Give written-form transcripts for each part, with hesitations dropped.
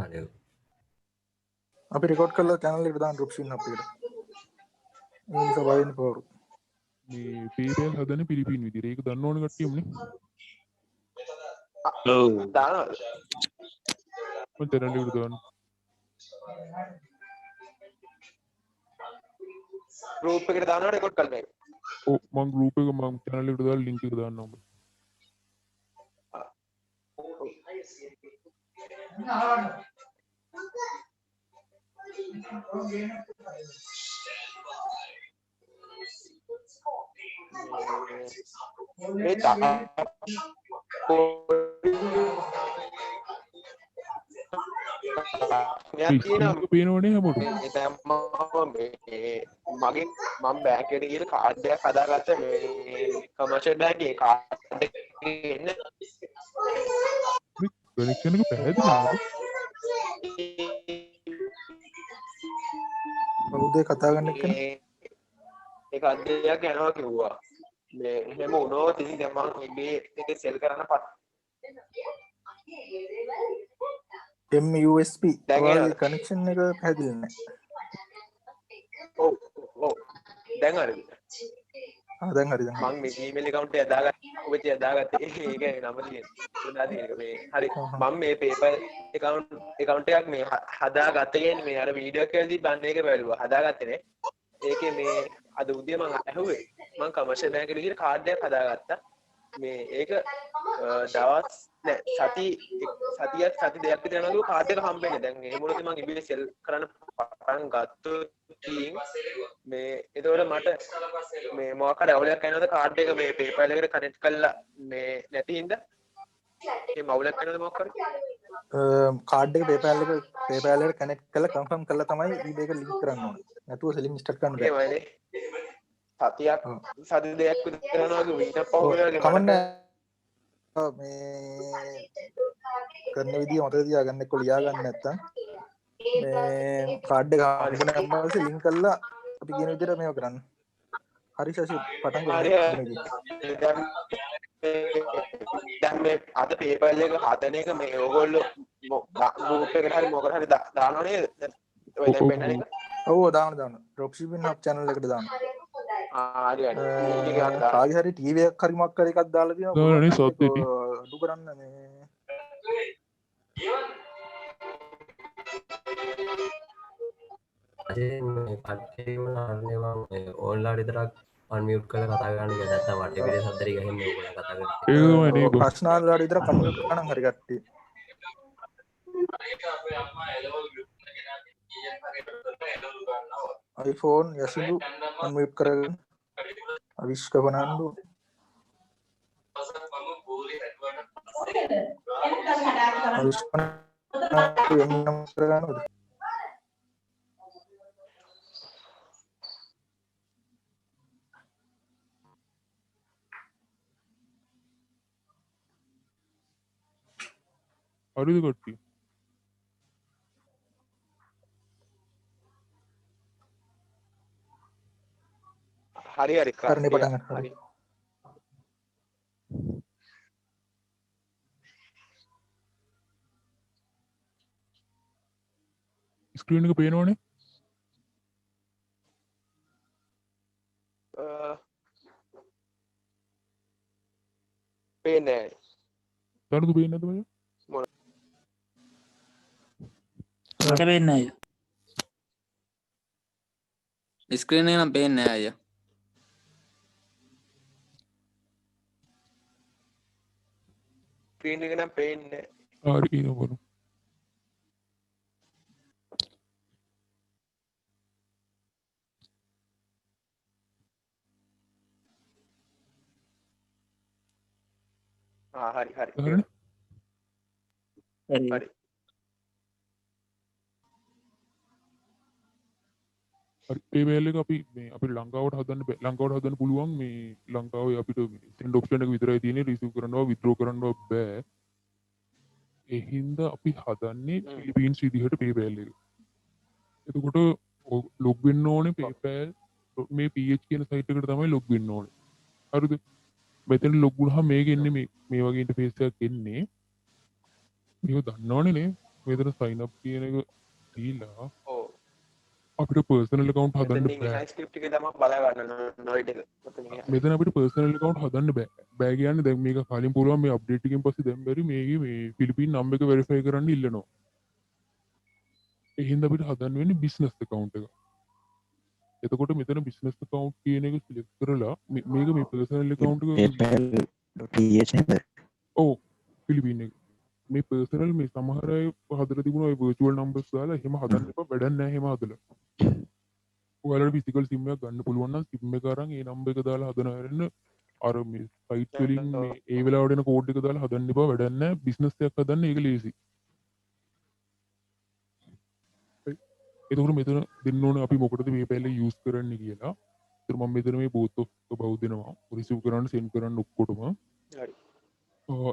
තාලයෝ අපි රෙකෝඩ් කරලා channel එකට දාන්න රුක්ෂින් අපිට ඒ නිසා බලන්න පොරු මේ PayPal හදන්නේ පිලිපින් විදිහට. ඒක දන්න ඕන කට්ටියමනේ. ඔව් දානවා මම channel එකට දාන්න. group එකට දානවා රෙකෝඩ් කරලා මේක. ඔව් මම group එක මම channel එකට දාලා link එක දාන්නම් ඔබ. මේ තා ඒක පේනවනේ හැමෝටම. මගේ මම බෑන්ක් එකට ගිහලා කාඩ් එකක් හදාගත්ත මේ කමර්ෂල් බෑන්ක් එකේ කාඩ් එක එන්න කනෙක්ෂන් එක පැහැදිලි නේද? කවුද කතා කරන්න එක්කනේ ඒක අධ්‍යයක් යනවා කිව්වා මේ එහෙම වුණොත් ඉතින් දැන් මම මේ එකේ සෙල් කරන්න MUSP දැන් ඔයාලගේ කනෙක්ෂන් එක පැහැදිලි නැහැ ඔව් ඔව් දැන් හරිද දැන් හරි දැන් මම මේ ඊමේල් account එක හදාගත්තේ ඒක නම තියෙනවා මේ හරි මම මේ PayPal account එකක් මේ හදාගත්තේ කියන්නේ මේ අර වීඩියෝ එකේදී බන්න එක බැලුවා හදාගත්තේ නේ ඒකේ මේ අද උදේ මම ඇහුවේ මම කමර්ෂල් බැංක් එකේ ගිහලා කාඩ් එකක් හදාගත්තා මේ ඒක දවස් නෑ සතියක් සති දෙකක් විතර යනකොට කාඩ් එක හම්බෙන්නේ දැන් ඒ මොනවද මම ඉබේ සෙල් කරන්න පටන් ගත්තොත් මේ ඒතකොට මට මේ මොකක් හරි අවුලක් වෙනවද කාඩ් එක මේ PayPal එකට කනෙක්ට් කරලා මේ නැති හින්දා මේ මවුලක් වෙනවද මොකක් හරි කාඩ් එක PayPal එකට කනෙක්ට් කරලා කන්ෆර්ම් කරලා තමයි eBay එක ලින්ක් කරන්න ඕනේ නැතුව සෙලින් ස්ටාර්ට් කරන්න බෑ ඒවනේ සතියක් සති දෙකක් විතර යනවා වගේ මීට පහුවෙලා කමන්න මේ කරන විදිය මතක තියාගන්න එක්ක ලියා ගන්න නැත්තම් මේ කාඩ් එක හම්බුනම පස්සේ ලින්ක් කරලා අපි කියන විදිහට මේව කරන්න. හරි ශෂි පටන් ගන්න. දැන් මේ අද PayPal එක හදන එක මේ ඕගොල්ලෝ group එකට හරි මොකකට හරි දානව නේද? ඔය දැන් පෙන්නන එක. ඔව් දාන්න. dropshipping hub channel එකට දාන්න. හරි. කාගේ හරි TV එකක් හරි මොකක් හරි එකක් දාලා තියෙනවා. දාලානේ සොත්ටි. අඩු කරන්න මේ මේ කට්ටියම අරන්නේ මම ඕන්ලාට විතරක් අන්මියුට් කරලා කතා කරන්න කියලා නැත්නම් වටේ පිටේ සද්දරි ගහන්නේ ඕගොල්ලෝ කතා කරන්නේ. ඒක තමයි නේ බෝ. ප්‍රශ්න වලට විතරක් අන්මියුට් කරනම් හරි කට්ටිය. iPhone යසිදු අන්මියුට් කරගෙන අවිෂ්ක වනන්දු අවිෂ්ක එන්නම් කරගන්නද හරිද කට්ටිය? හරි කරන්න පටන් ගන්න. හරි ස්ක්‍රීන් එක පේනවනේ. පේන්නේ තනතු පේන්නේ නැද්ද මචං? මට පේන්නේ නැහැ අයියා. ස්ක්‍රීන් එක නම් පේන්නේ නැහැ අයියා. ස්ක්‍රීන් එක නම් පේන්නේ හරි නෝබන. හරි හරි. හරි PayPal එක අපි ලංකාවට හදන්න පුළුවන් මේ ලංකාවේ අපිට send option එක විතරයි තියෙන්නේ receive කරනවා withdraw කරනවා බෑ ඒ හින්දා අපි හදන්නේ Philippines විදිහට PayPal එක. එතකොට log වෙන්න ඕනේ PayPal මේ PH කියන site එකට තමයි log වෙන්න ඕනේ. හරිද? මෙතන log වුණාම මේක එන්නේ මේ වගේ interface එකක් එන්නේ. මේක දන්නවනේ නේ මෙතන sign up කියන එක දීලා ඕ අපිට personal account හදන්න මෙතනින් බෑ. එහා ස්ක්‍රිප්ට් එක තමයි බලා ගන්න නොයිට් එක මෙතන එහා මෙතන අපිට personal account හදන්න බෑ. බෑ කියන්නේ දැන් මේක කලින් පුළුවන් මේ update එකෙන් පස්සේ දැන් බැරි මේකේ මේ ෆිලිපීන් නම් එක verify කරන්න ඉල්ලනවා. ඒ හින්දා අපිට හදන්න වෙන්නේ business account එක. එතකොට මෙතන business account කියන එක select කරලා මේක මේ personal account එක PayPal.th නේද? ඔව් ෆිලිපීන් එක. මේ personal මේ සමහර අය හදලා තිබුණා ඔය virtual numbers දාලා එහෙම හදන්න එපා වැඩක් නැහැ එහෙම හදලා. ඔයාලට physical sim එකක් ගන්න පුළුවන් නම් sim එක අරන් ඒ number එක දාලා හදන හැරෙන්න අර මේ site වලින් මේ ඒ වෙලාවට එන code එක දාලා හදන්න එපා වැඩක් නැහැ. business එකක් හදන්න ඒක ලේසි. එතකොට මෙතන දෙන්න ඕනේ අපි මොකටද PayPal එක use කරන්න කියලා. ඒතර මම මෙතන මේ both of බහුව දෙනවා. receive කරන්න send කරන්න ඔක්කොටම. හරි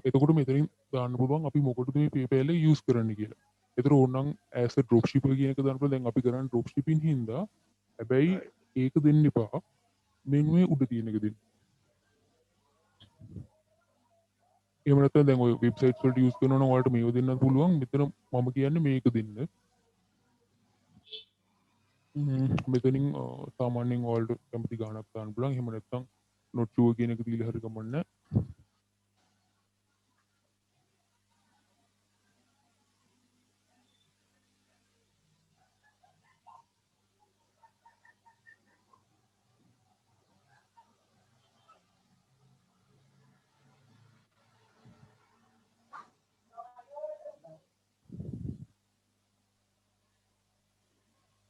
එතකොට මෙතනින් දාන්න පුළුවන් අපි මොකටද මේ PayPal එක use කරන්න කියලා. ඒතර ඕනනම් as a dropshipper කියන එක දාන්න පුළුවන්. දැන් අපි කරන්නේ dropshipping හින්දා හැබැයි ඒක දෙන්න එපා. මෙන්න මේ උඩ තියෙන එක දෙන්න. එහෙම නැත්නම් දැන් ඔය වෙබ්සයිට්ස් වලට use කරනවා නම් ඔයාලට මේව දෙන්නත් පුළුවන්. මෙතන මම කියන්නේ මේක දෙන්න. මෙතනින් සාමාන්‍යයෙන් ඔයාලට කැමති ගාණක් දාන්න පුළුවන්. එහෙම නැත්නම් not sure කියන එක දීලා හරි කමන්නේ.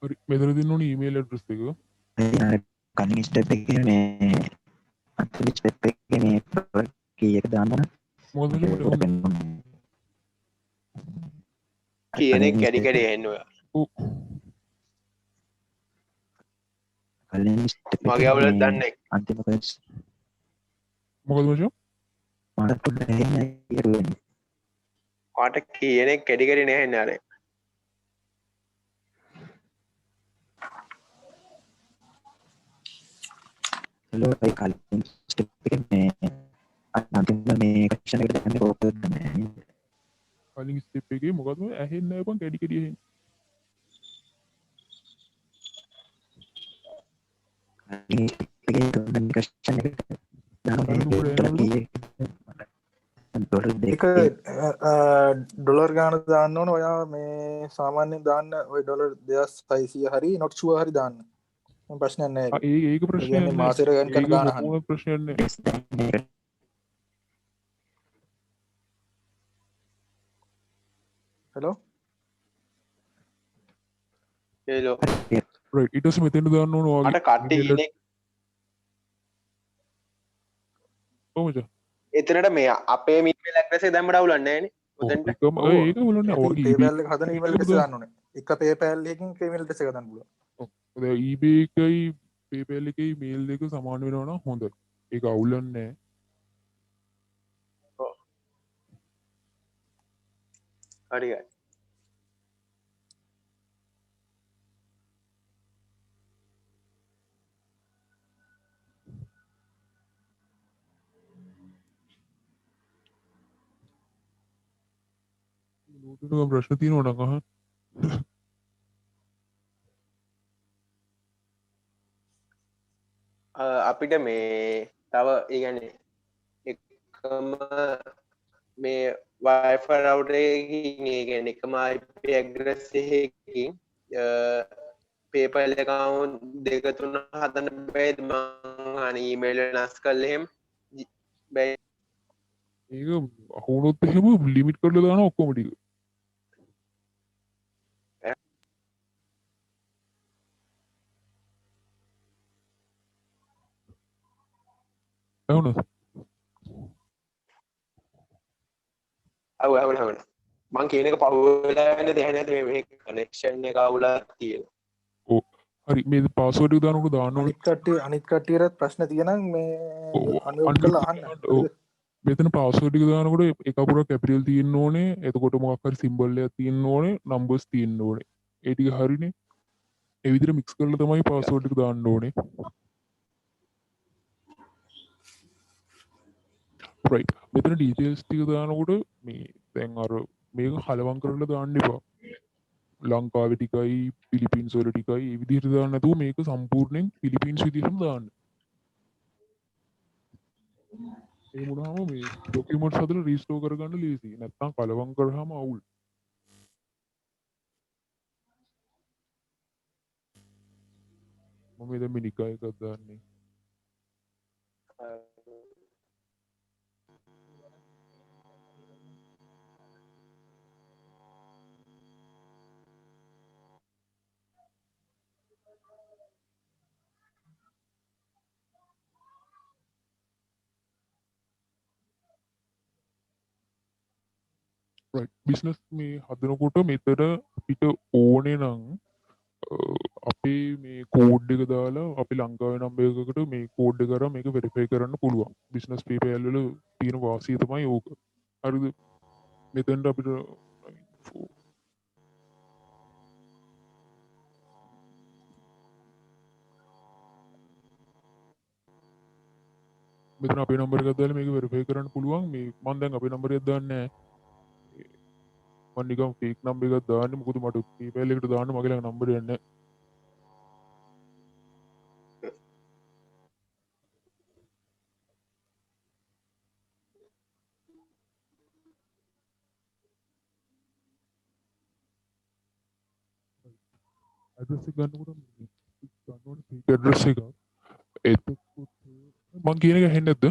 හරි මෙතන දෙන්න ඕනේ email address එක. කලින් ස්ටෙප් එකේ මේ අන්තිම ස්ටෙප් එකේ මේ කී එක දාන්න මොකද වෙන්නේ? කියන්නේ කැඩි කැඩි එන්න ඔයා කලින් ස්ටෙප් මගේ අවුලක් දන්නේ අන්තිම කොටස මොකද මචං? මට පොඩ්ඩක් එහෙම කාට කියන්නේ කැඩි කැඩි නැහැ අර hello ඒ කලින් ස්ටෙප් එකේ මේ අන්තිම මේ question එකට දැම්මේ කොහොමද නැහැ. කලින් ස්ටෙප් එකේ මොකද ඇහෙන්නේ නැහැ බං කැඩි කැඩි ඇහෙන්නේ. කලින් තුන්වෙනි question එකට එක ඩොලර් ගාන දාන්න ඕන. ඔයා මේ සාමාන්‍යයෙන් දාන්න ඔය ඩොලර් 2600 හරි not sure හරි දාන්න. ප්‍රශ්නයක් නැහැ. ඒක ප්‍රශ්නයක් කියන්නේ මාසෙට ගන්න කරන ගාන අහන්න. ඒක ප්‍රශ්නයක් නැහැ. හෙලෝ හේලෝ right ඊට පස්සේ මෙතෙන්ට දාන්න ඕන ඔයාගේ මට කට්ටිය කියන්නේ කොහොමද? එතනට මේ අපේ ඊමේල් ඇඩ්‍රස් එක දැම්මට අවුලක් නැහැ නේ උතෙන්ට ඒක බලන්න ඔයාගේ PayPal එක හදන email address දාන්න ඕනේ. එක PayPal එකකින් email address එක දාන්න පුළුවන්. දැන් eBay එකයි PayPal එකයි mail දෙක සමාන වෙනවා නම් හොඳයි. ඒක අවුලක් නැහැ. හරි ගයි නෝටුනක ප්‍රශ්න තියෙනවා නම් අහන්න. අපිට මේ තව ඒගැන්නේ එකම මේ වයිෆර් රවුටරකින් එකම IP ඇග්‍රස් එකකින් පේපල් එකවුන් දෙක තුන හදන්න බැයිද මං අන ඊමේල් නස් කල් එහෙම බැයි ඒක අහුනොත් එහෙම ලිමිට් කරලා දාන ඔක්කොම ටික. ඇහුණාද? අවුල මං කියන එක පහුවෙලා වෙන්න දෙයක් නැද්ද මේ කනෙක්ෂන් එක අවුලක් තියෙනවා. ඔව්. හරි මේ පාස්වර්ඩ් එක දානකොට දාන්න ඕනේ. අනිත් කට්ටියට ප්‍රශ්න තියෙනම් මේ අන්මියුට් කරලා අහන්න. ඔව්. මෙතන පාස්වර්ඩ් එක දානකොට එක අකුරක් කැපිටල් තියෙන්න ඕනේ. එතකොට මොකක් හරි සිම්බල් එකක් තියෙන්න ඕනේ. නම්බර්ස් තියෙන්න ඕනේ. ඒ ටික හරිනේ. ඒ විදිහට මික්ස් කරලා තමයි පාස්වර්ඩ් එක දාන්න ඕනේ. right මෙතන details ටික දානකොට මේ දැන් අර මේක කලවම් කරලා දාන්න එපා. ලංකාවේ ටිකයි පිලිපින්ස් වල ටිකයි ඒ විදිහට දාන්න නැතුව මේක සම්පූර්ණයෙන් පිලිපින්ස් විදිහටම දාන්න. ඒ වුණාම මේ ડોකියුමන්ට්ස් හදලා රීස්ටෝර් කරගන්න ලේසියි. නැත්නම් කලවම් කරාම අවුල්. මම දැන් මේ නිකාය එකක් දාන්නේ. right බිස්නස් මේ හදනකොට මෙතන අපිට ඕනේ නම් අපේ මේ කෝඩ් එක දාලා අපි ලංකාවේ නම් එකකට මේ කෝඩ් එක කරා මේක වෙරිෆයි කරන්න පුළුවන්. බිස්නස් PayPal වල තියෙන වාසිය තමයි ඕක. හරිද? මෙතෙන්ට අපිට මෙතන අපේ නම්බර් එකක් දාලා මේක වෙරිෆයි කරන්න පුළුවන්. මේ මම දැන් අපේ නම්බරයක් දාන්නේ නැහැ. මම නිකන් ෆේක් නම්බර් එකක් දාන්නේ. මොකද මට PayPal එකට දාන්න මගේ ළඟ නම්බරයක් නැහැ. ඇඩ්‍රස් එක ගන්නකොට ගන්න ඕනේ ෆේක් ඇඩ්‍රස් එක. එතකොට මං කියන එක ඇහෙන්නේ නැද්ද?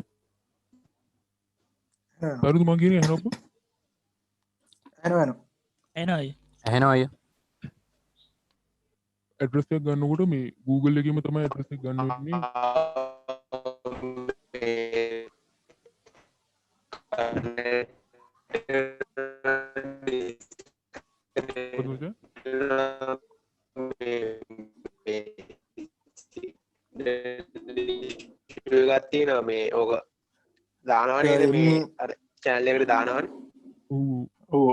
තරුදු මං කියන එක ඇහෙනවද? එනවා එනයි ඇහෙනවා අයියා. ඇඩ්‍රස් එක ගන්නකොට මේ Google එකේම තමයි ඇඩ්‍රස් එක ගන්න වෙන්නේ. මොකද ගත්තිනවා මේ ඕක දානවා නේද මේ අර channel එකට දානවනේ. ඔව්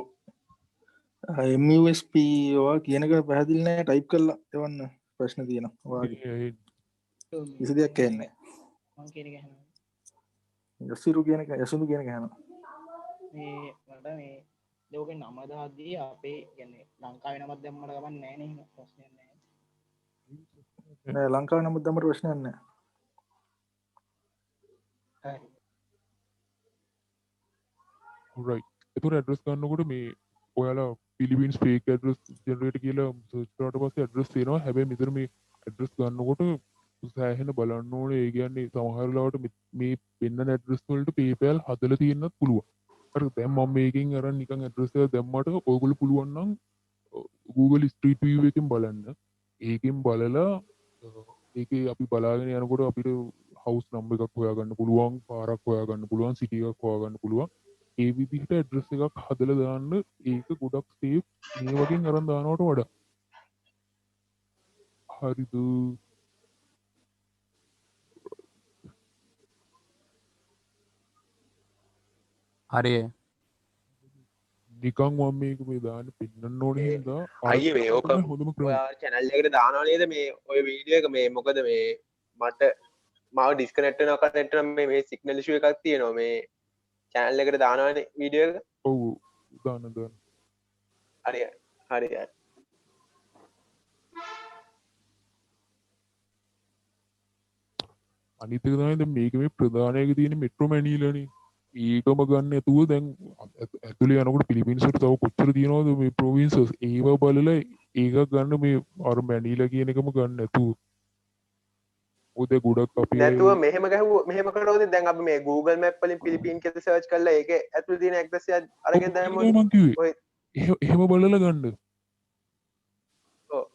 MUSP ඔයා කියනක පැහැදිලි නෑ ටයිප් කරලා එවන්න ප්‍රශ්න තියෙනවා ඔයාගේ කිසි දෙයක් කියන්නේ මං කියන එක අහනවා. යසිරු කියන එක යසුදු කියන එක අහනවා මේ මට මේ ලෝකේ නම දාද්දී අපේ කියන්නේ ලංකාවේ නමක් දැම්මට ගමන් නැහැ නේ එහෙම ප්‍රශ්නයක් නැහැ. නෑ ලංකාවේ නමුත් දැම්මට ප්‍රශ්නයක් නෑ. හරි. right. ඒතර ඇඩ්‍රස් ගන්නකොට මේ ඔයාලා පිලිපින්ස් ෆේක් ඇඩ්‍රස් ජෙනරේට් කියලා සර්ච් කරාට පස්සේ ඇඩ්‍රස් තියෙනවා. හැබැයි මෙතන මේ ඇඩ්‍රස් ගන්නකොට සෑහෙන බලන්න ඕනේ. ඒ කියන්නේ සමහර ලාවට මේ පෙන්නන ඇඩ්‍රස් වලට PayPal හදලා තියෙන්නත් පුළුවන්. හරි දැන් මම මේකෙන් අරන් නිකන් ඇඩ්‍රස් එක දැම්මට ඔයගොල්ලෝ පුළුවන් නම් Google Street View එකෙන් බලන්න. ඒකෙන් බලලා ඒකේ අපි බලාගෙන යනකොට අපිට house number එකක් හොයාගන්න පුළුවන්, පාරක් හොයාගන්න පුළුවන්, city එකක් හොයාගන්න පුළුවන්. ඒ විදිහට ඇඩ්‍රස් එකක් හදලා දාන්න ඒක ගොඩක් සේෆ් මේ වගේ අරන් දානවට වඩා. හරිද? හරි නිකන් මම මේක මේ දාන්න පෙන්නන්න ඕනේ හින්දා අයියේ මේ ඕක හොඳම ක්‍රමය. ඔයා channel එකට දානවා නේද මේ ඔය වීඩියෝ එක මේ මොකද මේ මට මාව ඩිස්කනෙක්ට් වෙනවා කනෙක්ට් වෙනවා මේ සිග්නල් ඉෂුව එකක් තියෙනවා මේ channel එකට දානවානේ වීඩියෝ එක. ඔව් දාන්න. හරි හරි. අනිත් එක තමයි දැන් මේක මේ ප්‍රධානයක තියෙන මෙට්‍රෝ මැනීලානේ. ඒකම ගන්න නැතුව දැන් ඇතුලේ යනකොට පිලිපින්ස් වල තව කොච්චර තියෙනවද මේ ප්‍රොවින්සස් ඒව බලලා ඒක ගන්න මේ අර මැනීලා කියන එකම ගන්න නැතුව. ඔය ගොඩක් අපි නැතුව මෙහෙම ගහුව මෙහෙම කරනකොට දැන් අපි මේ Google Map වලින් පිලිපීන් කියලා සර්ච් කරලා ඒකේ ඇතුලේ තියෙන ඇඩ්‍රස් එක අරගෙන දැම්මොත් මම කිව්වේ ඔය එහෙම බලලා ගන්න. ඔව්.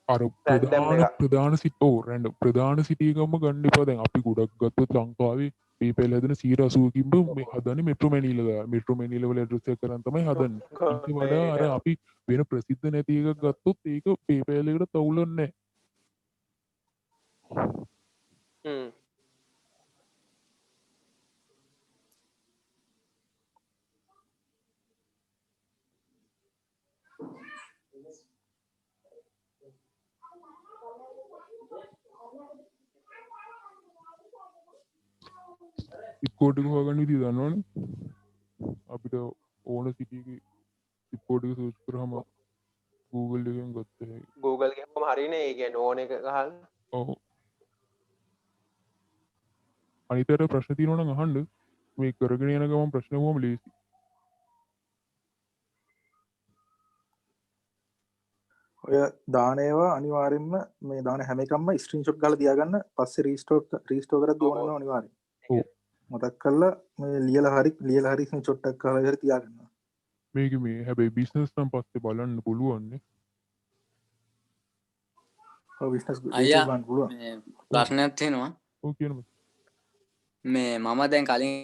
අර Random එකක්. ප්‍රධාන සිටෝ රැන්ඩම් ප්‍රධාන සිටි එකම ගන්න එපා. දැන් අපි ගොඩක් ගත්තොත් ලංකාවේ PayPal හදන 180කින්ම මේ හදන්නේ මෙට්‍රෝ මැනීලා. මෙට්‍රෝ මැනීලා වල ඇඩ්‍රස් එක කරන් තමයි හදන්නේ. ඊට වඩා අර අපි වෙන ප්‍රසිද්ධ නැති එකක් ගත්තොත් ඒක PayPal එකට තවුලන්නේ නැහැ. ඉක්කෝට් එක හොයාගන්න විදිය දන්නවනේ. අපිට ඕන සිටි එකේ ඉක්කෝට් එක සර්ච් කරාම Google එකෙන් ගත්ත හැකි. Google ගහපුවම හරියනේ. ඒ කියන්නේ ඕන එක ගහලා. ඔව්. අනිතර ප්‍රශ්න තියෙනවා නම් අහන්න. මේ කරගෙන යන ගමන් ප්‍රශ්න වුවම ලේසි. ඔය දාන ඒවා අනිවාර්යෙන්ම මේ දාන හැම එකක්ම ස්ක්‍රීන්ෂොට් ගාලා තියාගන්න. පස්සේ රීස්ටෝර් කරද්දී ඕන වෙනවා අනිවාර්යෙන්. ඔව්. මතක් කරලා මේ ලියලා හරි ස්ක්‍රීන්ෂොට් එකක් කරලා හරි තියාගන්න. මේක මේ හැබැයි බිස්නස් නම් පස්සේ බලන්න පුළුවන් නේ. ඔව් බිස්නස් අයියා ගන්න පුළුවන්. මේ ප්‍රශ්නයක් තියෙනවා. ඔව් කියන්න. මේ මම දැන් කලින්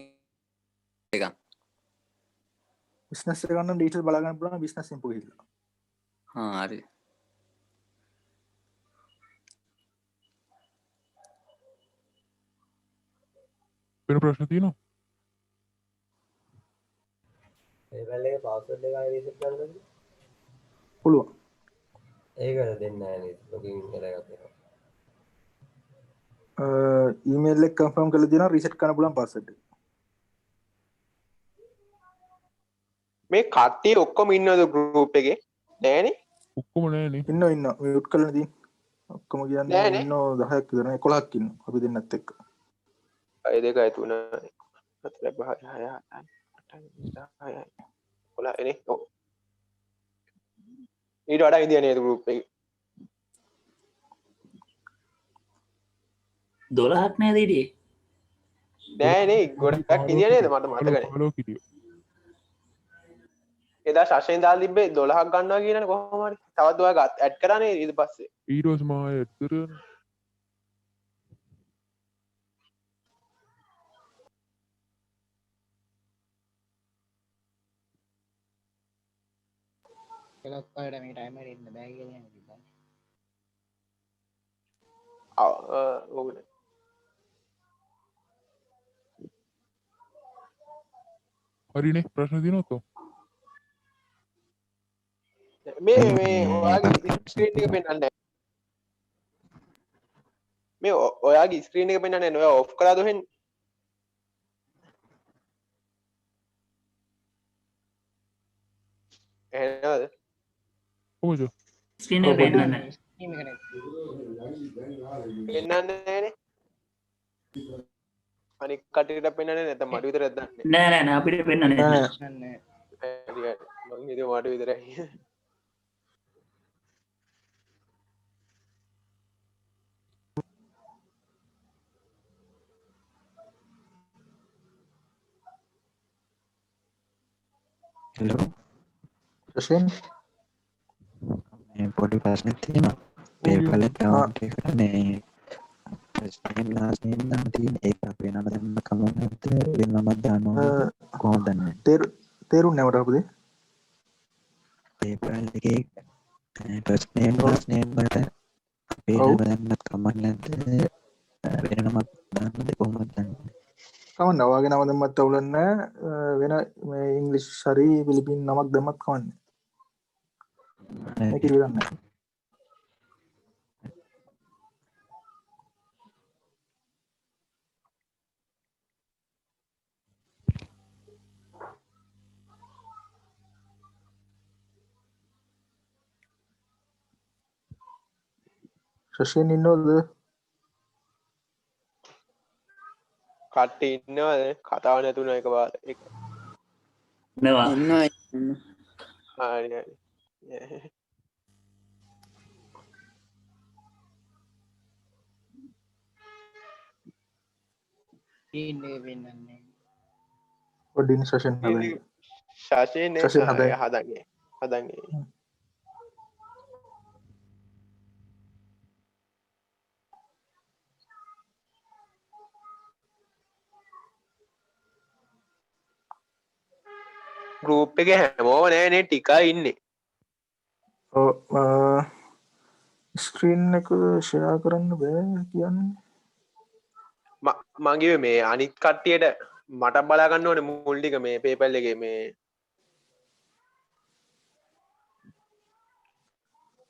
එක බිස්නස් එක ගන්න ඩීටේල් බලා ගන්න පුළුවන් බිස්නස් ඉන්ෆෝ ගිහලා. හරි. වෙන ප්‍රශ්න තියෙනවා? PayPal එකේ password එක ආයෙ reset කරන්නද? පුළුවන්. ඒකට දෙන්නේ නැහැ නේද? login කරලා ගත්තා. ඊමේල් එක කන්ෆර්ම් කරලා දිනවා රීසෙට් කරන්න පුළුවන් පාස්වර්ඩ් එක. මේ කට්ටිය ඔක්කොම ඉන්නවද group එකේ? නෑනේ. ඔක්කොම නෑනේ. ඉන්නවා මියුට් කරලා තියෙන. ඔක්කොම කියන්නේ නෑනේ. ඉන්නෝ 10ක් විතර 11ක් ඉන්නවා අපි දෙන්නත් එක්ක. 2 2 3 4 5 6 7 8 9 10 11 ඔව්. ඊට වඩා ඉදියා නේද group එකේ? 12ක් නේද ඉතින් නෑනේ ගොඩක් ඉදියා නේද මට මතක නෑ. 15 කිටිය. එදා ශෂෙන් දාලා තිබ්බේ 12ක් ගන්නවා කියනනේ කොහොම හරි. තවත් ඔයා ඇඩ් කරානේ ඊට පස්සේ. ඊට පස්සේ මම ඇඩ් කරගෙන කෙලක් අයට මේ ටයිමර් ඉන්න බෑ කියලා නේද? ඔව්. හරිනේ ප්‍රශ්න තියෙනවද? මේ ඔයාගේ ස්ක්‍රීන් එක පෙන්වන්නේ නැහැ. මේ ඔයාගේ ස්ක්‍රීන් එක පෙන්වන්නේ නැහැ. ඔයා ඔෆ් කරාද වෙන්නේ? එහෙනවද? කොහොමද? ස්ක්‍රීන් එක පේන්නේ නැහැ ස්ටීම් එක පෙන්වන්නේ නැහනේ. අනික කටේට පෙන්වන්නේ නැත්නම් මට විතරක් දන්නේ. නෑ නෑ අපිට පේන්නේ නැහැ නෑ හරි හරි. මං හිතුවා මට විතරයි. හෙලෝ රෂෙන් මේ පොඩි ප්‍රශ්නයක් තියෙනවා. PayPal account එකට මේ first name last name දාන්න තියෙන ඒක අපේ නම දැම්ම කමක් නැද්ද? වෙන නමක් දාන්න ඕනද? කොහොමද දන්නේ? තේරුන්නේ නැහැ මට අපුදේ. PayPal එකේ first name last name වලට අපේ නම දැම්මත් කමක් නැද්ද? වෙන නමක් දාන්නද කොහොමද දන්නේ? කවන්න ඔයාගේ නම දැම්මත් අවුලක් නැහැ. වෙන මේ ඉංග්‍රීසි හරි පිලිපින් නමක් දැම්මත් කවන්නේ. මේක ඉවරක් නැහැ. ශෂින් ඉන්නවද? කට්ටිය ඉන්නවද? කතාව නැතුණා එකපාර. නවා ඉන්නවා හරි හරි. ස්ටීම් එක පෙන්නන්නේ පොඩ්ඩින් ශෂින් හදන්න. ශෂින් ශෂින් හදන්න. හදන්නේ. ගෲප් එකේ හැමෝම නෑනේ ටිකයි ඉන්නේ. ස්ක්‍රීන් එක ෂෙයා කරන්න බෑ කියන්නේ. මගේ මේ අනිත් කට්ටියට මට බලා ගන්න ඕනේ මුල් ටික මේ PayPal එකේ මේ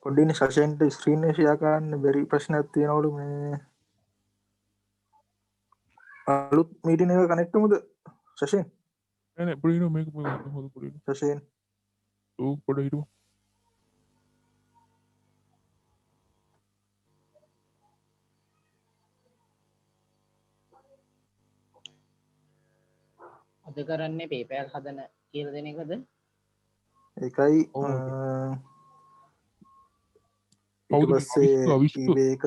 පොඩ්ඩින් ශෂෙන්ට ස්ක්‍රීන් එක ෂෙයා කරන්න බැරි ප්‍රශ්නයක් තියෙනවලු මේ අලුත් මීටින් එක කනෙක්ට් වෙමුද ශෂීන් නෑ නෑ පොඩි මේක හොද පොඩි ශෂීන් ඕ පොඩ හිටු අද කරන්නේ පේපෑල් හදන කියල දෙන එකද එකයි ඊට පස්සේ eBay එක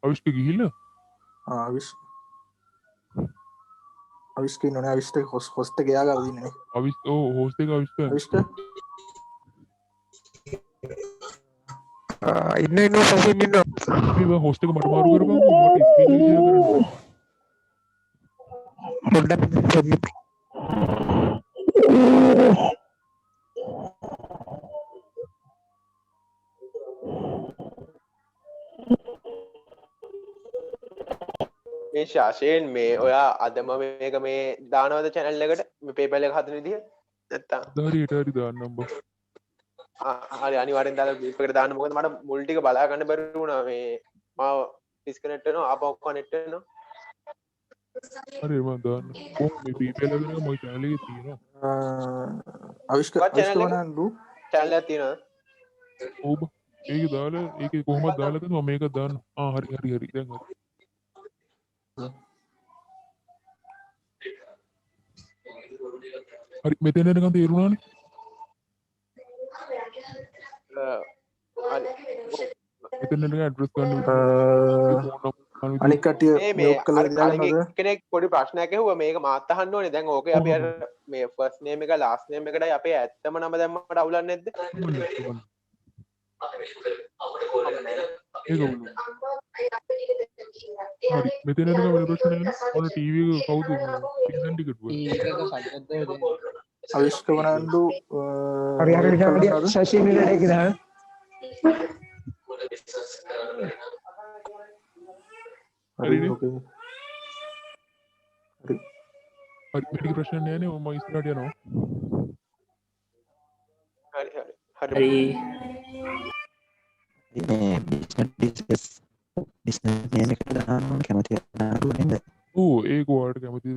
අවිෂ්ක ගිහිල්ල අවිස්ක නොන අවිෂ්ට හොස්ට ගයා ගවදන්නේ අවිස් හෝස්ට එක අවිෂ්ක ඉන්න සසින් ඉන්න හොස්ටක මට මාරු කර හොඩ මේ ශාෂයෙන් මේ ඔයා අදම මේක මේ දානවද චැනල් එකට මේ පේපල් එක හදන විදිහ නැත්තම් හරියට හරි දාන්න නම්බර් හරි අනිවාර්යෙන් දාලා ගෲප් එකට දාන්න මොකද මට මුල් ටික බලා ගන්න බැරි වුණා මේ මාව ඩිස්කනෙක්ට් වෙනවා ආපහු කනෙක්ට් වෙනවා හරි මම දාන්න මේ පේපල් එක මගේ channel එකේ තියෙනවා අවිෂ්ක වනන්දු channel එකක් තියෙනවා ඔව් ඒක දාලා ඒක කොහොමද දාලා තියෙනවා මම මේක දාන්න හරි හරි දැන් හරි හරි මෙතන එනකන් තේරුණානේ මෙතන එනකන් ඇඩ්‍රස් ගන්න අනික් කටිය කෙනෙක් පොඩි ප්‍රශ්නයක් ඇහුවා මේක මාත් අහන්න ඕනේ දැන් ඕකේ අපි අර මේ ෆස්ට් නේම් එක ලාස්ට් නේම් එකටයි අපේ ඇත්තම නම දැම්මට අවුලක් නැද්ද ඒක උණු හරි මෙතන එනකන් වෙන ප්‍රශ්න නැහැ ඔන්න ටීවී එක කවුද සීසන් ටිකට් වල අවිෂ්ක වනන්දු හරි ශෂීන් ඉරට එක දාන්න හරි හරි ප්‍රශ්න නෑනේ මම ඉස්සරහට යනවා හරි කැමති ඕ ඒක වාට කැමති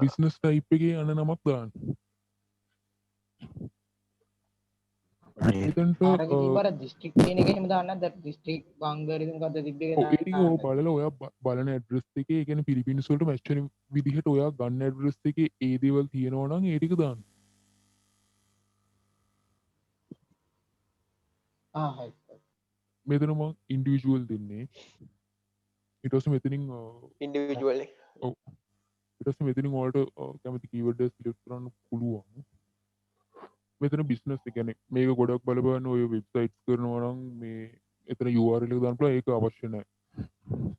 බිස්නස් ටයිප් එකේ අන නමක් දාන්න දිස්ට්‍රික් කියන එක එහෙම දාන්න දිස්ට්‍රික් බංගරිසම් කද්ද තිබ්බේ ඒක ඕ බලලා ඔයා බලන ඇඩ්‍රස් එකේ ඒ කියන්නේ පිලිපින්ස් වලට මැච් වෙන විදිහට ඔයා ගන්න ඇඩ්‍රස් එකේ ඒ දේවල් තියෙනවා නම් ඒ ටික දාන්න හරි මෙතන මම ඉන්ඩිවිජුවල් දෙන්නේ ඊට පස්සේ මෙතනින් ඉන්ඩිවිජුවල් ඔව් ඊට පස්සේ මෙතනින් ඔයාලට කැමති කීවර්ඩ් එක සිලෙක්ට් කරන්න පුළුවන් මෙතන බිස්නස් එක කියන්නේ මේක ගොඩක් බලපන්න ඔය වෙබ්සයිට්ස් කරනවා නම් මේ එතන URL එක දාන්න පුළුවන් ඒක අවශ්‍ය නැහැ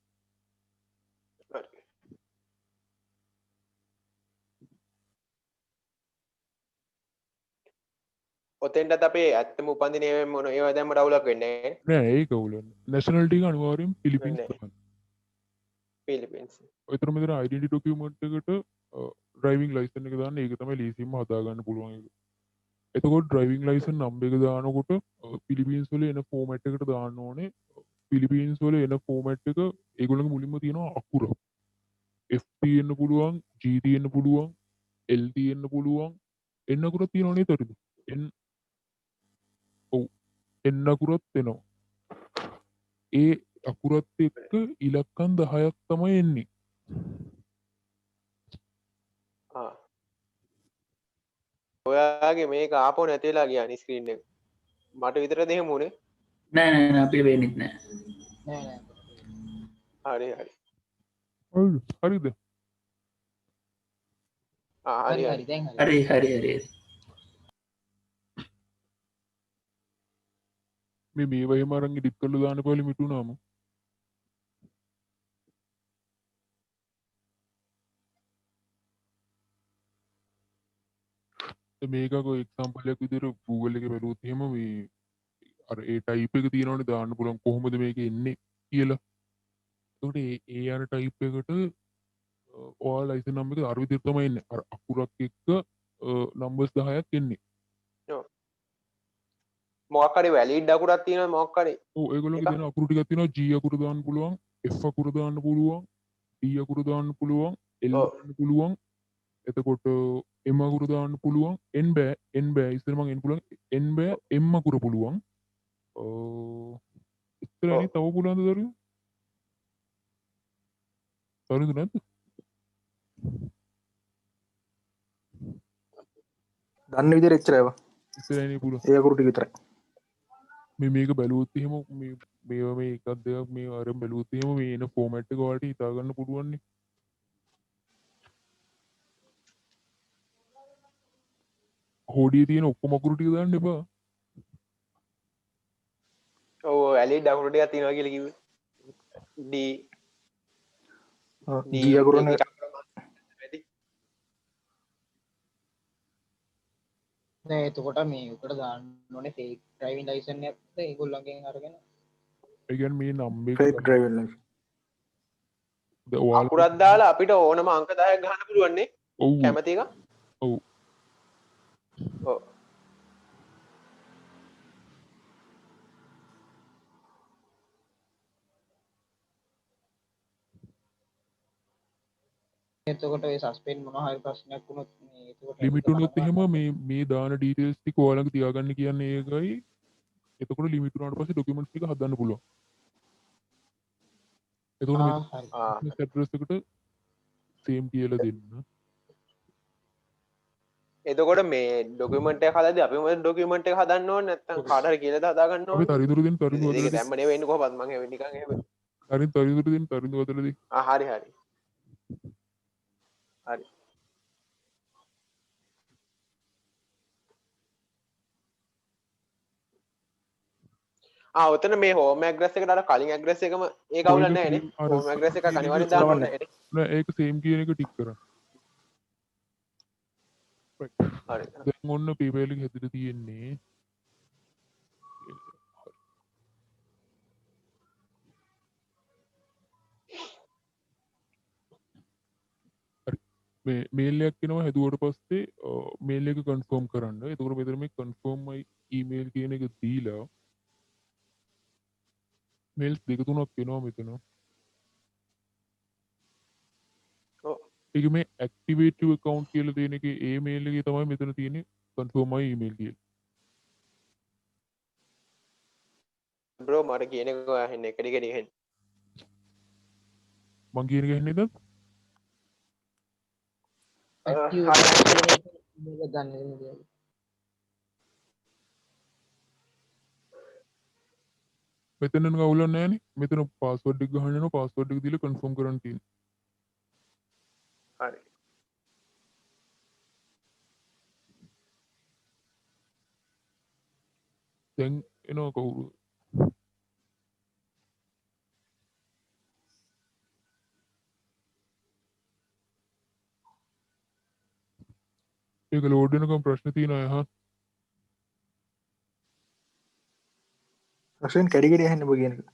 ඔතෙන්ටත් අපේ ඇත්තම උපන්දිනේ මොන ඒවා දැම්මට අවුලක් වෙන්නේ නෑ ඒක අවුල නැෂනලිටි එක අනිවාර්යෙන් පිලිපින්ස් දාන්න පිලිපින්ස් ඔයතර මෙතන ඩෙන්ටිටි ඩොකියුමන්ට් එකට ඩ්‍රයිවිං ලයිසන් එක දාන්න ඒක තමයි ලීසින්ම හදා ගන්න පුළුවන් එක එතකොට ඩ්‍රයිවිං ලයිසන් නම්බර් එක දානකොට පිලිපින්ස් වල එන ෆෝමැට් එකට දාන්න ඕනේ පිලිපින්ස් වල එන ෆෝමැට් එක ඒගොල්ලන්ගේ මුලින්ම තියෙනවා අකුර F තියෙන්න පුළුවන් G තියෙන්න පුළුවන් L තියෙන්න පුළුවන් N අකුරක් තියෙනව නේද හරිද N ඔව් N අකුරත් එනවා ඒ අකුරත් එක්ක ඉලක්කම් 10ක් තමයි එන්නේ ඔයාගේ මේක ආපහු නැතිලා ගියානි ස්ක්‍රීන් එක මට විතරද එහෙම උනේ නෑ අපිට වෙන්නෙත් නෑ හරි හරි හරිද හරි මේ වගේම අරන් එඩිට් කරලා දාන්න පොලි මිටුනාම මේකක එක්සාම්පල් එකක් විදිහට Google එකේ බැලුවොත් එහෙම මේ අර ඒ ටයිප් එක තියෙනවනේ දාන්න පුළුවන් කොහොමද මේක එන්නේ කියලා. ඒකට ඒ අර ටයිප් එකට ඔයාලා ලයිසන් නම්බර් එක අර විදිහට තමයි එන්නේ. අර අකුරක් එක්ක නම්බර්ස් 10ක් එන්නේ. ඔව්. මොකක් හරි වැලිඩ් අකුරක් තියෙනවා මොකක් හරි ඔව් ඒගොල්ලෝගේ දෙන අකුරු ටිකක් තියෙනවා G අකුර දාන්න පුළුවන් F අකුර දාන්න පුළුවන් D අකුර දාන්න පුළුවන් L දාන්න පුළුවන් එතකොට M අකුර දාන්න පුළුවන් N බෑ ඉස්සර මං N පුළුවන් N බෑ M අකුර පුළුවන් ඉස්සරහනේ තව පුළුවන්ද දරුවෝ තරුද නැද්ද දන්න විදිහට එච්චරයි බං. ඉස්සරහනේ පුළුවන් ඒ අකුරු ටික විතරයි. මේක බැලුවොත් එහෙම මේවා මේ එකක් දෙකක් මේ අරන් බැලුවොත් එහෙම මේ එන ෆෝමැට් එක වලට හිතා ගන්න පුළුවන් නේ හොඩියේ තියෙන ඔක්කොම අකුරු ටික දාන්න එපා ඔව් වැලිඩ් අකුරු ටිකක් තියෙනවා කියලා කිව්වේ D G අකුරනේ නෑ එතකොට මේ උකට දාන්න ඕනේ ෆේක් ඩ්‍රයිවිං ලයිසන් එකක් ඒගොල්ලන්ගෙන් අරගෙන ඒ කියන්නේ මේ නම් එක ෆේක් ඩ්‍රයිවිං ලයිසන්ස්. අකුරක් දාලා අපිට ඕනම අංක 10ක් ගන්න පුළුවන් නේ ඔව් කැමති එක ඔව් ඔව් එතකොට ඒ සස්පෙන්ඩ් මොනවා හරි ප්‍රශ්නයක් වුණොත් මේ එතකොට ලිමිට් වුණොත් එහෙම මේ දාන ඩීටේල්ස් ටික ඔයාලඟ තියාගන්න කියන්නේ ඒකයි එතකොට ලිමිට් වුණාට පස්සේ ඩොකියුමන්ට්ස් ටික හදන්න පුළුවන් එතකොට මේ ඇඩ්‍රස් එකට සේම් කියලා දෙන්න එතකොට මේ ඩොකියුමන්ට් එක හදද්දී අපි මොකද ඩොකියුමන්ට් එක හදන්න ඕනේ නැත්නම් කාට හරි කියලා හදා ගන්න අපි ඕනේ තරිඳුරු දෙන්න තරිඳු ඒක වදලා දැම්ම නෙවෙයි ඉන්නේ කොහොමද මං එහෙම නිකන් එහෙම තරිඳුරු දෙන්න තරිඳු වදලා දෙන්න හරි හරි ඔතන මේ හෝම් ඇඩ්‍රස් එකට අර කලින් ඇඩ්‍රස් එකම ඒක අවුලක් නැහැ නේ හෝම් ඇඩ්‍රස් එක අනිවාර්යෙන් දාන්න ඕනේ නේ නෑ ඒක සේම් කියන එක ටික් කරන්න හරි දැන් ඔන්න PayPal එක හැදලා තියෙන්නේ මේ මේල් එකක් එනවා හැදුවට පස්සේ මේල් එක කන්ෆර්ම් කරන්න. එතකොට මෙතන මේ කන්ෆර්ම් මයි ඊමේල් කියන එක දීලා මේල්ස් දෙක තුනක් එනවා මෙතන. ඒක මේ ඇක්ටිවේට් යුවර් account කියලා තියෙන එකේ ඒ මේල් එකේ තමයි මෙතන තියෙන්නේ කන්ෆර්ම් මයි ඊමේල් කියලා. බ්‍රෝ මට කියන එක ඇහෙන්නේ කඩි කඩි ඇහෙන්නේ. මං කියන එක ඇහෙන්නේ නැද්ද? මෙතන නම් අවුලක් නැහැ නේ. මෙතන පාස්වර්ඩ් එක ගහන්න යනවා පාස්වර්ඩ් එක දීලා කන්ෆර්ම් කරන්න තියෙනවා. හරි. දැන් එනවා කවුරු? ඒක ලෝඩ් වෙනකම් ප්‍රශ්න තියෙනවා අහන්න. රසෙන් කැඩි කැඩි ඇහෙන්න ඔබ කියන එක.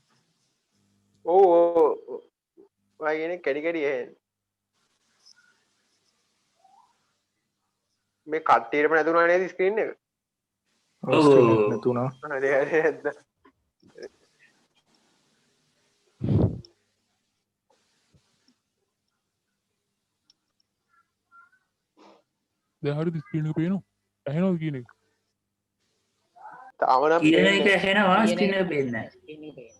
ඔව් ඔව්. ඔයා කියන්නේ කැඩි කැඩි ඇහෙන්නේ. මේ කට්ටියටම නැතුණා නේද ස්ක්‍රීන් එක? ඔව් ස්ක්‍රීන් එක නැතුණා. හරි හරි හරි. දැන් හරිද ස්ක්‍රීන් එක පේනවා? ඇහෙනවද කියන එක? තාම නම් කියන එක ඇහෙනවා ස්ක්‍රීන් එක පේන්නේ නැහැ.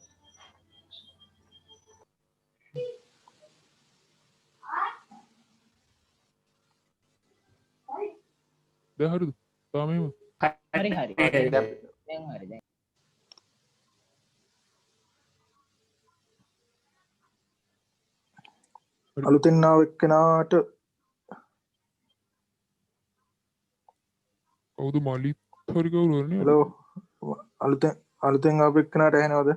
දැන් හරිද? තාම එහෙම. හරි හරි. දැන් හරි දැන්. අලුතෙන් ආව එක්කෙනාට කවුද මලිත් හරි කවුරු හරි නේ? හලෝ අලුතෙන් ආව එක්කෙනාට ඇහෙනවද?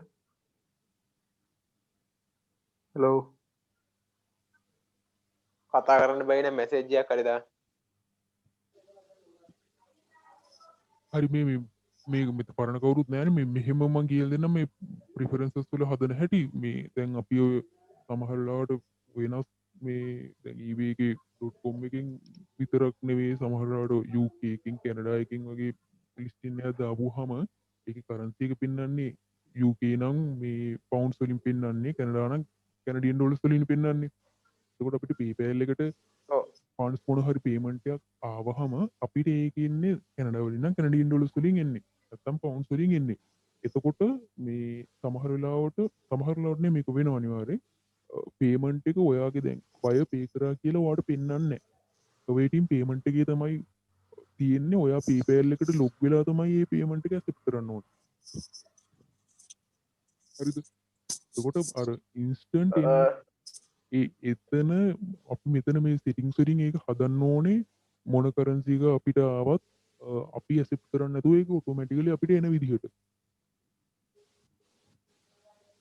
හලෝ කතා කරන්න බැරි නම් මැසේජ් එකක් හරි දාන්න. හරි මේ මෙත පරණ කවුරුත් නෑනේ මේ මෙහෙම මම කියලා දෙන්නම් මේ ප්‍රිෆරන්සස් වල හදන හැටි මේ දැන් අපි ඔය සමහර ලාවට වෙනස් මේ දැන් eBay එකේ .com එකෙන් විතරක් නෙවෙයි සමහර ලාවට UK එකකින් කැනඩා එකකින් වගේ ලිස්ටින් එකක් දාපුවාම ඒක PayPal එකට ඔව් ෆන්ඩ්ස් මොන හරි පේමන්ට් එකක් ආවහම අපිට ඒකේ ඉන්නේ කැනඩා වලින් නම් කැනඩියන් ඩොලර්ස් වලින් එන්නේ. නැත්තම් පවුන්ඩ්ස් වලින් එන්නේ. එතකොට මේ සමහර වෙලාවට නේ මේක වෙනව අනිවාර්යෙන්. පේමන්ට් එක ඔයාගේ දැන් බය පේ කරා කියලා ඔයාට පෙන්වන්නේ නැහැ. ඔවේටින් පේමන්ට් එකේ තමයි තියෙන්නේ. ඔයා PayPal එකට ලොග් වෙලා තමයි මේ පේමන්ට් එක ඇක්සෙප්ට් කරන්න ඕනේ. හරිද? එතකොට අර ඉන්ස්ටන්ට් එතන අපි මෙතන මේ සිටිංස් වලින් ඒක හදන්න ඕනේ මොන කරන්සි එක අපිට ආවත් අපි ඇක්සෙප්ට් කරන්නේ නැතුව ඒක ඔටෝමැටිකලි අපිට එන විදිහට.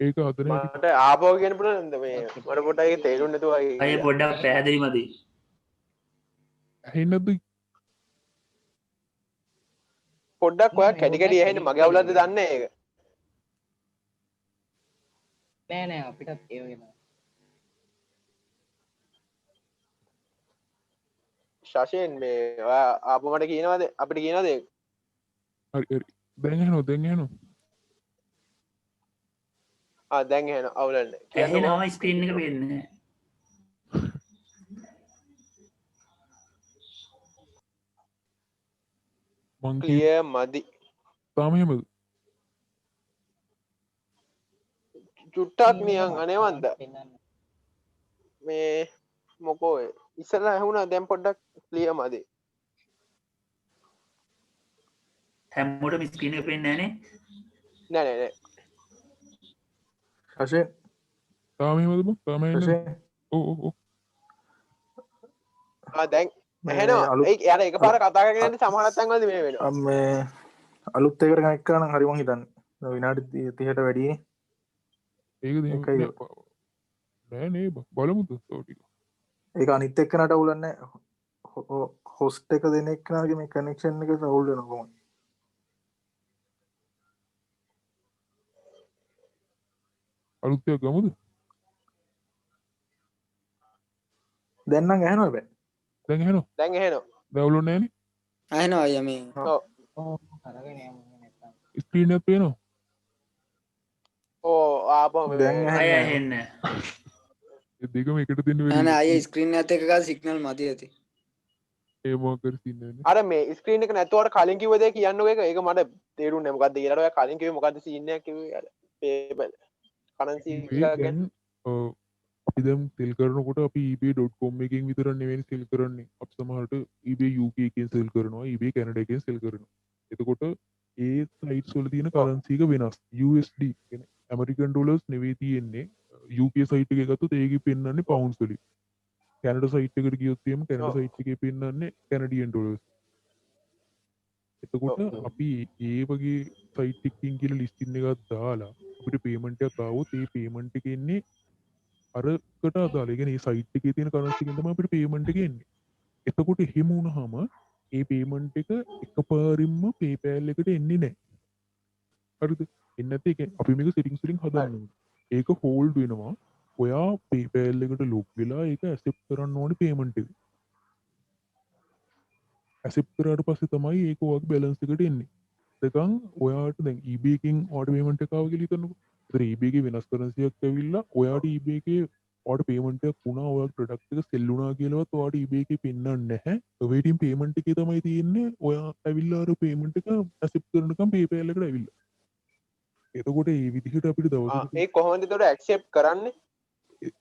ඒක හදන හැටි මට ආපහු කියන්න පුළුවන්ද මේ මට පොඩ්ඩක් ඒක තේරුන්නේ නැතුව අය පොඩ්ඩක් පැහැදිලි මදි. ඇහෙන්නේ නැද්ද? පොඩ්ඩක් ඔයා කැඩි කැඩි ඇහෙන්නේ මගේ අවුලක්ද දන්නේ ඒක. නෑ අපිටත් ඒ වගේම. ශෂෙන් මේ ඔයා ආපහු මට කියනවාද අපිට කියනවාද ඒක? හරි දැන් ඇහෙනවා. දැන් ඇහෙනවා අවුලක් නැහැ. ඇහෙනවා ස්ක්‍රීන් එක පේන්නේ. මං ක්ලියර් මදි. තාම එහෙමද? චුට්ටක් නියන් අනේවන්ද? මේ මොකෝ ඉස්සෙල්ලා ඇහුණා දැන් පොඩ්ඩක් ක්ලියර් මදි. හැමෝටම ස්ක්‍රීන් එක පේන්නේ නැහනේ. නෑ. හෂේ තාම එහෙමද බං? තාම එන්නේ. හෂේ ඔව්. දැන් ඇහෙනවා. යාර එකපාර කතා කරගෙන යන්නේ සමහරක් තැන්වලදී මේ වෙනවා. මේ අලුත් එකට කනෙක්ට් කරා නම් හරි මං හිතන්නේ විනාඩි 30ට වැඩි ඒක එකයි. නෑ නේ බලමුද තව ටික. ඒක අනිත් එක්කනට අවුලක් නැහැ. හොස්ට් එක දෙන එක්කනගේ මේ කනෙක්ෂන් එක අවුල් වෙනවා කොහොමද? අලුත් එක ගමුද? දැන් නම් ඇහෙනවා බෑ. දැන් ඇහෙනවා. ඩවුන්ලෝඩ් නැහැනේ. ඇහෙනවා අයියා මේ. ඔව් කරගෙන යමු නැත්තම්. ස්ක්‍රීන් එක පේනවා. ආපහු දැන් අය ඇහෙන්නේ. ඒ දෙකම එකට දෙන්න නෑ අයියා ස්ක්‍රීන් එකත් එක්ක ගාලා සිග්නල් මදි ඇති. ඒ මොකද තියන්නේ? අර මේ ස්ක්‍රීන් එක නැතුවට කලින් කිව්ව දේ කියන්නකෝ ඒක මට තේරුන්නේ නැහැ. මොකද්ද කියලා. ඔයා කලින් කිව්වේ මොකද්ද සීන් එකක් කිව්වේ අර PayPal කරන්සි එකක් ගැන. අපි දැන් සෙල් කරනකොට අපි ebay.com එකකින් විතර නෙවෙයි සෙල් කරන්නේ. අපි සමහරට ebay UK එකෙන් සෙල් කරනවා, ebay කැනඩා එකෙන් සෙල් කරනවා. එතකොට ඒ සයිට්ස් වල තියෙන කරන්සි එක වෙනස්. USD කියන්නේ ඇමරිකන් ඩොලර්ස් නෙවෙයි තියෙන්නේ. UK සයිට් එකේ ගත්තොත් ඒකේ පෙන්වන්නේ පවුන්ඩ්ස් වලින්. කැනඩා සයිට් එකට ගියොත් එහෙම කැනඩා සයිට් එකේ පෙන්වන්නේ කැනඩියන් ඩොලර්ස්. එතකොට අපි ඒ වගේ සයිට් එකකින් කියලා ලිස්ටින් එකක් දාලා අපිට පේමන්ට් එකක් ආවොත් ඒ පේමන්ට් එක එන්නේ අරකට අදාළ. ඒ කියන්නේ මේ සයිට් එකේ තියෙන කරන්සි එකෙන් තමයි අපිට පේමන්ට් එක එන්නේ. එතකොට එහෙම වුණාම ඒ පේමන්ට් එක එකපාරින්ම PayPal එකට එන්නේ නැහැ. හරිද? එන්නේ නැති එක අපි මේක සෙටින්ග්ස් වලින් හදන්න ඕනේ. ඒක හෝල්ඩ් වෙනවා. ඔයා PayPal එකට ලොග් වෙලා ඒක ඇක්සෙප්ට් කරන්න ඕනේ පේමන්ට් එක. ඇක්සෙප්ට් කරාට පස්සේ තමයි ඒක ඔයාගේ බැලන්ස් එකට එන්නේ. එතකන් ඔයාට දැන් eBay එකෙන් ඔයාට පේමන්ට් එක ආව කියලා හිතන්නකෝ. ඒතර eBay එකේ වෙනස් කරන්සියක් ඇවිල්ලා ඔයාට eBay එකේ ඔයාට පේමන්ට් එකක් වුණා, ඔයාගේ ප්‍රොඩක්ට් එක සෙල් වුණා කියලාවත් ඔයාට eBay එකේ පෙන්නන්නේ නැහැ. ඔවේටින් පේමන්ට් එකේ තමයි තියෙන්නේ. ඔයා ඇවිල්ලා අර පේමන්ට් එක ඇක්සෙප්ට් කරනකම් PayPal එකට ඇවිල්ලා. එතකොට මේ විදිහට අපිට දවසකට ඒ කොහොමද ඒතකොට ඇක්සෙප්ට් කරන්නේ?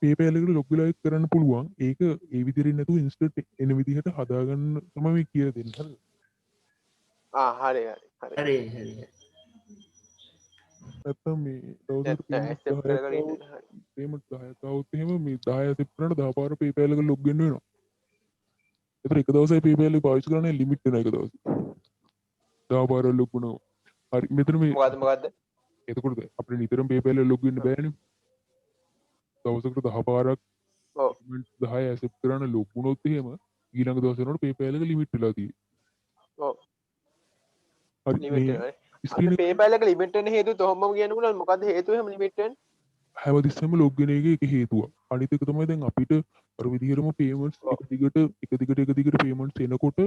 PayPal එකට ලොග් වෙලා කරන්න පුළුවන්. ඒක ඒ විදිහට නැතුව ඉන්ස්ටන්ට් එන විදිහට හදාගන්න තමයි මේ කියලා දෙන්නේ. හරිද? හරි. නැත්තම් මේ දවසකට පේමන්ට් 10ක් આવුත් එහෙම මේ 10 ඇසෙප්ට් කරනකොට 10 පාර PayPal එකට ලොග් වෙන්න වෙනවා. ඒතර එක දවසයි PayPal එක පාවිච්චි කරන්නේ ලිමිට් වෙන එක දවස්. 10 පාර ලොග් වුණා. හරි මෙතන මේ මොකද්ද? එතකොට අපිට නිතරම PayPal එකට ලොග් වෙන්න බෑනේ. දවසකට 10 පාරක් 10 ඇසෙප්ට් කරන්න ලොග් වුණොත් එහෙම ඊළඟ දවස් වෙනකොට PayPal එක ලිමිට් වෙලා තියෙනවා. හරි PayPal එක ලිමිට් වෙන හේතුව තොහොමම කියන්න පුළුවන්. මොකද්ද හේතුව එහෙම ලිමිට් වෙන්නේ? හැමතිස්සෙම ලොග් වෙන එක හේතුවක්. අනිත් එක තමයි දැන් අපිට අර විදිහටම payments එක දිගට payments එනකොට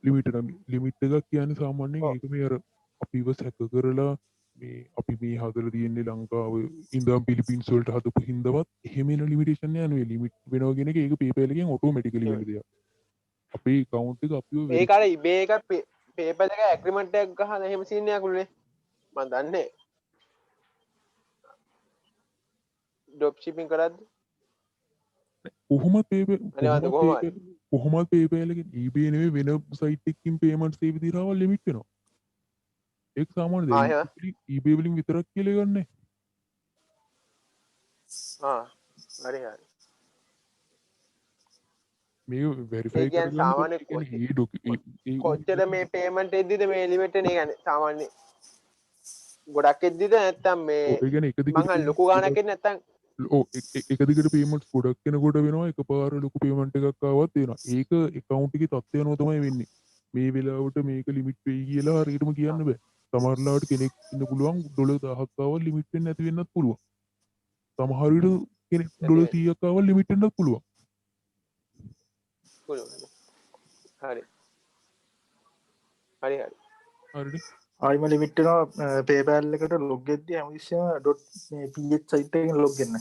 ලිමිට් එකක් කියන්නේ සාමාන්‍යයෙන් ඒක මේ අර අපිව සැක කරලා මේ අපි මේ හදලා තියෙන්නේ ලංකාවේ ඉඳන් පිලිපින්ස් වලට හදපු හින්දාවත් එහෙම එන ලිමිටේෂන් යනවා ලිමිට් වෙනවා කියන එක ඒක PayPal එකෙන් ඔටෝමැටිකලි වෙන දෙයක්. අපේ account එක අපිව ඒක අර ඉබේ එක PayPal එක ඇග්‍රීමන්ට් එකක් ගහලා එහෙම සීන් එකක් උනේ මම දන්නේ ඩ්‍රොප් shipping කරද්දි කොහොමද PayPal අනිවාර්යයෙන් කොහොමද කොහොමද PayPal එකෙන් eBay නෙවෙයි වෙන site එකකින් payments ඒ විදිහට ආවල් limit වෙනවා. ඒක සාමාන්‍ය දෙයක්. eBay වලින් විතරක් කියලා ගන්නෑ. හරි හරි. මේ verify කරගන්න සාමාන්‍ය කොච්චර මේ payment එද්දිද මේ limit එක කියන්නේ සාමාන්‍ය ගොඩක් එද්දිද නැත්තම් මේ ඒ කියන්නේ එක දිගට මං ලොකු ගාණක් එන්නේ නැත්තම් එක දිගට payments ගොඩක් වෙනකොට වෙනවා එකපාර ලොකු payment එකක් ආවත් වෙනවා. ඒක account එකේ තත්ත්වය අනුව තමයි වෙන්නේ. මේ වෙලාවට මේක limit වෙයි කියලා හරියටම කියන්න බෑ. සමහර ලාවට කෙනෙක් ඉන්න පුළුවන් $1000ක් ආවල් limit වෙන්නේ නැති වෙන්නත් පුළුවන්. සමහර විට කෙනෙක් $100ක් ආවල් limit වෙන්නත් පුළුවන්. හරි හරි හරි හරිද? ආයිම ලිමිට් වෙනවා PayPal එකට log වෙද්දී හැමතිස්සෙම .ph site එකෙන් log වෙන්න.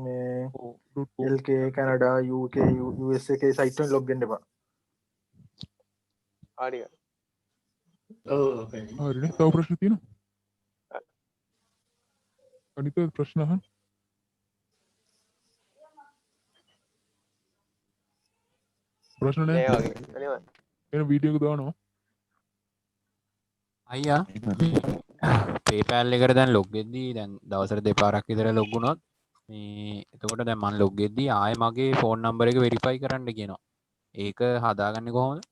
මේ LK Canada UK USA එකේ site වලින් log වෙන්න එපා. හරි හරිනේ. තව ප්‍රශ්න තියෙනවා? අනිත් ප්‍රශ්න අහන්න. ප්‍රශ්න නැහැ. එන වීඩියෝ එක දානවා. අයියා PayPal එකට දැන් log වෙද්දී දැන් දවසට දෙපාරක් විතර log වුණොත් මේ එතකොට දැන් මම log වෙද්දී ආයේ මගේ phone number එක verify කරන්න කියනවා. ඒක හදාගන්නේ කොහොමද?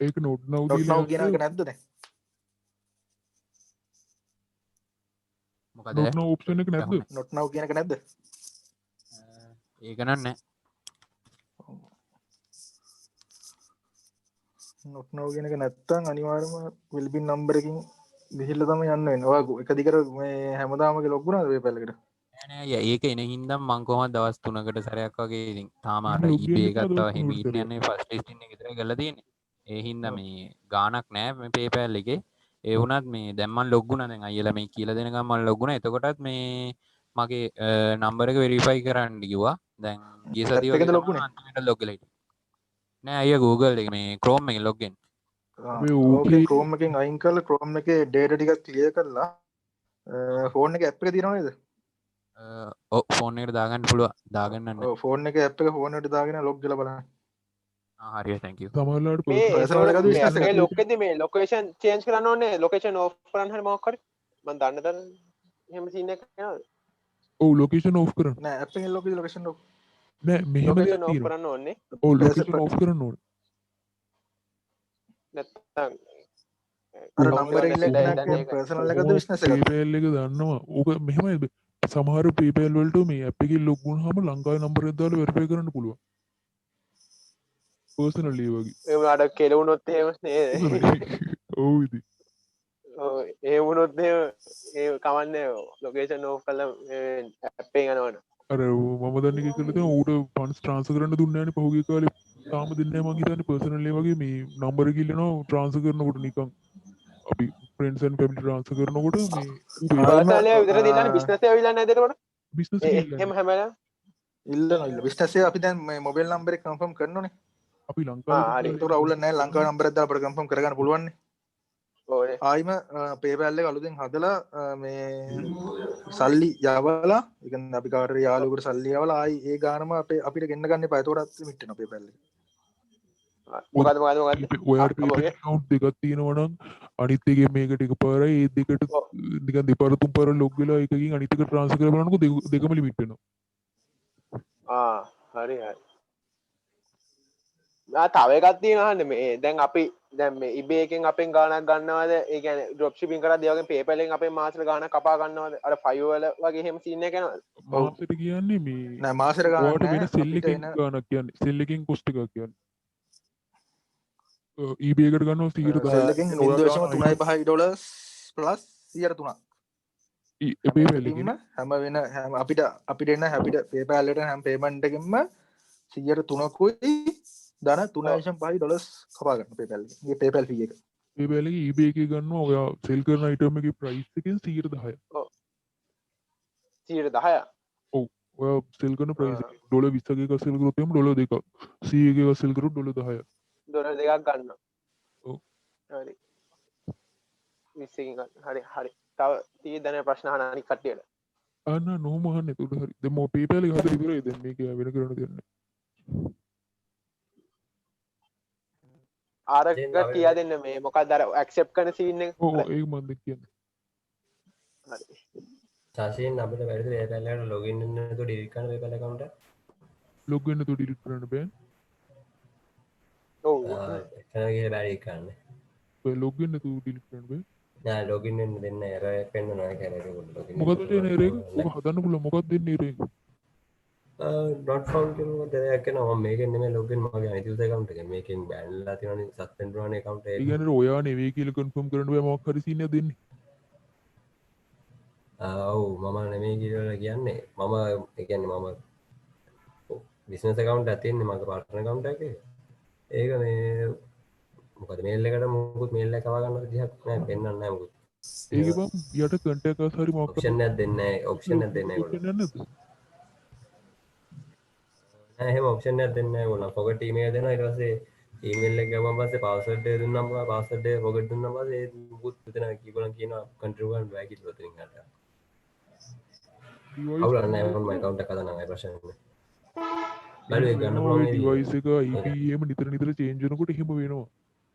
ඒක not now කියන එක නැද්ද දැන්? මොකද? not now option එක නැද්ද? not now කියන එක නැද්ද? ඒක නෑ. not now කියන එක නැත්තම් අනිවාර්යයෙන්ම will-be number එකකින් ගිහිල්ලා තමයි යන්න වෙන්නේ. ඔයා එක දිගට මේ හැමදාම ලොග් වුණාද PayPal එකට? නෑ අයියා ඒක එන හින්දා මං කොහොමද දවස් 3කට සැරයක් වගේ ඉතින් තාම අර eBay එකත් තව එහෙම ඉන්න යන්නේ first listing එක විතරයි කරලා තියෙන්නේ. ඒ හින්දා මේ ගාණක් නෑ මේ PayPal එකේ. ඒ වුණත් මේ දැන් මං log වුණා දැන් අයියලා මේ කියලා දෙනකම් මං log වුණා. එතකොටත් මේ මගේ number එක verify කරන්න කිව්වා. දැන් ගිය සතිය වගේ අන්තිමට log වෙලා හිටියා. නෑ අයියා Google එක මේ Chrome එකෙන් log වෙන්න. ඕකේ Chrome එකෙන් අයින් කරලා Chrome එකේ data ටිකක් clear කරලා phone එකේ app එක තියෙනව නේද? ඔව් phone එකට දාගන්න පුළුවන්. දාගන්න නැහැ. ඔව් phone එකේ app එක phone එකට දාගෙන log කරලා බලන්න. හරිය thank you. සමහරවිට මේ log එකදී මේ location change කරන්න ඕනේ. location off කරන්න හරි මොකක් හරි. මම දන්න එහෙම scene එකක් යනවද? ඔව් location off කරන්න. නෑ app එකෙන් log location off. නෑ මෙහෙම location off කරන්න ඕනේ. ඔව් location off කරන්න ඕනේ. නැත්තම් අර number එක ඉල්ලන්නේ personal එකද business එකද? PayPal එක දන්නවා. ඕක මෙහෙමයි සමහර PayPal වලට මේ app එකකින් log වුණාම ලංකාවේ number එක දාලා verify කරන්න පුළුවන්. personally වගේ. ඒ වුණාට කෙලවුනොත් එහෙම නේද? ඔව් ඉතින්. ඔව් ඒ වුණොත් ඒ කවන්නේ location off කරලා app එක යනවනේ. අර මම දන්නේ කියලා තියෙන ඌට funds transfer කරන්න දුන්නේ නැහැ නේ පහුගිය කාලේ. තාම දෙන්නේ නැහැ මං හිතන්නේ personally වගේ මේ number එක ඉල්ලනවා transfer කරනකොට නිකන් අපි friends and family transfer කරනකොට මේ personally විතර දෙන්නේ business එක විලන්නේ නැද්ද එතකොට? business එක එහෙම හැමදාම ඉල්ලනවා business එක අපි දැන් මේ mobile number එක confirm කරනෝනේ. අපි ලංකාවේ ඒතර අවුල නැහැ ලංකාවේ number එක දාලා අපිට confirm කරගන්න පුළුවන් නේ. ඕනේ. ආයිම PayPal එක අලුතෙන් හදලා මේ සල්ලි යවලා ඒ කියන්නේ අපි කාටරි යාළුවෙකුට සල්ලි යවලා ආයි ඒ ගානම අපිට ගෙන්න ගන්න එපා. ඒතකොටත් limit වෙනවා PayPal එක. මොකද ඔයාට PayPal account දෙකක් තියෙනවා නම් අනිත් එකේ මේකට එකපාරයි ඒ දෙකට නිකන් දෙපාර තුන්පාර log වෙලා එකකින් අනිත් එකට transfer කරලා බලනකොට දෙකම limit වෙනවා. හරි හරි. තව එකක් තියෙනවා අහන්න මේ දැන් අපි දැන් මේ eBay එකෙන් අපෙන් ගාණක් ගන්නවද? ඒ කියන්නේ drop shipping කරද්දී වගේ PayPal එකෙන් අපෙන් මාසෙට ගාණක් කපා ගන්නවද? අර 5 වල වගේ එහෙම සීන් එකක් යනවද? මාසෙට කියන්නේ මේ නෑ මාසෙට ගාණක් ඔයාට නෑ. වෙන sell එකකින් ගාණක් කියන්නේ sell එකකින් cost එකක් කියන්නේ. eBay එකට ගන්නවා 100 sell එකෙන් 0.35 dollars plus 103ක්. PayPal එකෙන් හැම වෙන අපිට එන PayPal එකට හැම payment එකකින්ම 103කුයි ධන 3.5 ඩොලර්ස් කපා ගන්න PayPal එකේ. මේ PayPal fee එක. PayPal එකේ eBay එකේ ගන්නවා ඔයා sell කරන item එකේ price එකෙන් 10%. ඔව් 10%. ඔව් ඔයා sell කරන price එක ඩොලර් 20ක එකක් sell කරොත් එහෙම ඩොලර් 2ක් 100ක එකක් sell කරොත් ඩොලර් 10ක්. ඩොලර් 2ක් ගන්නවා. ඔව් හරි 20 එකකින් ගන්න. හරි තව 30 දැන ප්‍රශ්න අහන අනිත් කට්ටියට. අන්න නොම අහන්න එතකොට හරි. දැන් මම PayPal එක හදලා ඉවරයි. දැන් මේක වෙන කරන්න දෙයක් නැහැ. ආරක කියා දෙන්න මේ මොකක්ද අර accept කරන scene එක. ඔව් ඒක මම දැන් කියන්නේ. හරි. සාශයෙන් අපිට වැඩිද PayPal එකට login වෙන්න නැතුව delete කරන්න PayPal account එක? log වෙන්න නැතුව delete කරන්න බෑ. ඔව් එතන ගිහලා බැරි කරන්න. ඔය log වෙන්න නැතුව delete කරන්න බෑ. නෑ login වෙන්න දෙන්න error එකක් පෙන්නනවා කියලා ඒක login. මොකද තියෙන error එක? ඔක හදන්න පුළුවන්. මොකක්ද දෙන්නේ error එක? not found කියලා දෙයක් කරනවා. මම මේකෙන් නෙමෙයි login මගේ අනිත් user account එකෙන්. මේකෙන් ban වෙලා තියෙනවනේ suspend වුණානේ account එක. ඒ කියන්නේ ඔයා නෙවෙයි කියලා confirm කරන්න බෑ මොකක් හරි scene එකක් දෙන්නේ. ඔව් මම නෙමෙයි කියලා කියන්නේ. මම ඒ කියන්නේ මම business account එකක් තියෙන්නේ මගේ partner account එකේ. ඒක මේ මොකද මේල් එකට මොකුත් මේල් එක කවා ගන්න විදිහක් නෑ පෙන්වන්නේ නෑ මොකුත්. ඒක බම් යට contact us හරි මොකක් option එකක් දෙන්නේ නෑ option එකක් දෙන්නේ නෑ ඒගොල්ලෝ. නෑ එහෙම option එකක් දෙන්නේ නෑ ඒගොල්ලෝ. forget email දෙනවා ඊට පස්සේ email එක ගමන් පස්සේ password එක දුන්නාම password එක forget දුන්නාම පස්සේ ඒ මොකුත් දෙනවා ඒගොල්ලන් කියනවා control කරන්න බෑ කියලා උතරින් හරි. අවුලක් නෑ මම account එක හදනවා ඒ ප්‍රශ්නේ නෑ. බලුවේ ගන්න පුළුවන් device එක IP එහෙම නිතර change වෙනකොට එහෙම වෙනවා.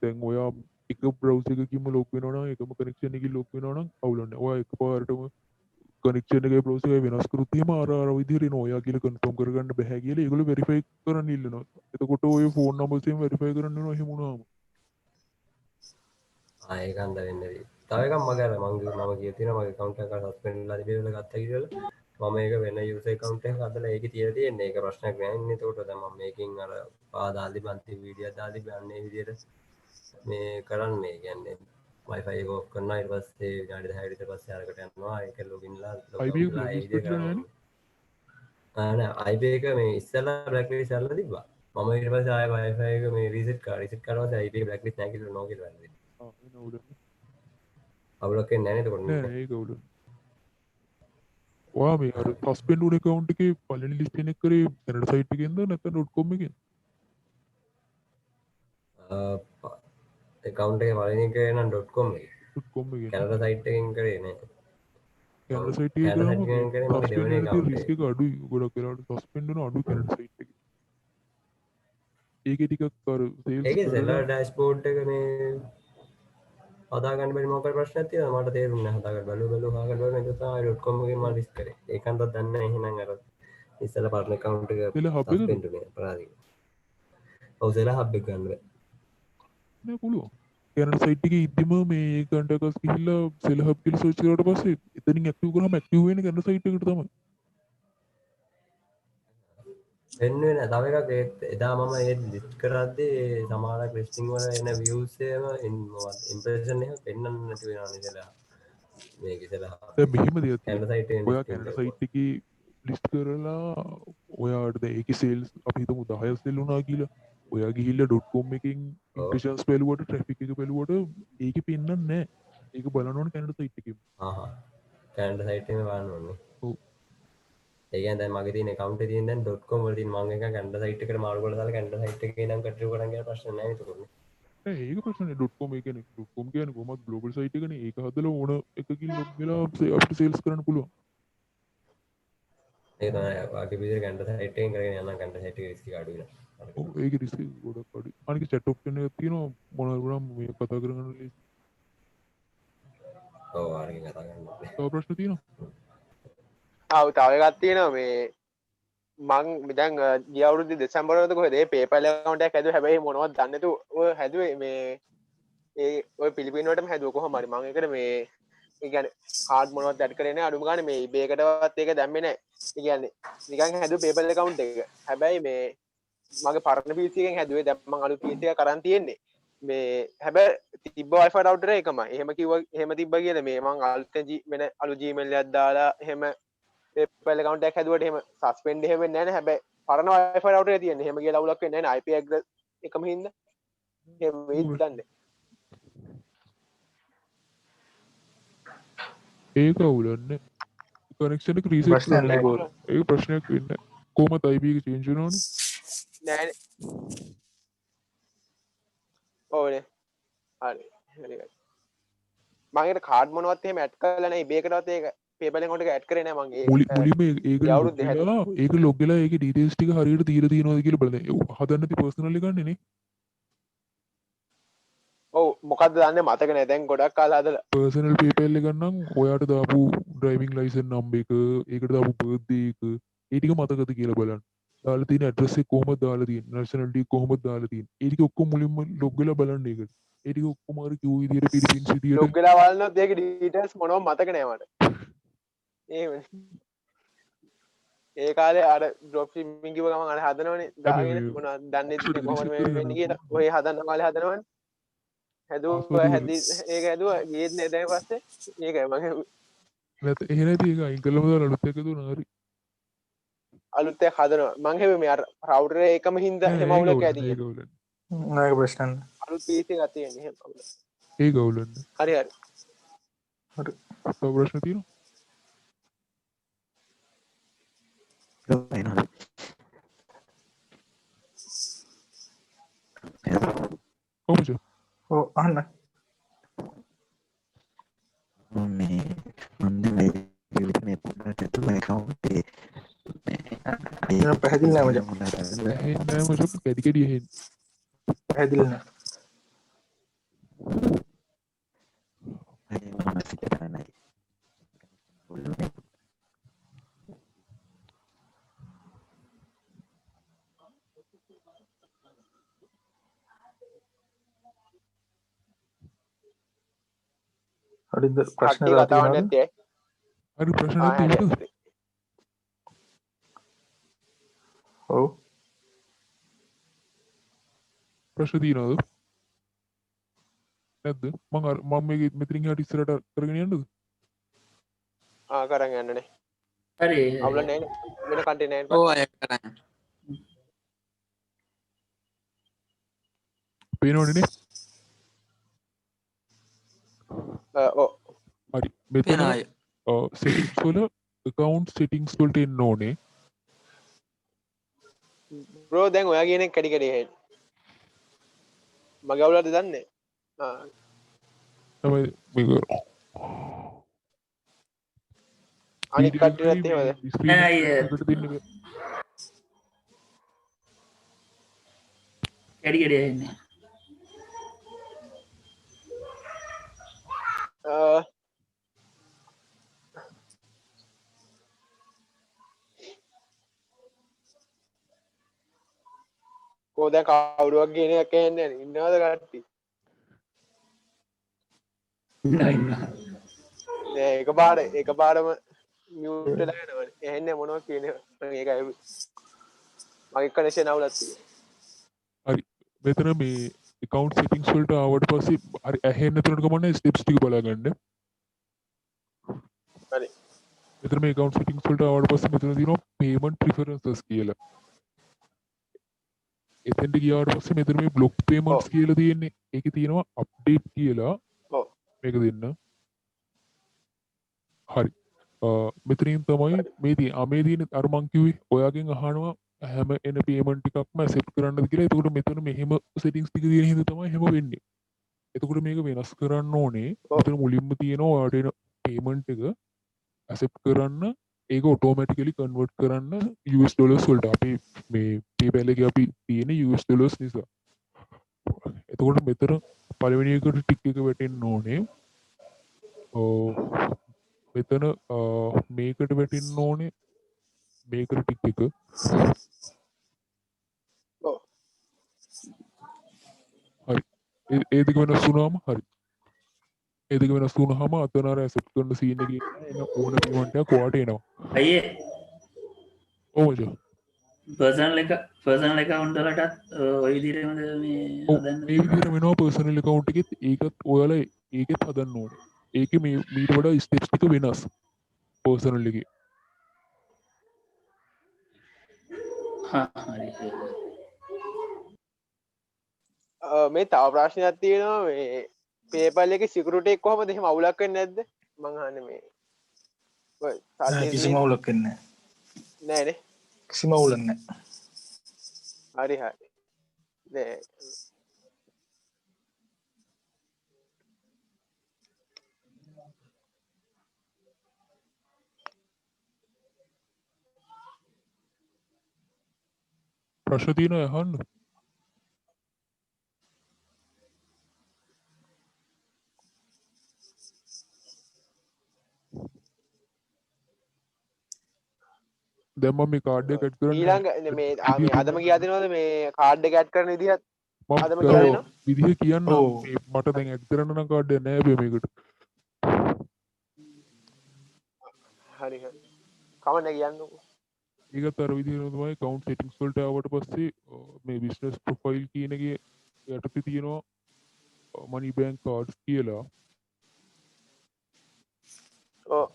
දැන් ඔයා එක browser එකකින්ම log වෙනවා නම් එකම connection එකකින් log වෙනවා නම් අවුලක් නෑ. ඔයා එකපාරටම connection එකේ browser එක වෙනස් කරොත් එහෙම අර විදිහට එනවා. ඔයා කියලා confirm කරගන්න බෑ කියලා ඒගොල්ලෝ verify කරන්න ඉල්ලනවා. එතකොට ඔය phone numbers එහෙම verify කරන්න වෙනවා එහෙම වුණාම. ඒක අන්ද වෙන්නේ. තව එකක් මගේ අර මම කිය තියෙනවා මගේ account එක suspend වෙලා තිබෙලා ගත්තා කියලා. මම මේක වෙන user account එකක් හදලා ඒකේ තියලා තියෙන්නේ. ඒක ප්‍රශ්නයක් නෑ ඉන්නේ. ඒකට දැන් මම මේකෙන් අර පාදාලි බන්ති වීඩියෝ දාලි ගන්නේ විදියට මේ කරන්නේ. කියන්නේ wifi එක off කරනවා ඊට පස්සේ විනාඩි 10 විතර පස්සේ අරකට යනවා. ඒක login ලා නෑ IP එක මේ ඉස්සෙල්ලා blacklist කරලා තිබ්බා. මම ඊට පස්සේ ආයෙ wifi එක මේ reset කරා. reset කරලා පස්සේ IP එක blacklist නැහැ කියලා නෝ කියලා වැරදි. අවුලක් එන්නේ නැහැ නේද කොට නෑ ඒක අවුල. ඔයා මේ අර suspend වුණ account එකේ පළවෙනි list එක කරේ කැනඩා site එකෙන්ද නැත්නම් .com එකෙන්ද? account එකේ පළවෙනි එක නම් .com එකේ. .com එකේ. කැනඩා site එකෙන් කරේ නෑ. කැනඩා site එකේ කරාම risk එක අඩුයි. ගොඩක් වෙලාවට suspend වෙන අඩු කැනඩා site එකේ. ඒකේ ටිකක් අර sales ඒකේ seller dashboard එක මේ හදාගන්න බැරි මොකක් හරි ප්‍රශ්නයක් තියෙනවා මට තේරුන්නේ නැහැ හදාගන්න බලුවා හදාගන්න ඒක තමයි .com එකෙන් මම රිස්ක් කරේ ඒකන්ට දන්නේ නැහැ එහෙනම් අර ඉස්සෙල්ලා partner account එක suspend උනේ අපරාධික ඔව් සෙලා හබ් එක ගන්න බෑ නෑ පුළුවන් කැනඩා site එකේ ඉද්දිම මේ contact us ගිහිල්ලා සෙලා හබ් කියලා search කරාට පස්සේ එතනින් active කරාම active වෙන්නේ කැනඩා site එකට තමයි වෙන්නේ නැහැ තව එකක් එදා මම ඒ ලිස්ට් කරද්දී සමහර ලිස්ටිං වල එන views එකම impression එක පෙන්වන්න නැති වෙනවා නේද මේක ඉතලා දැන් මෙහෙම දෙයක් කැනඩා site එකේ ඔයා කැනඩා site එකේ ලිස්ට් කරලා ඔයාට දැන් ඒකේ sales අපි හිතමු 10 sell වුණා කියලා ඔයා ගිහිල්ලා .com එකෙන් impressions බැලුවට traffic එක බැලුවට ඒකේ පෙන්වන්නේ නැහැ ඒක බලන්න ඕනේ කැනඩා site එකේ කැනඩා site එකේ බලන්න ඕනේ ඔව් ඒ කියන්නේ දැන් මගේ තියෙන account එකේ තියෙන දැන් .com වල තියෙන මම එක කැනඩා site එකට මාරු කරලා දාලා කැනඩා site එකේ නම් කටයුතු කරන් ගිය ප්‍රශ්න නැහැ නේද කොහොමද ඒක ප්‍රශ්නේ .com එක කියන්නේ .com කියන්නේ කොහොමද global site එකනේ ඒක හදලා ඕන එකකින් log වෙලා අපිට sales කරන්න පුළුවන් ඒක තමයි වාගේ විදිහට කැනඩා site එකෙන් කරගෙන යනවා කැනඩා site එකේ risk එක අඩු වෙනවා ඔව් ඒක risk එක ගොඩක් අඩුයි අනික chat option එකක් තියෙනවා මොනවා වුණාම මේ කතා කරගන්න ලේසි ඔව් ආරකින් කතා කරන්න තව ප්‍රශ්න තියෙනවා තව එකක් තියෙනවා මේ මං දැන් ගිය අවුරුද්දේ දෙසැම්බර් වලද කොහෙද මේ PayPal account එකක් හැදුවා හැබැයි මොනවද දන්නේ නැතුව ඔය හැදුවේ මේ ඒ ඔය පිලිපින් වලටම හැදුවා කොහොම හරි මං ඒකට මේ ඒ කියන්නේ කාඩ් මොනවද ඇඩ් කරේ නැහැ අඩුම ගානේ මේ eBay එකටවත් ඒක දැම්මේ නැහැ ඒ කියන්නේ නිකන් හැදුවා PayPal account එක හැබැයි මේ මගේ පරණ PC එකෙන් හැදුවේ දැන් මං අලුත් PC එක කරන් තියෙන්නේ මේ හැබැයි තිබ්බ Wi-Fi router එකමයි එහෙම කිව්වා එහෙම තිබ්බා කියලා මේ මං අලුතෙන් වෙන අලුත් Gmail එකක් දාලා එහෙම PayPal account එකක් හැදුවට එහෙම suspend එහෙම වෙන්නේ නැහැ නේ හැබැයි පරණ Wi-Fi router එක තියෙන්නේ එහෙම කියලා අවුලක් වෙන්නේ නැහැ නේ IP address එකම හින්දා එහෙම වෙයිද දන්නේ ඒක අවුලන්නේ කනෙක්ෂන් එක රීසෙට් ප්‍රශ්නයක් කරන්න නැහැ. බෝල ඒක ප්‍රශ්නයක් වෙන්න කොහොමද IP එක චේන්ජ් වෙනවනේ නෑනේ ඕනේ හරි හරි මගේ කාඩ් මොනවත් එහෙම ඇඩ් කරලා නැහැ ඉබේකටවත් ඒක PayPal එකකට ඇඩ් කරේ නැහැ මම මුලින්ම ඒක ඒ අවුරුද්ද හැදුවා. ලොග් වෙලා ඒක ඩීටේල්ස් ටික හරියට දීලා තියෙනවද කියලා බලන්න හදන්න ති පර්සනල් එක ගන්නනේ ඔව් මොකද්ද දන්නේ මතක නැහැ දැන් ගොඩක් කාලා හදලා පර්සනල් PayPal එක නම් ඔයාට දාපු ඩ්‍රයිවිං ලයිසන් නම්බර් එක ඒකට දාපු බර්ත්ඩේ එක ඒ ටික මතකද කියලා බලන්න දාලා තියෙන ඇඩ්‍රස් එක කොහොමද දාලා තියෙන්නේ නැෂනලිටි කොහොමද දාලා තියෙන්නේ ඒ ටික ඔක්කොම මුලින්ම ලොග් වෙලා බලන්න ඒකට ඒ ටික ඔක්කොම අර කිව් විදියට පිළිපින්ස් විදියට ලොග් වෙලා බලනොත් ඒක ඩීටේල්ස් මොනවද මතක නැහැ මට එහෙමනේ ඒ කාලේ අර ඩ්‍රොප් ෂිපින් කිව්ව ගමන් අර හදනවනේ දාගෙන මොනවද දන්නේ නැති කොහොමද මේ වෙන්නේ කියලා ඔය හදන්න කාලේ හදනවනේ හැදුවා හැදි ඒක හැදුවා ගියෙත් නෑ දැන් පස්සේ ඒකයි මම නැත එහෙ නැති ඒක අයින් කළාම දාලා අලුත් එක දුන්නා හරි අලුත් එකක් හදනවා මං හැබැයි මේ අර රවුටර් එකම හින්දා එහෙම අවුලක් ඇති ඒක අවුලන්නේ නෑ ප්‍රශ්න අලුත් PC එකක් තියෙන්නේ එහෙම අවුලක් ඒක අවුලන්නේ හරි හරි හරි තව ප්‍රශ්න තියෙනවා කොහොමද ඔව් අහන්න මේ මන්ද මේ account එක පැහැදිලි නෑ මචං නෑ මචං කැඩි කැඩි එහෙන් පැහැදිලි නෑ හරිද ප්‍රශ්න කට්ටිය කතාවක් තියෙනවද නැත්තේ හරි ප්‍රශ්න නැද්ද ඔව් ප්‍රශ්න තියෙනවද නැද්ද මම මේක මෙතනින් හට ඉස්සරට කරගෙන යන්නද කරන් යන්නනේ හරි අවුල නෑ වෙන කන්ටේ නෑ ඕ අය කරන්න පේනවනේ ඔව් හරි මෙතන සෙටින්ග්ස් වල account settings වලට එන්න ඕනේ බ්‍රෝ දැන් ඔයා කියන එක කැඩි කැඩි හෙන්න මගේ අවුලද දන්නේ තමයි මේක අනික් කට්ටියත් එහෙමද කැඩි කැඩි එන්නේ කෝ දැන් කවුරුවක් කියන එකක් ඇහෙන්නේ නැහැ ඉන්නවද කට්ටිය නෑ එකපාරම මියුට් වෙලා යනවනේ ඇහෙන්නේ මොනවද කියන්නේ ඒකයි මගේ කනෙක්ෂන් අවුලක් තියෙනවා හරි මෙතන මේ account settings වලට ආවට පස්සේ හරි ඇහෙන්න තුනට කමන්නේ steps ටික බලාගන්න හරි මෙතන මේ account settings වලට ආවට පස්සේ මෙතන තියෙනවා payment preferences කියලා එතෙන්ට ගියාට පස්සේ මෙතන මේ block payments කියලා තියෙන්නේ ඒකේ තියෙනවා update කියලා ඔව් මේක දෙන්න හරි මෙතනින් තමයි මේ තියෙන අර මං කිව්වේ ඔයාගෙන් අහනවා හැම එන පේමන්ට් එකක්ම ඇක්සෙප්ට් කරන්නද කියලා. එතකොට මෙතන මෙහෙම සෙටින්ග්ස් ටික තියෙන හින්දා තමයි එහෙම වෙන්නේ. එතකොට මේක වෙනස් කරන්න ඕනේ. මෙතන මුලින්ම තියෙනවා ඔයාට එන පේමන්ට් එක ඇක්සෙප්ට් කරන්න ඒක ඔටෝමැටිකලි කන්වර්ට් කරන්න US ඩොලර්ස් වලට. අපි මේ PayPal එකේ අපි තියෙන US ඩොලර්ස් නිසා. එතකොට මෙතන පළවෙනි එකට ටික් එක වැටෙන්න ඕනේ. මෙතන මේකට වැටෙන්න ඕනේ. මේකට ටික් එක හරි ඒ දෙක වෙනස් වුණාම හරි ඒ දෙක වෙනස් වුණාම අතන අර ඇක්සෙප්ට් කරන සීන් එකේ එන ඕන පේමන්ට් එකක් ඔයාට එනවා අයියේ ඔව් මචං පර්සනල් account වලටත් ඔය විදිහටම මේ හදන්න මේ විදිහට වෙනවා පර්සනල් account එකෙත් ඒකත් ඔයාලා ඒකෙත් හදන්න ඕනේ ඒකේ මේ මීට වඩා ස්ටෙප්ස් ටික වෙනස් පර්සනල් එකේ මේ තව ප්‍රශ්නයක් තියෙනවා මේ PayPal එකේ සිකියුරිටි එක කොහොමද එහෙම අවුලක් වෙන්නේ නැද්ද මං අහන්නේ මේ කිසිම අවුලක් වෙන්නේ නෑනේ කිසිම අවුලක් නැහැ හරි හරි නෑ ප්‍රශ්න තියෙනවා අහන්න. දැන් මම මේ කාඩ් එක ඇඩ් කරන්න ඊළඟ මේ අදම කියා දෙනවද මේ කාඩ් එක ඇඩ් කරන විදිහත් අදම කියලා දෙනවා විදිහ කියන්න මට දැන් ඇඩ් කරන්න නම් කාඩ් එක නෑ බේ මේකට. හරි හරි කමන්න කියන්නකෝ ඒකත් අර විදිහම තමයි account settings වලට ආවට පස්සේ මේ business profile කියන එකේ යටතේ තියෙනවා money bank cards කියලා. ඔව්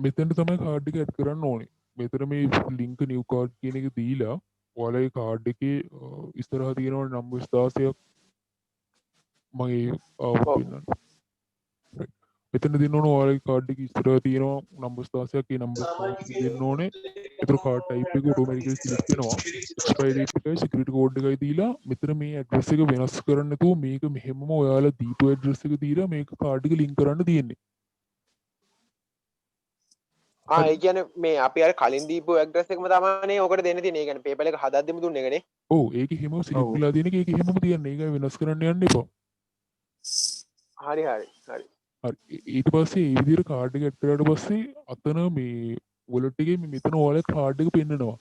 මෙතෙන්ට තමයි කාඩ් එක ඇඩ් කරන්න ඕනේ. මෙතන මේ link new card කියන එක දීලා ඔයාලගේ කාඩ් එකේ ඉස්සරහා තියෙනවා නම්බර් 16ක් මගේ පෙන්නන්න. මෙතන දෙන්න ඕනේ ඔයාලගේ කාඩ් එකේ ඉස්සරහා තියෙනවා නම්බර් 16ක් ඒ නම්බර් දෙන්න ඕනේ. ඒතර කාඩ් ටයිප් එක ඔටෝමැටිකලි සිලෙක්ට් වෙනවා. එක්ස්පයරි ඩේට් එකයි සිකියුරිටි කෝඩ් එකයි දීලා මෙතන මේ ඇඩ්‍රස් එක වෙනස් කරන්න නැතුව මේක මෙහෙමම ඔයාලා දීපු ඇඩ්‍රස් එක දීලා මේක කාඩ් එක ලින්ක් කරන්න තියෙන්නේ. ඒ කියන්නේ මේ අපි අර කලින් දීපු ඇඩ්‍රස් එකම තමයි ඕකට දෙන්න තියෙන්නේ. ඒ කියන්නේ PayPal එක හදද්දිම දුන්නේ එකනේ. ඔව් ඒක හිමම සිලෙක්ට් වෙලා තියෙන එක ඒක හිමම තියන්නේ. ඒක වෙනස් කරන්න යන්න එපා. හරි හරි හරි. හරි ඊට පස්සේ මේ විදිහට කාඩ් එක ඇඩ් කරාට පස්සේ අතන මේ වොලට් එකේ මෙතන ඔයාලා කාඩ් එක පෙන්නනවා.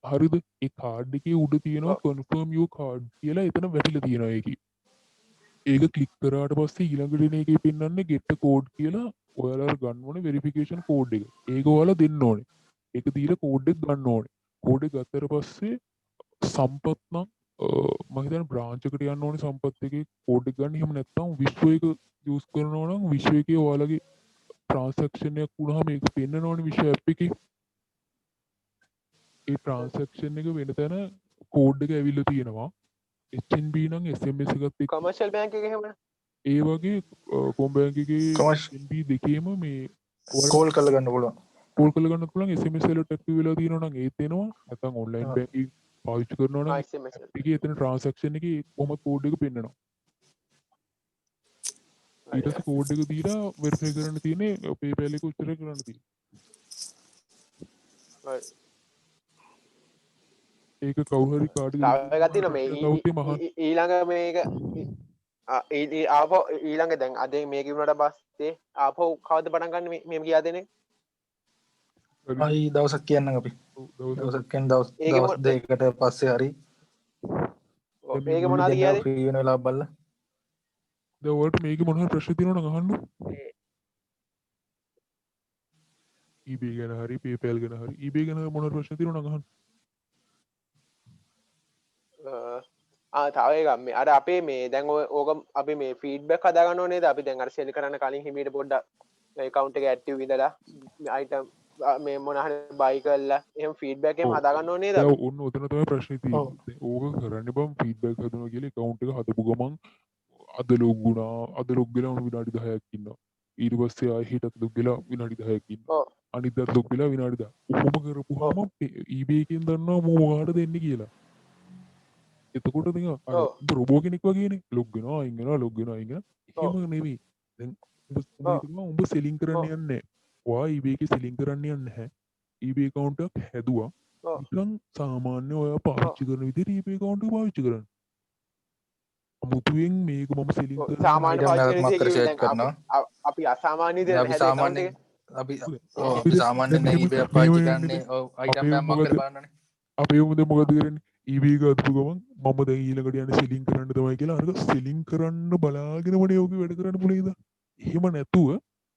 හරිද? ඒ කාඩ් එකේ උඩ තියෙනවා confirm your card කියලා එතන වැටිලා තියෙනවා ඒකේ. ඒක ක්ලික් කරාට පස්සේ ඊළඟ දින එකේ පෙන්නන්නේ get code කියලා ඔයාලා ගන්න ඕනේ වෙරිෆිකේෂන් කෝඩ් එක. ඒක ඔයාලා දෙන්න ඕනේ. ඒක දීලා කෝඩ් එක ගන්න ඕනේ. කෝඩ් එක ගත්තට පස්සේ සම්පත් නම් මම හිතන්නේ බ්‍රාන්ච් එකට යන්න ඕනේ සම්පත් එකේ කෝඩ් එක ගන්න. එහෙම නැත්නම් විශ්ව එක යූස් කරනවා නම් විශ්ව එකේ ඔයාලගේ ට්‍රාන්සැක්ෂන් එකක් වුණාම ඒක පෙන්නන ඕනේ විශ්ව ඇප් එකේ. ඒ ට්‍රාන්සැක්ෂන් එක වෙන තැන කෝඩ් එක ඇවිල්ලා තියෙනවා. HNB නම් SMS එකත් එක්ක කොමර්ෂල් බැංක් එකේ එහෙම ඒ වගේ කොම් බැංක් එකේ HNB දෙකේම මේ කෝල් කරලා ගන්න පුළුවන්. කෝල් කරලා ගන්න පුළුවන් SMS වලට ඇක්ටිව් වෙලා තියෙනවා නම් ඒත් එනවා. නැත්නම් ඔන්ලයින් බැංකින් පාවිච්චි කරනවා නම් SMS ඒකේ එතන ට්‍රාන්සැක්ෂන් එකේ කොහොමද කෝඩ් එක පෙන්නනවා. ඊට පස්සේ කෝඩ් එක දීලා වෙරිෆයි කරන්න තියෙන්නේ PayPal එක උත්තර කරන්න තියෙන්නේ. හරි. ඒක කවුරු හරි කාඩ් තව එකක් තියෙනවා මේ ඊළඟ මේක ආපහු ඊළඟ දැන් අද මේක වුණාට පස්සේ ආපහු කවද්ද පටන් ගන්න මේක කියා දෙන්නේ? අයි දවසක් කියන්නම් අපි. දවසක් කියන්න දවස් දෙකකට පස්සේ හරි. මේක මොනවද කියන්නේ? ෆ්‍රී වෙන වෙලාව බලලා. දැන් ඔයාලට මේකේ මොන හරි ප්‍රශ්න තියෙනවා නම් අහන්න. eBay ගැන හරි PayPal ගැන හරි eBay ගැන මොන හරි ප්‍රශ්න තියෙනවා නම් අහන්න. තව එකක් මේ අර අපේ මේ දැන් ඕක අපි මේ ෆීඩ්බැක් හදාගන්න ඕනේ නේද? අපි දැන් අර සෙල් කරන්න කලින් හිමීට පොඩ්ඩක් account එක ඇක්ටිව් ඉඳලා item මේ මොන හරි buy කරලා එහෙම ෆීඩ්බැක් එකම හදාගන්න ඕනේ නේද? ඔව් ඔන්න උතන තමයි ප්‍රශ්නේ තියෙන්නේ. ඕක කරන්න බම් ෆීඩ්බැක් හදනවා කියලා account එක හදපු ගමන් අද ලොග් වුණා අද ලොග් වෙලා විනාඩි 10ක් ඉන්නවා. ඊට පස්සේ ආයෙ හිටත් ලොග් වෙලා විනාඩි 10ක් ඉන්නවා. අනිද්දාත් ලොග් වෙලා විනාඩි 10. ඔහොම කරපුවාම eBay එකෙන් දන්නවා මොකටද දෙන්නේ කියලා. එතකොට නිකන් රොබෝ කෙනෙක් වගේනේ ලොග් වෙනවා අයින් වෙනවා ලොග් වෙනවා අයින් වෙනවා. එහෙම නෙමෙයි. දැන් උඹ සෙලින් කරන්න යන්නේ. ඔයා eBay එකේ සෙලින් කරන්න යන්නේ නැහැ. eBay account එකක් හැදුවා. නිකන් සාමාන්‍ය ඔයා පාවිච්චි කරන විදිහට eBay account එක පාවිච්චි කරන්න. අමුතුවෙන් මේක මම සෙලින් කරන සාමාන්‍ය පාවිච්චි කරනවා. අපි අසාමාන්‍ය විදිහට අපි සාමාන්‍ය අපි සාමාන්‍යයෙන් eBay පාවිච්චි කරන්නේ ඔව් item එකක් මම බලන්නනේ. අපි මොකද කරන්නේ? eBay එක අදපු ගමන් මම දැන් ඊළඟට යන්නේ සෙලින් කරන්න තමයි කියලා අරක සෙලින් කරන්න බලාගෙනමනේ ඔක වැඩ කරන්න පුළුවේද? එහෙම නැතුව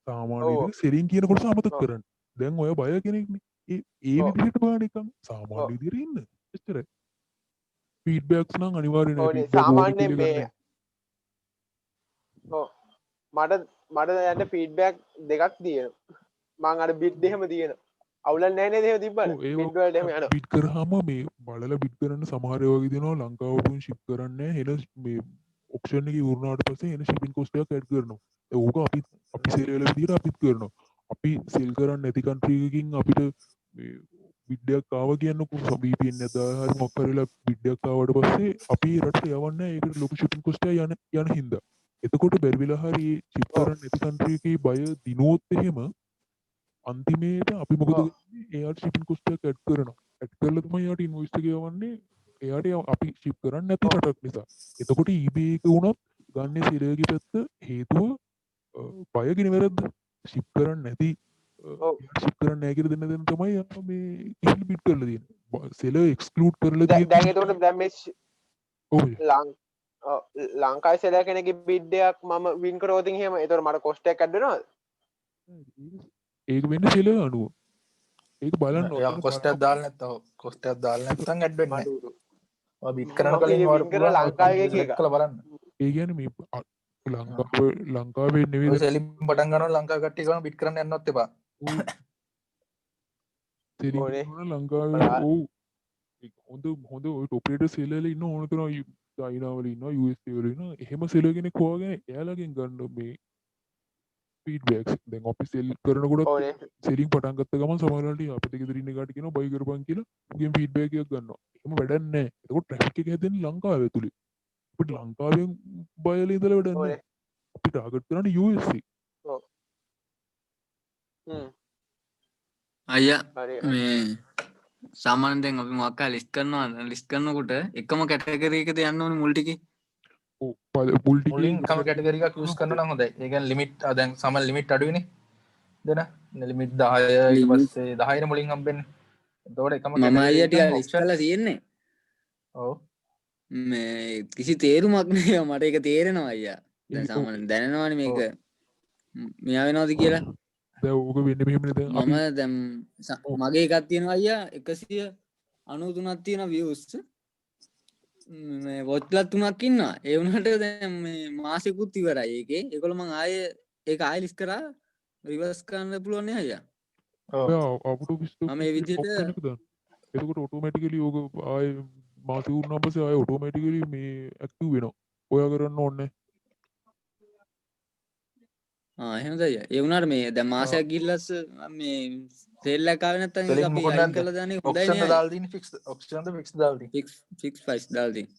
සාමාන්‍ය විදිහට සෙලින් කියන කොටස අමතක කරන්න. දැන් ඔය බය කෙනෙක්නේ. ඒ විදිහට බලන්න එකක් සාමාන්‍ය විදිහට ඉන්න. එච්චරයි. ෆීඩ්බැක්ස් නම් අනිවාර්යයෙන් ඕනේ සාමාන්‍යයෙන් මේ ඔව් මට යන්න ෆීඩ්බැක් දෙකක් තියෙනවා. මං අර බිට් එහෙම තියෙනවා. අවුලක් නැහැ නේද එහෙම තිබ්බම? බිට් වලට එහෙම යනවා. බිට් කරාම මේ බලලා බිට් කරන්න සමහර ඒවා වගේ දෙනවා ලංකාවට ෂිප් කරන්නේ නැහැ. එන මේ ඔක්ෂන් එක ඉවරනාට පස්සේ එන shipping cost එකක් add කරනවා. ඕක අපි sale වල විදිහට අපිත් කරනවා. අපි sell කරන්නේ නැති country එකකින් අපිට මේ විඩ්ඩයක් ආව කියන්නකෝ VPN එක දාලා හරි මොකක් හරි විඩ්ඩයක් ආවට පස්සේ අපි රටට යවන්නේ ඒකට ලොකු shipping cost එකක් යන හින්දා. එතකොට බැරි වෙලා හරි ship කරන්නේ නැති country එකේ බය දිනුවොත් එහෙම අන්තිමේට අපි මොකද කරන්නේ? එයාට shipping cost එකක් add කරනවා. add කරලා තමයි එයාට invoice එක යවන්නේ. එයාට අපි ship කරන්නේ නැති රටක් නිසා. එතකොට eBay එක වුණත් ගන්නේ සෙලර්ගේ පැත්ත හේතුව බයගෙන වැරද්ද. ship කරන්නේ නැති ship කරන්නේ නැහැ කියලා දෙන්න තමයි යා මේ කිහිල් බිට් කරලා තියෙන්නේ. සෙලර් exclude කරලා තියෙන්නේ. දැන් එතකොට දැන් මේ ඔව් ලංකාවේ සෙලර් කෙනෙක්ගේ බිඩ් එකක් මම වින් කරොත් එහෙම එතකොට මට කොස්ට් එකක් ඇඩ් වෙනවද? ඒක වෙන්නේ සෙලර් අනුව. ඒක බලන්න එයා කොස්ට් එකක් දාලා නැත්නම් කොස්ට් එකක් දාලා නැත්නම් ඇඩ් වෙන්නේ නැහැ. ඔය බිට් කරන කලින් ඔයාලට පුළුවන් ලංකාවේ එක කළා බලන්න. ඒ කියන්නේ මේ ලංකාවේ නෙවෙයි ඔය සෙලින් පටන් ගන්නවා ලංකාවේ කට්ටිය ගන්න බිට් කරන්න යන්නවත් එපා. ලංකාවේ හොඳ ඔය ඔපරේටර් සෙලර්ල ඉන්න ඕන තරම් චයිනාවල ඉන්නවා USA වල ඉන්නවා. එහෙම සෙලර් කෙනෙක් හොයාගෙන එයාලගෙන් ගන්න මේ ෆීඩ්බැක්ස්. දැන් අපි සෙල් කරනකොට සෙලින් පටන් ගත්ත ගමන් සමහරවිට අපිට ගෙදර ඉන්න කාට කියනවා බයි කරපන් කියලා උගෙන් ෆීඩ්බැක් එකක් ගන්නවා. එහෙම වැඩක් නැහැ. එතකොට ට්‍රැෆික් එක හැදෙන්නේ ලංකාවේ ඇතුලේ. අපිට ලංකාවෙන් බයල ඉඳලා වැඩක් නැහැ. අපි ටාගට් කරන්නේ USA. අයියා මේ සාමාන්‍යයෙන් දැන් අපි මොකක් හරි ලිස්ට් කරනවා ලිස්ට් කරනකොට එකම කැටගරි එකද යන්න ඕනේ මුල් ටිකේ. ඔව් මුලින් එකම කැටගරි එකක් යූස් කරනවා නම් හොඳයි. ඒ කියන්නේ ලිමිට් දැන් සමහර ලිමිට් අඩුයිනේ. දෙන ලිමිට් 10 ඊට පස්සේ 10 නේ මුලින් හම්බෙන්නේ. එතකොට එකම මම අයියා ටික ලිස්ට් කරලා තියෙන්නේ. ඔව්. මේ කිසි තේරුමක් නෑ මට ඒක තේරෙනවා අයියා. දැන් සාමාන්‍යයෙන් දැනනවානේ මේක මෙයා වෙනවද කියලා. දැන් ඕක වෙන්නේ මෙහෙමනේ දැන් මම දැන් මගේ එකක් තියෙනවා අයියා 193ක් තියෙන views මේ වොච්ලා 3ක් ඉන්නවා ඒ වුණාට දැන් මේ මාසෙකුත් ඉවරයි ඒකේ ඒකවල මම ආයේ ඒක ආයෙ ලිස්ට් කරා රිවර්ස් කරන්න පුළුවන් නේ අයියා මම මේ විදිහට එතකොට ඔටෝමැටිකලි ඕක ආයෙ මාසෙ වුණාම පස්සේ ආයෙ ඔටෝමැටිකලි මේ ඇක්ටිව් වෙනවා ඔයා කරන්න ඕනේ එහෙමද අයියා ඒ වුණාට මේ දැන් මාසයක් ගිහිල්ලාස් මේ සේල් එකක් ආවේ නැත්නම් ඒක අපි අයින් කරලා දාන්නේ හොඳයි නේ ඔප්ෂන් දාලා තියෙන්නේ ෆික්ස් ඔප්ෂන් ද ෆික්ස් දාලා තියෙන්නේ ෆික්ස් ප්‍රයිස් දාලා තියෙන්නේ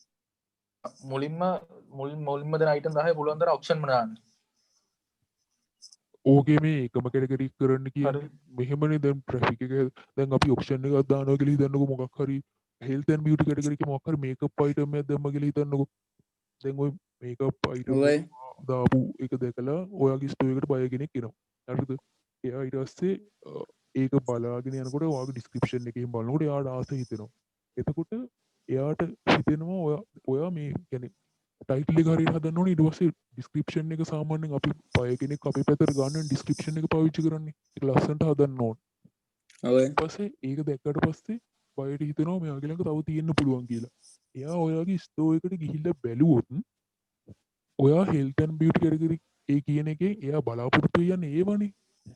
මුලින්ම දෙන අයිටම් 10 පුළුවන් තරම් ඔප්ෂන් ම දාන්න ඕකේ මේ එකම කැටගරි කරන්න කියන්නේ මෙහෙමනේ දැන් ට්‍රැෆික් එක දැන් අපි ඔප්ෂන් එකක් දානවා කියලා හිතන්නකෝ මොකක් හරි හෙල්ත් ඇන්ඩ් බියුටි කැටගරි එකේ මොකක් හරි මේකප් අයිටම් එකක් දැම්ම කියලා හිතන්නකෝ දැන් ඔය මේකප් අයිටම් දාපු එක දැකලා ඔයාගේ ස්ටෝර් එකට බය කෙනෙක් එනවා හරිද එයා ඊට පස්සේ ඒක බලාගෙන යනකොට ඔයාගේ ඩිස්ක්‍රිප්ෂන් එකකින් බලනකොට එයාට ආස හිතෙනවා එතකොට එයාට හිතෙනවා ඔයා මේ කියන්නේ ටයිටල් එක හරියට හදන්න ඕනේ ඊට පස්සේ ඩිස්ක්‍රිප්ෂන් එක සාමාන්‍යයෙන් අපි බය කෙනෙක් අපේ පැත්තට ගන්න ඩිස්ක්‍රිප්ෂන් එක පාවිච්චි කරන්නේ ඒක ලස්සනට හදන්න ඕනේ ඔව් ඊට පස්සේ ඒක දැක්කට පස්සේ බයට හිතෙනවා මෙයාගේ ළඟ තව තියෙන්න පුළුවන් කියලා එයා ඔයාගේ ස්ටෝර් එකට ගිහිල්ලා බැලුවොත් ඔයා හෙල්ත් ඇන්ඩ් බියුටි කැටගරි ඒ කියන එකේ එයා බලාපොරොත්තු වෙන්නේ ඒවනේ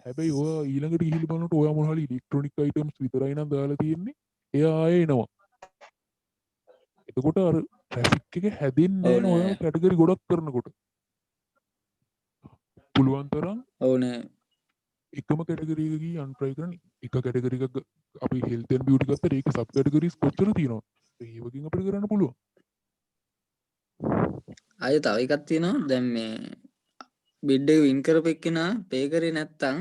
හැබැයි ඔයා ඊළඟට ගිහිල්ලා බලනකොට ඔයා මොන හරි ඉලෙක්ට්‍රොනික අයිටම්ස් විතරයි නම් දාලා තියෙන්නේ එයා ආයේ එනවා එතකොට අර ට්‍රැෆික් එක හැදෙන්නේ නැහැ ඔයා කැටගරි ගොඩක් කරනකොට පුළුවන් තරම් ඕනේ එකම කැටගරි එකකින් අන්ට්‍රයි කරන්න එක කැටගරි එකක් අපි හෙල්ත් ඇන්ඩ් බියුටි ගත්තට ඒක සබ් කැටගරිස් කොච්චර තියෙනවද ඒ වගේම අපිට කරන්න පුළුවන් අය තව එකක් තියෙනවා දැන් මේ බිඩ් එක වින් කරපු එක්කෙනා පේ කරේ නැත්තම්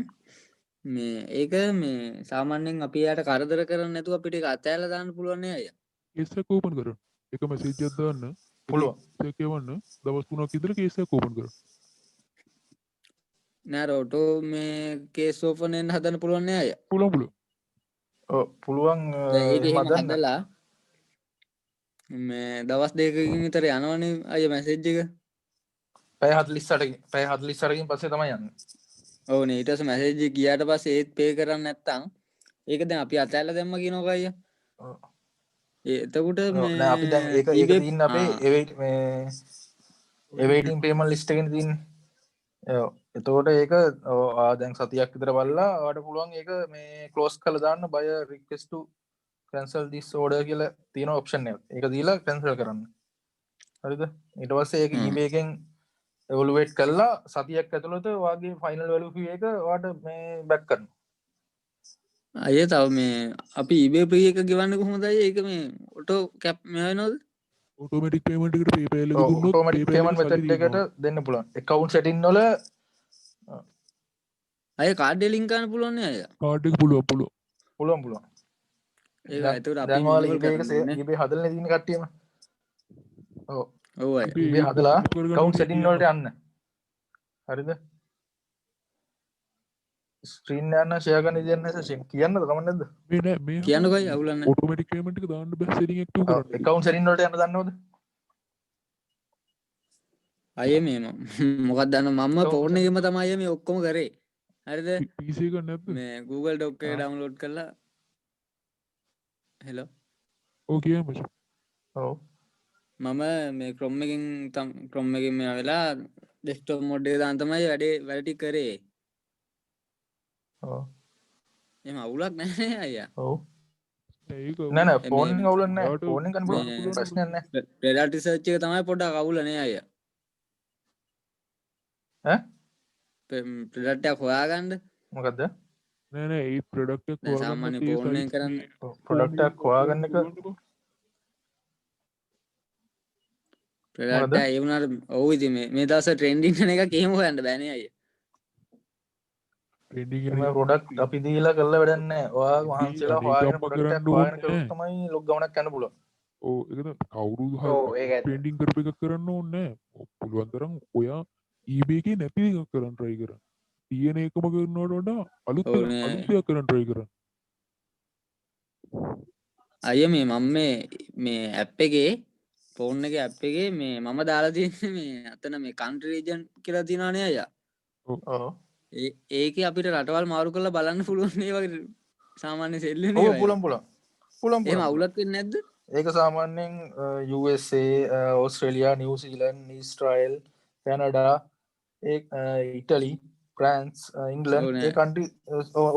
මේ ඒක මේ සාමාන්‍යයෙන් අපි යාට කරදර කරන්නේ නැතුව අපිට ඒක අතෑරලා දාන්න පුළුවන් නේ අයියා කේස් එක ඕපන් කරන්න එක මැසේජ් එකක් දාන්න පුළුවන් ඒක එවන්න දවස් 3ක් විතර කේස් එක ඕපන් කරන්න නෑ රෝටෝ මේ කේස් ඕපන් වෙන්න හදන්න පුළුවන් නේ අයියා පුළුවන් පුළුවන් ඒක එහෙම හදලා මේ දවස් දෙකකින් විතර යනවනේ අයියා මැසේජ් එක පැය 48කින් පස්සේ තමයි යන්නේ. ඔව්නේ ඊට පස්සේ මැසේජ් එක ගියාට පස්සේ ඒත් පේ කරන්නේ නැත්තම් ඒක දැන් අපි අතෑරලා දැම්ම කියනවා අයියා. ඔව්. එතකොට මේ නෑ අපි දැන් ඒක තියෙන්නේ අපේ awaiting payment list එකේ තියෙන්නේ. ඔව්. එතකොට ඒක දැන් සතියක් විතර බලලා ඔයාලට පුළුවන් ඒක මේ close කරලා දාන්න buyer request to cancel this order කියලා තියෙන option එකක්. ඒක දීලා cancel කරන්න. හරිද ඊට පස්සේ ඒක හ්ම්. eBay එකෙන් එවලුවේට් කළා සතියක් ඇතුළත ඔයාගේ ෆයිනල් වැලියු ෆී එක ඔයාට මේ බැක් කරනවා අය තව මේ අපි ඉබේ ප්‍රිය එක ගෙවන්න කොහොමදයි ඒක මේ ඔටෝ කැප් මේ වෙනවද ඔටෝමටික් පේමට එකට පේපෑල දුන්නොත් ඔටෝමැටික් PayPal පේමන්ට් එකේ සල්ලි මෙතඩ් එකට තියෙනවා. දෙන්න පුළුවන් account setting වල අය කාඩ් ලින්ක් කරන්න පුළුවන් නේ අය කාඩ් එක පුළුවන් පුළුවන් ඒක දැන් එතකොට අපි දැන් ඔයාලා manual eBay එක කරන්න ඕනේ eBay හදලා තියෙන කට්ටියම ඔව් ඔව් අය eBay eBay ඒක හදලා book කරගන්න account ඕනේ setting කියනවා. වලට යන්න හරිද ස්ක්‍රීන් එක යන්න ෂෙයා කරන්න ඉතින් නැස කියන්නද කමක් නැද්ද මේ නෑ මේ කියන්නකෝයි අවුලක් නැහැ ඔටෝමටික් පේමන්ට් එක දාන්න බෑ සෙටින් ඇක්ටිව් කරන්න. account setting වලට යන්න දන්නවද අය මේ මොකක්ද දන්න මම account ෆෝන් setting එකෙම තමයි අය මේ ඔක්කොම කරේ හරිද PC එක නැද්ද? මේ Google Doc එක ආ. ඩවුන්ලෝඩ් කරලා හෙලෝ ඔව් කියන්න මචං. ඔව් මම මේ Chrome එකෙන් Chrome එකෙන් මේ වෙලා desktop mode එක දාන්න තමයි වැඩ ටික කරේ ඔව් එහෙම අවුලක් නැහැ නේ අයියා ඔව් ඒක නෑ නෑ මේ ෆෝන් එක අවුලක් නෑ ඔයාට ෆෝන් එක ගන්න පුළුවන් මේ ප්‍රශ්නයක් නෑ Predator search එක තමයි පොඩ්ඩක් අවුල නේ අයියා ඈ Predator එකක් හොයාගන්න මොකද්ද නෑ නෑ ඒ ප්‍රොඩක්ට් එක දැන් සාමාන්‍ය ෆෝන් එකෙන් කරන්නේ ප්‍රොඩක්ට් එකක් හොයාගන්න එක Predator ඒ වුණාට ඔව් ඉතින් මේ දවස් ට්‍රෙන්ඩින් වෙන එකක් එහෙම හොයන්න බෑනේ අයියා ට්‍රෙන්ඩින් මේ ප්‍රොඩක්ට් අපි දීලා කරලා වැඩක් නෑ ඔයා වහන්සේලා හොයාගෙන ප්‍රොඩක්ට් එකක් හොයාගෙන කළොත් තමයි ලොක් ගමනක් යන්න පුළුවන් ඕ එකද කවුරුදු ඔව් ඒක ඇත්ත. ට්‍රෙන්ඩින් කරපු එකක් කරන්න ඕනේ නෑ. පුළුවන් තරම් ඔයා eBay එකේ නැති එකක් කරන්න try කරන්න. තියෙන එකම කරනවට වඩා අලුත් ඔව් එකක් නේ. අලුත් දෙයක් කරන්න try කරන්න. අයියා මේ මම මේ ඇප් එකේ ෆෝන් එකේ ඇප් එකේ මේ මම දාලා තියෙන්නේ මේ අතන මේ country region කියලා තියෙනවානේ අයියා ඔව් ඒකේ අපිට රටවල් මාරු කරලා බලන්න පුළුවන් ඒ වගේ සාමාන්‍ය සෙල් වෙන ඔව් ඒවා. පුළුවන් එහෙම අවුලක් වෙන්නේ නැද්ද? ඒක සාමාන්‍යයෙන් USA Australia New Zealand Israel Canada ඒ ඉටලි ෆ්‍රෑන්ස් ඉංග්ලන්ඩ් ඔව් ඒ නෑ. කන්ට්‍රි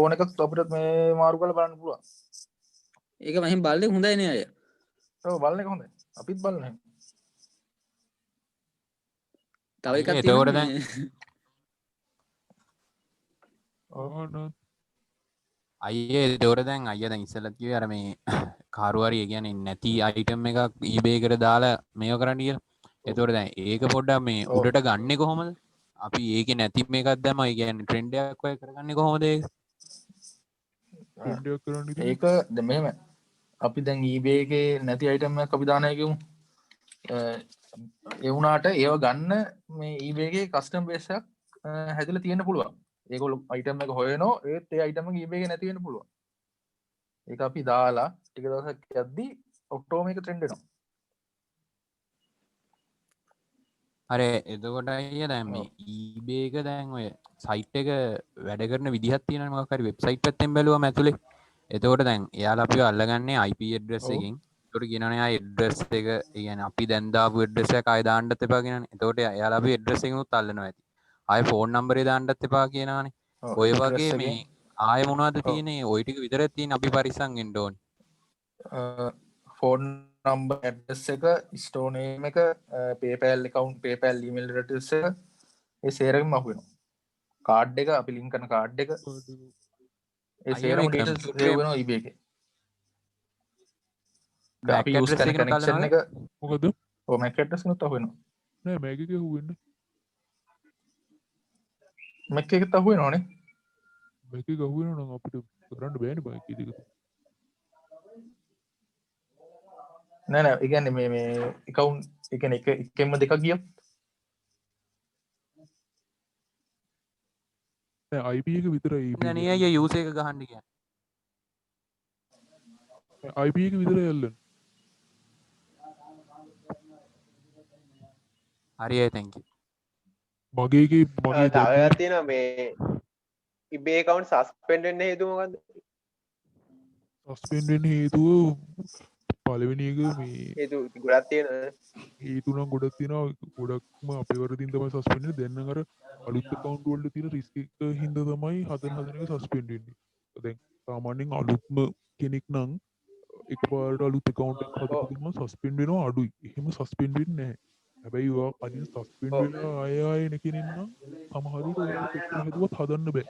ඕන එකක් අපිට මේ මාරු කරලා බලන්න පුළුවන් ඒක මම බලන්නේ හොඳයි නේ අයියා. ඔව් බලන එක හොඳයි අපිත් බලනවා තව එකක් අයියා, තියෙනවා එතකොට දැන්- මේ අයියේ එතකොට දැන් අයියා දැන් ඉස්සෙල්ලත් කිව්වේ අර මේ කාරු හරි ඒ කියන්නේ නැති අයිටම් එකක් eBay එකට දාලා මේව කරන්න කියලා. එතකොට දැන් ඒක පොඩ්ඩක් මේ ඔව්. උඩට ගන්නෙ කොහොමද? අපි ඒකේ නැති මේකක් දැම්ම ඒ කියන්නේ ට්‍රෙන්ඩ් එකක් ඔය කරගන්නේ කොහොමද ඒක? ට්‍රෙන්ඩ් එකක් කරන්න ඉතින් ඒක දැන් මෙහෙම අපි දැන් eBay එකේ නැති අයිටම් එකක් අපි දාන එක කියමු ඒ වුණාට ඒව ගන්න මේ eBay එකේ කස්ටම් බේස් එකක් හැදලා තියෙන්න පුළුවන් ඒගොල්ලෝ අයිටම් එක හොයනෝ ඒත් ඒ අයිටම් එක eBay එකේ නැති වෙන්න පුළුවන් ඒක අපි දාලා ටික දවසක් යද්දි ඔක්ටෝම එක ට්‍රෙන්ඩ් වෙනවා අර එතකොට අයියා දැන් මේ eBay එක දැන් ඔය සයිට් එක වැඩ කරන විදිහක් තියෙනවනේ මොකක් හරි වෙබ්සයිට් පැත්තෙන් බැලුවම ඇතුලේ. එතකොට දැන් එයාලා අපිව අල්ලගන්නේ IP address ඔව්. එකකින්. එතකොට කියනවනේ ආ address එක ඒ කියන්නේ අපි දැන් දාපු address එක ආයෙ දාන්නත් එපා කියනවනේ. එතකොට එයාලා අපි address එකකිනුත් අල්ලනවා ඇති. ආයෙ phone number එක දාන්නත් එපා කියනවනේ. ඔව්, ඔය address වගේ එකෙන්. මේ ආයෙ මොනවද ඔව්. තියෙන්නේ? ওই ටික විතරක් තියෙන අපි පරිස්සම් වෙන්න ඕනේ. ෆෝන් නම්බර් ඇඩ්‍රස් එක ස්ටෝර් නේම් එක PayPal account PayPal email address එක ඒ සේරම අහු වෙනවා කාඩ් එක අපි ලින්ක් කරන කාඩ් එක ඒ අයියා, සේරම මේ details computer සේව් වෙනවා eBay එකේ MAC අපි use address කරන එකකට connection අල්ලනවද? එක මොකද ඔව් MAC address එකත් අහු වෙනවා නෑ මේක එක හුවෙන්නේ MAC එකත් අහු වෙනවනේ මේක එක හුවෙනවා නම් අපිට කරන්න බෑනේ බයික් එක දිගට. නෑ නෑ ඒ කියන්නේ මේ account ඒ කියන්නේ එක එකෙන්ම දෙකක් ගියොත් නෑ IP එක විතරයි eBay නේ අයියා user එක ගහන්න කියන්නේ. IP එක විතරයි අල්ලන්නේ. හරි අය thank you. මගේ එකේ මගේ තව එකක් තියෙනවා මේ eBay account suspend වෙන්න හේතුව මොකද්ද? සස්පෙන්ඩ් වෙන්න හේතුව පළවෙනි එක මේ හේතු ගොඩක් තියෙනවා. හේතු නම් ගොඩක් තියෙනවා ගොඩක්ම අපේ වරදින් තමයි සස්පෙන්ඩ් වෙන්නේ. දැන් නම් අර අලුත් account වලට තියෙන risk එක හින්දා තමයි හදන එක සස්පෙන්ඩ් වෙන්නේ. දැන් සාමාන්‍යයෙන් අලුත්ම කෙනෙක් නම් එකපාරට අලුත් account එකක් හදපු ගමන් සස්පෙන්ඩ් වෙනවා අඩුයි. එහෙම සස්පෙන්ඩ් වෙන්නේ නැහැ. හැබැයි ඔයා කලින් සස්පෙන්ඩ් වෙලා ආය එනකෙනින් නම් සමහර විට ඔයාට කොච්චර හදුවත් හදන්න බෑ.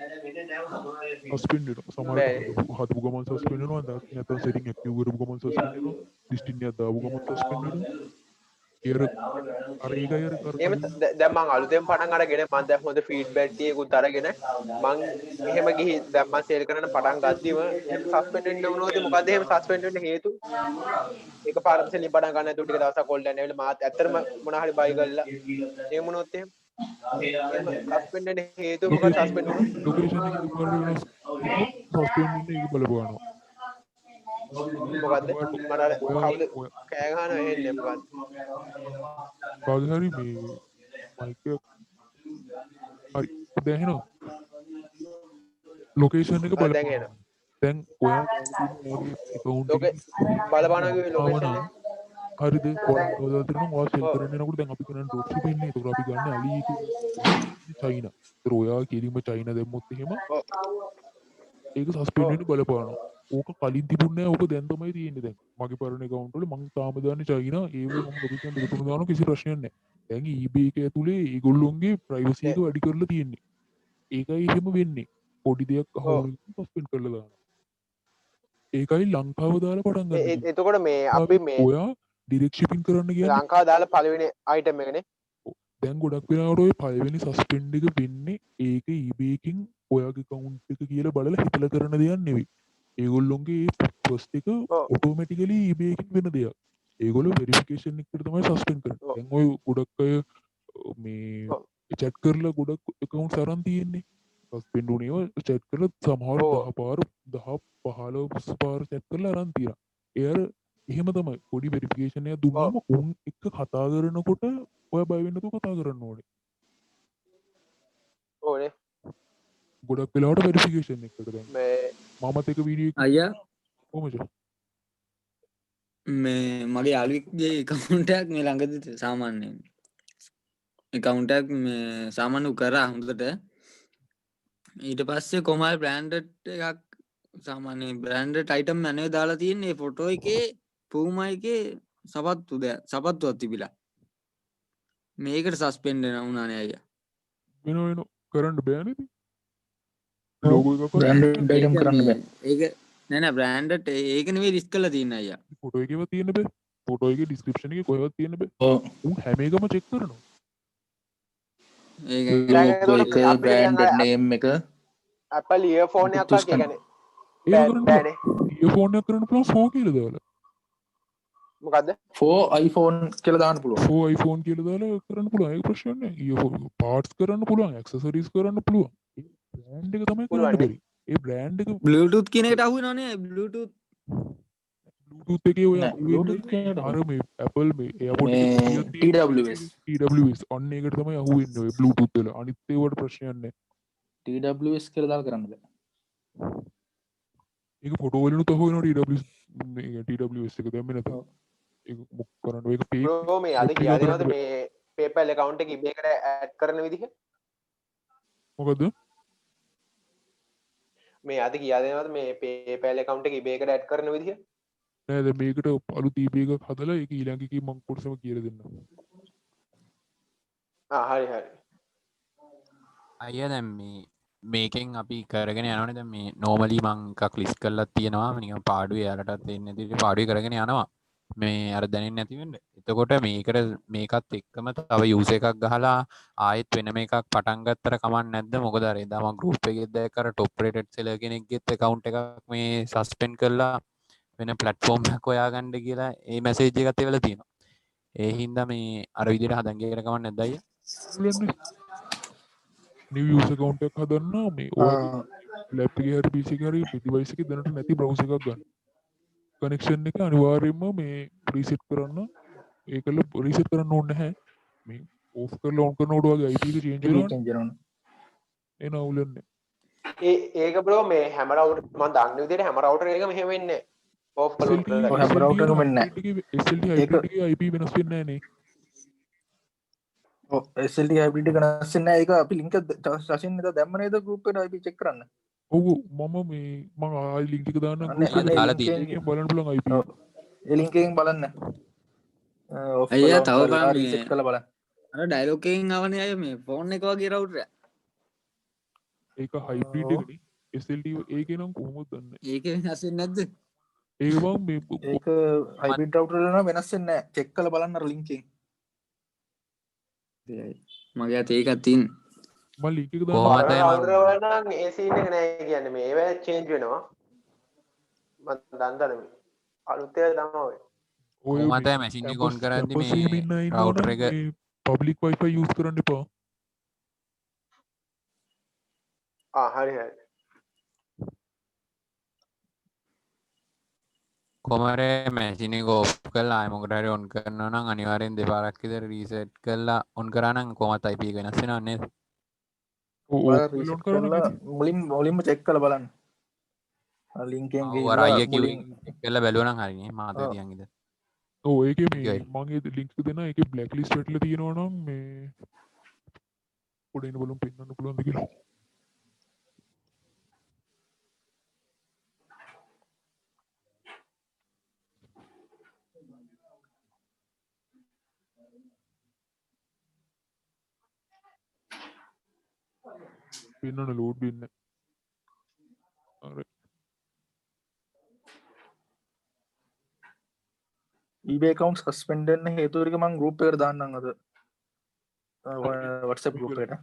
සස්පෙන්ඩ් වෙනවා. සමහර විට හදපු ගමන් සස්පෙන්ඩ් වෙනවා. නැත්නම් සෙටින් ඇක්ටිව් කරපු ගමන් සස්පෙන්ඩ් වෙනවා. ලිස්ටින් එකක් දාපු ගමන් සස්පෙන්ඩ් වෙනවා. එහෙම දැන් මං අලුතෙන් පටන් අරගෙන මං දැන් හොඳ ෆීඩ්බැක් ටිකකුත් අරගෙන මං එහෙම ගිහින් දැන් මං සේල් කරන්න පටන් ගත්තීම එහෙම සස්පෙන්ඩ් වෙන්න වුණොත් මොකද එහෙම සස්පෙන්ඩ් වෙන්න හේතු ඒක පාරට සෙලින් පටන් ගන්න නැතුව ටික දවසක් හොල්ඩ් යන වෙලාව මාත් ඇත්තටම මොනවා හරි බයි කරලා එහෙම වුණොත් එහෙම සස්පෙන්ඩ් වෙන්න හේතුව මොකද සස්පෙන්ඩ් වුණොත් ලොකේෂන් එක සස්පෙන්ඩ් වෙන්න ඒක බලපුවානවා. මොකද්ද මට අර කවුද කෑ ගහනවා එන්නේ මොකද්ද කවුද හරි මේ මයික් එක හරි දැන් එනවා ලොකේෂන් එක බලපන් දැන් ඔයා account එක බලපානවා කිව්වේ ලොකේෂන් එක හරිද ඔයාලා දෙනවා ඔයා සෙල් කරන්න යනකොට දැන් අපි කරන ඩ්‍රොප් ෂිප් ඉන්නේ ඒක අපි ගන්න අලි චයිනා ඒතර ඔයා කිලිම චයිනා දැම්මොත් එහෙම ඒක සස්පෙන්ඩ් වෙන්න බලපානවා. ඕක කලින් තිබුණේ නැහැ. ඕක දැන් තමයි තියෙන්නේ දැන්. මගේ පරණ account වල මම තාම දාන්නේ චයිනා. ඒ වගේ මම ලොකේෂන් දෙක තුන දානවා කිසි ප්‍රශ්නයක් නැහැ. දැන් eBay එක ඇතුලේ ඒගොල්ලොන්ගේ privacy එක වැඩි කරලා තියෙන්නේ. ඒකයි එහෙම වෙන්නේ. පොඩි දෙයක් අහුවුනොත් සස්පෙන්ඩ් කරලා දානවා. ඒකයි ලංකාව දාලා පටන් ගන්න. එතකොට මේ අපි මේ ඔයා ඩිරෙක්ට් ෂිපින් කරන්න කියන්නේ ලංකාව දාලා පළවෙනි item එකනේ. දැන් ගොඩක් වෙලාවට ඔය පළවෙනි සස්පෙන්ඩ් එක වෙන්නේ ඒක eBay එකකින් ඔයාගේ account එක කියලා බලලා හිතලා කරන දෙයක් නෙවෙයි. ඒගොල්ලොන්ගේ පොස්ට් එක ඔටෝමැටිකලි eBay එකකින් වෙන දෙයක්. ඒගොල්ලෝ වෙරිෆිකේෂන් එකට තමයි සස්පෙන්ඩ් කරන්නේ. දැන් ඔය ගොඩක් අය මේ chat කරලා ගොඩක් accounts අරන් තියෙන්නේ. සස්පෙන්ඩ් වුණේව chat කරලා සමහර 10 15 පාර chat කරලා අරන් තියෙනවා. ඒ අර එහෙම තමයි පොඩි වෙරිෆිකේෂන් එකක් දුන්නාම උන් එක්ක කතා කරනකොට ඔය බය වෙන්න තු කතා කරන්න ඕනේ. ඕනේ. ගොඩක් වෙලාවට වෙරිෆිකේෂන් එකට දැන් මමත් එක වීඩියෝ එක අයියා කොහමද මේ මගේ යාළුවෙක්ගේ account එකක් මේ ළඟදී සාමාන්‍යයෙන් account එකක් මේ සාමාන්‍ය කරා හොඳට ඊට පස්සේ කොහමයි බ්‍රෑන්ඩඩ් එකක් සාමාන්‍ය බ්‍රෑන්ඩඩ් අයිටම් මැනේ දාලා තියෙන්නේ ෆොටෝ එකේ පූමා එකේ සපත්තුවක් තිබිලා මේකට සස්පෙන්ඩ් වුණානේ අයියා වෙන කරන්න බෑනේ ලෝගෝ එක බ්‍රෑන්ඩඩ් අයිටම් කරන්න බෑ ඒක නෑ බ්‍රෑන්ඩඩ් ඒක නෙවෙයි රිස්ක් කරලා තියෙන්නේ අයියා ෆොටෝ එකේව තියෙන්න බෑ ෆොටෝ එකේ ඩිස්ක්‍රිප්ෂන් එකේ කොහෙවත් තියෙන්න බෑ උන් හැම එකම චෙක් කරනවා ඒක ලෝගෝ එක බ්‍රෑන්ඩඩ් නේම් එක Apple earphone එකක් වගේ කියන්නේ earphone එකක් කරන්න පුළුවන් 4 කියලා දාලා මොකද්ද 4 iPhone කියලා දාන්න පුළුවන් 4 iPhone කියලා දාලා කරන්න පුළුවන් ඒක ප්‍රශ්නයක් නෑ earphone parts කරන්න පුළුවන් accessories කරන්න පුළුවන් බ්‍රෑන්ඩ් එක තමයි කරන්න බැරි ඒ බ්‍රෑන්ඩ් එක Bluetooth කියන එකට අහු වෙනවනේ Bluetooth එකේ ඔය අර මේ Apple මේ AirPods TWS ඔන්න ඒකට තමයි අහු වෙන්නේ ඔය Bluetooth වල අනිත් ඒවට ප්‍රශ්නයක් නෑ TWS කියලා දාලා කරන්න බෑ ඒක ෆොටෝ වලිනුත් අහු වෙනවා TWS එක දැම්මේ නැත ඒක මොක කරන්න ඒක පේ බ්‍රෝ මේ අද කියලා දෙනවද මේ PayPal account එක eBay එකට add කරන විදිහ මොකද මේ අද කියලා දෙනවද මේ PayPal account එක eBay එකට add කරන විදිහ නෑ දැන් මේකට අලුත් eBay එකක් හදලා ඒක ඊළඟ එකේ මම කොටසම කියලා දෙන්නම් හරි අයියා දැන් මේකෙන් අපි කරගෙන යනවනේ දැන් මේ නෝමලි මං එකක් ලිස්ට් කරලා තියෙනවා නිකන් පාඩුවේ යාලටත් දෙන්න දෙන්නේ පාඩුවේ කරගෙන යනවා මේ අර දැනෙන්නේ නැති වෙන්න. එතකොට මේකත් එක්කම තව යූස් එකක් ගහලා ආයෙත් වෙන මේකක් පටන් ගත්තට කමක් නැද්ද? මොකද අර එදා මම ගෲප් එකේ දැක්ක අර টොප් රේටඩ් සෙලර් කෙනෙක්ගෙත් account එකක් මේ සස්පෙන්ඩ් කරලා වෙන platform එකක් හොයාගන්න කියලා ඒ මැසේජ් එකත් එවලා තියෙනවා. ඒ හින්දා මේ අර විදිහට හදන් ගියකට කමක් නැද්ද අයියා? new user account එකක් හදන්න මේ ඔයාගේ laptop එකේ හරි PC එකේ හරි device එකේ දැනට නැති browser එකක් ගන්න. connection එක අනිවාර්යයෙන්ම මේ reset කරන්න. ඒකල reset කරන්න ඕනේ නැහැ. මේ off කරලා on කරනකොට ඔයාගේ IP එක change වෙනවා. එන අවුලන්නේ. ඒක bro මේ හැම router මම දන්න විදිහට හැම router එකම මෙහෙම වෙන්නේ. off කරලා හැම router එකම වෙන්නේ නැහැ. SLT hybrid එකේ IP වෙනස් වෙන්නේ නැහැ නේ. SLT hybrid එක වෙනස් වෙන්නේ නැහැ. ඒක අපි link සැෂන් එක දැම්ම නේද group එකට IP check කරන්න. ඔව් මම ආයි link එක දාන්න දාලා තියෙනවා බලන්න පුළුවන් IP. ඒ link එකෙන් බලන්න. අයියා තව reset කරලා බලන්න. අර ඩයලොග් එකකින් ආවනේ අය මේ ෆෝන් එක වගේ රවුටර් එක. ඒක හයිබ්‍රිඩ් එකනේ. SLT ඒකේ නම් කොහොමද දන්නේ? ඒක වෙනස් වෙන්නේ නැද්ද? ඒක මම මේ ඒක හයිබ්‍රිඩ් රවුටර් වල නම් වෙනස් වෙන්නේ නැහැ. චෙක් කරලා බලන්න අර ලින්ක් එකෙන්. මගේ අතේ ඒකක් තියෙන. මම ලින්ක් එක කොහොමද දාන්න රවුටර් වල නම් ඒ සීන් එක නෑ කියන්නේ මේ ඒවා චේන්ජ් වෙනවා. මම දන්දන මේ අලුත් ඒවා තමයි ඔය. කොහොමද මැෂින් එක ඔන් කරද්දි මේ රවුටර් එක පබ්ලික් වයිෆයි යූස් කරන්න එපා. හරි හරි. කොමර මැසින ගෝප් කල් අයමකට හරි ඔන් කරන්න නම් අනිවාරෙන් දෙපාරක් විතර රීසට් කරලා ඔන් කරන්න කොමත් අයිප වෙනස් වෙනන්නේ මුලින්ම චෙක් කළ බලන්න ලින්කෙන් වරය කල්ල බැලුවන හරිනේ මාත තියන්ගද ඒක මගේ ලින්ක් දෙන එක බ්ලක් ලිස් ටල තියෙනවනම් මේ පොඩන බලුම් පෙන්න්න පුළන්ද කියලා පින්නන ලෝඩ් වෙන්න eBay account suspend වෙන්න හේතුව ටික මම group එකට දාන්නම් අද WhatsApp group එකට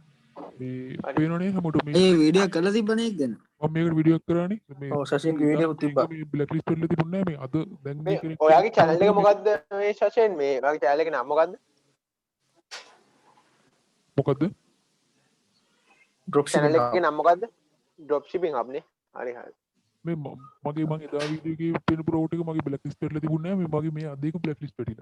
මේ පේනනේ හැමෝටම ඒ වීඩියෝ කරලා තිබ්බනේ ඒක ගැන මම මේකට වීඩියෝ කරානේ ඔව් ශෂින්ගේ වීඩියෝ උත් තිබ්බා මේ බ්ලැක් ලිස්ට් වල තිබුණේ නැහැ මේ අද දැන් මේ ඔයාගේ channel එක මොකද්ද මේ ශෂෙන් මේ ඔයාගේ channel එකේ නම මොකද්ද මොකද්ද drop channel එකේ නම මොකද්ද drop shipping hub නේ හරි හරි මේ මගේ මම එදා වීඩියෝ එකේ පේන ප්‍රෝට් එක මගේ බ්ලැක් ලිස්ට් එකේ තිබුණේ නැහැ මේ මගේ මේ අද එක බ්ලැක් ලිස්ට් එකේ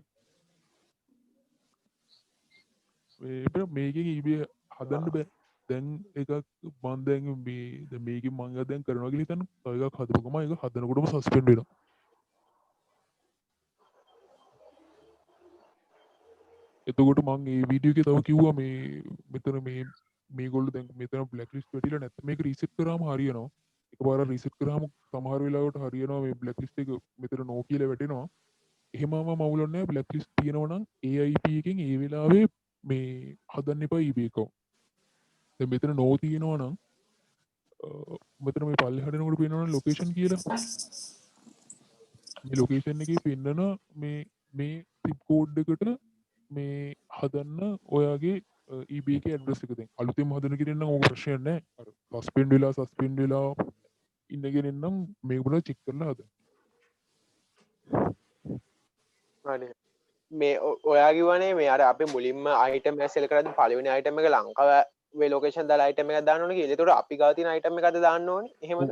මේ මේකේ eBay හදන්න බෑ දැන් එකක් මම දැන් මේ මේකේ මම දැන් කරනවා කියලා හිතන්න තව එකක් හදපු ගමන් ඒක හදනකොටම සස්පෙන්ඩ් වෙනවා එතකොට මම මේ වීඩියෝ එකේ තව කිව්වා මේ මෙතන මේගොල්ලෝ දැන් මෙතන බ්ලැක් ලිස්ට් වැටිලා නැත්නම් මේක රීසෙට් කරාම හරියනවා එකපාර රීසෙට් කරාම සමහර වෙලාවට හරියනවා මේ බ්ලැක් ලිස්ට් එක මෙතන නෝ කියලා වැටෙනවා එහෙමම මවුලක් නැහැ බ්ලැක් ලිස්ට් තියෙනවා නම් AIP එකෙන් ඒ වෙලාවේ මේ හදන්න එපා eBay account දැන් මෙතන නෝ තියෙනවා නම් මෙතන මේ පල්ලෙහාට යනකොට පේනවනේ ලොකේෂන් කියලා මේ ලොකේෂන් එකේ පෙන්නන මේ zip code එකට මේ හදන්න ඔයාගේ eBay එකේ ඇඩ්‍රස් එක දැන් අලුතෙන් හදන කෙනෙක් නම් ඕක ප්‍රශ්නයක් නැහැ අර සස්පෙන්ඩ් වෙලා ඉන්න කෙනෙක් නම් මේක බලලා චෙක් කරලා හදන්න හරි මේ ඔයා කිව්වනේ මේ අර අපි මුලින්ම අයිටම් එක සෙල් කරද්දී පළවෙනි අයිටම් එක ලංකාවේ ලොකේෂන් දාලා අයිටම් එකක් දාන්න ඕනේ කියලා. ඒතකොට අපි ගාව තියෙන අයිටම් එකද දාන්න ඕනේ. එහෙමද?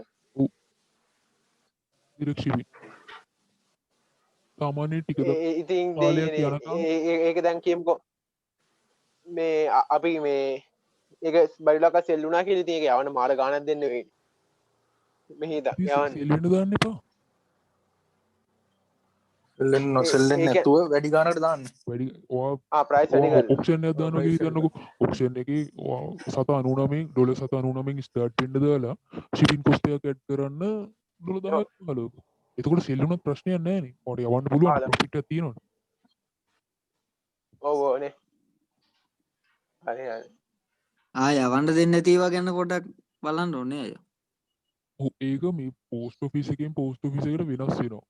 direct shipping. සාමාන්‍ය ටික ඉතින් ඒක දැන් කියමුකෝ. මේ අපි මේ ඒක බඩලක සෙල් වුණා කියලා ඉතින් ඒක යවන්න මාර ගාණක් දෙන්න වෙයි. මෙහි දා යවන්න. සෙල් වෙන්න දාන්න එපා. සෙල්ලෙන් නැතුව වැඩි ගානකට දාන්න වැඩි ඔයා ප්‍රයිස් වැඩි කරලා ඔප්ෂන් එකක් දානවා කියලා හිතන්නකෝ ඔප්ෂන් එකේ $799 $799 ස්ටාර්ට් වෙන්න දාලා shipping cost එක ඇඩ් කරන්න $10,000 බලන්න. එතකොට සෙල් වුණත් ප්‍රශ්නයක් නැහැ නේ. ඔයාට යවන්න පුළුවන් ප්‍රොෆිට් එකක් තියෙනවනේ. ඔව් නේ. හරි හරි. යවන්න දෙන්නේ නැති ඒවා ගැන පොඩ්ඩක් බලන්න ඕනේ අය. ඒක මේ පෝස්ට් ඔෆිස් එකෙන් පෝස්ට් ඔෆිස් එකට වෙනස් වෙනවා.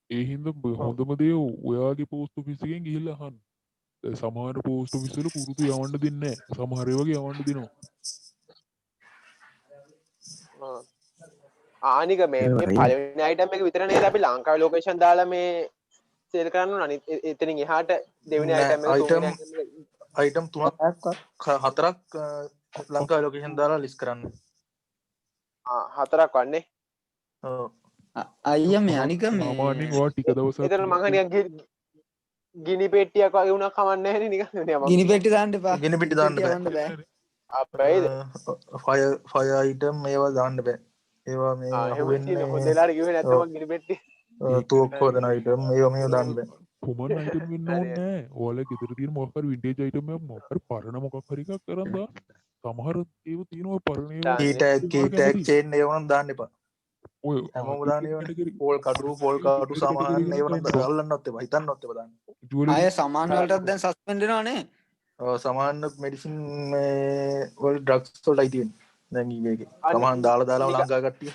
ඒ හින්දා හොඳම දේ ඔයාගේ පෝස්ට් ඔෆිස් එකෙන් ගිහිල්ලා අහන්න. සමහර පෝස්ට් ඔෆිස් වල පුරුදු යවන්න දෙන්නේ නැහැ. සමහර ඒවා යවන්න දෙනවා. ආනික මේ පළවෙනි අයිටම් එක විතර නේද අපි ලංකාවේ ලොකේෂන් දාලා මේ සේල් කරන්න ඕන. අනිත් එතනින් එහාට දෙවෙනි අයිටම් එක අයිටම් 3ක් 4ක් ලංකාවේ ලොකේෂන් දාලා ලිස්ට් කරන්න. 4ක් වන්නේ. ඔව්. අයියා මේ අනික මේ සාමාන්‍යයෙන් ඔයා ටික දවසක් එතන මං හරියට ගිනි පෙට්ටියක් වගේ වුණා කමන්නේ නැහැ නේ නිකන්. ගිනි පෙට්ටි දාන්න එපා. ගිනි පෙට්ටි දාන්න බෑ. අපේද ෆයර් අයිටම් මේවා දාන්න බෑ. ඒවා මේ අහුවෙන්නේ හොදලාට කිව්වේ නැත්නම් ගිනි පෙට්ටි. තුවක්කු හදන අයිටම් මේවා දාන්න බෑ. කොමන් අයිටම් වෙන්න ඕනේ නැහැ. ඔයාලා ගෙදර තියෙන මොකක් හරි වින්ටේජ් අයිටම් එකක් මොකක් හරි පරණ මොකක් හරි එකක් කරන් දාන්න. සමහර ඒවා තියෙනවා පරණ ඒවා. කී ටැග් චේන් ඒවා නම් දාන්න එපා. ඔය හැමෝම දාන්නේ පෝල් කටු සමාන ඒවා නම් අල්ලන්නත් එපා. හිතන්නත් එපා දාන්න. අය සමාන වලටත් දැන් සස්පෙන්ඩ් වෙනවනේ. සමාන්න මෙඩිසින් වල් ඩ්‍රක්ස්තොල් අයිතියෙන් දැන් ඒගේ සමහන් දාලා ලංකා කට්ටිය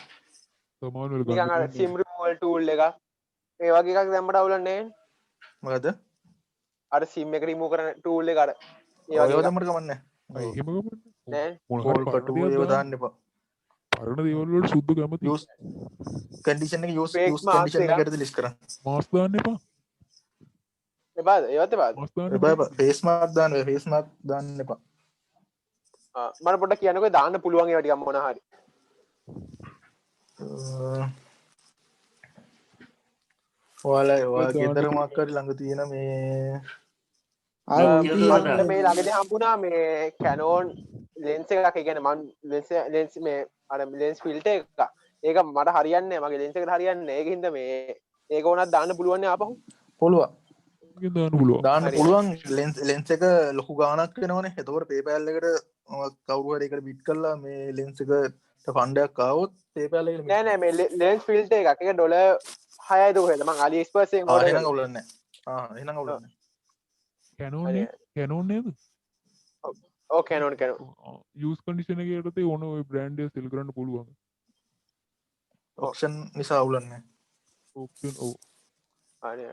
සමානවල නිකන් අර සිම් රිමූවල් ටූල් එක ඒ වගේ එකක් දැම්මට අවුලන්නේ මොකද අර සිම් එක රිමූව් කරන ටූල් එක අර ඒ ඔය වගේ දමට කමන්න නෑ පොල් කටු ඒව දාන්න එපා පරණ දේවල්වලට සුද්ද කැමති යස් කඩිෂන යස් Fake mask කඩිෂන එක. කරද ලිස් කර මාස් දාන්න එපා එපාද ඒවත් එපාද මාස් දාන්න එපා. ෆේස්මාත් දාන්න ෆේස්මත් දාන්න එපා මට පොඩ්ඩක් කියන්නකෝ දාන්න පුළුවන් ඒවා ටිකක් මොනවා හරි ඔයාලා ගෙදර මක්කර ළඟ තියෙන මේ මට මේ ළඟදී හම්බුණා මේ කැනෝන් ලෙන්ස් එකක් ඒ කියන්නේ මම ලෙන්ස් මේ අර ලෙන්ස් ෆිල්ටර් එක ඒක මට හරියන්නේ නැහැ මගේ ලෙන්ස් එකට හරියන්නේ නැහැ ඒකින්ද මේ ඒක උනත් දාන්න පුළුවන් නේ ආපහු පුළුවන් දාන්න පුළුවන් දාන්න පුළුවන් ලෙන්ස් එක ලොකු ගානක් වෙනවනේ එතකොට PayPal එකට කවුරු හරි එකට බිට් කරලා මේ ලෙන්ස් එකට ෆන්ඩයක් ආවොත් PayPal එකට නෑ නෑ මේ ලෙන්ස් ෆිල්ටර් එකක් ඒක ඩොලර් 6යි දුකද මම AliExpress එකෙන් order එහෙනම් අවුලක් නැහැ එහෙනම් අවුලක් නැහැ කැනෝන් නේද ඔව් කැනෝන් යූස් කන්ඩිෂන් එකේ යටතේ ඕන ඔය බ්‍රෑන්ඩ් එක සෙල් කරන්න පුළුවන් ඔප්ෂන් නිසා අවුලක් නැහැ ඔප්ෂන් ඔව් හරි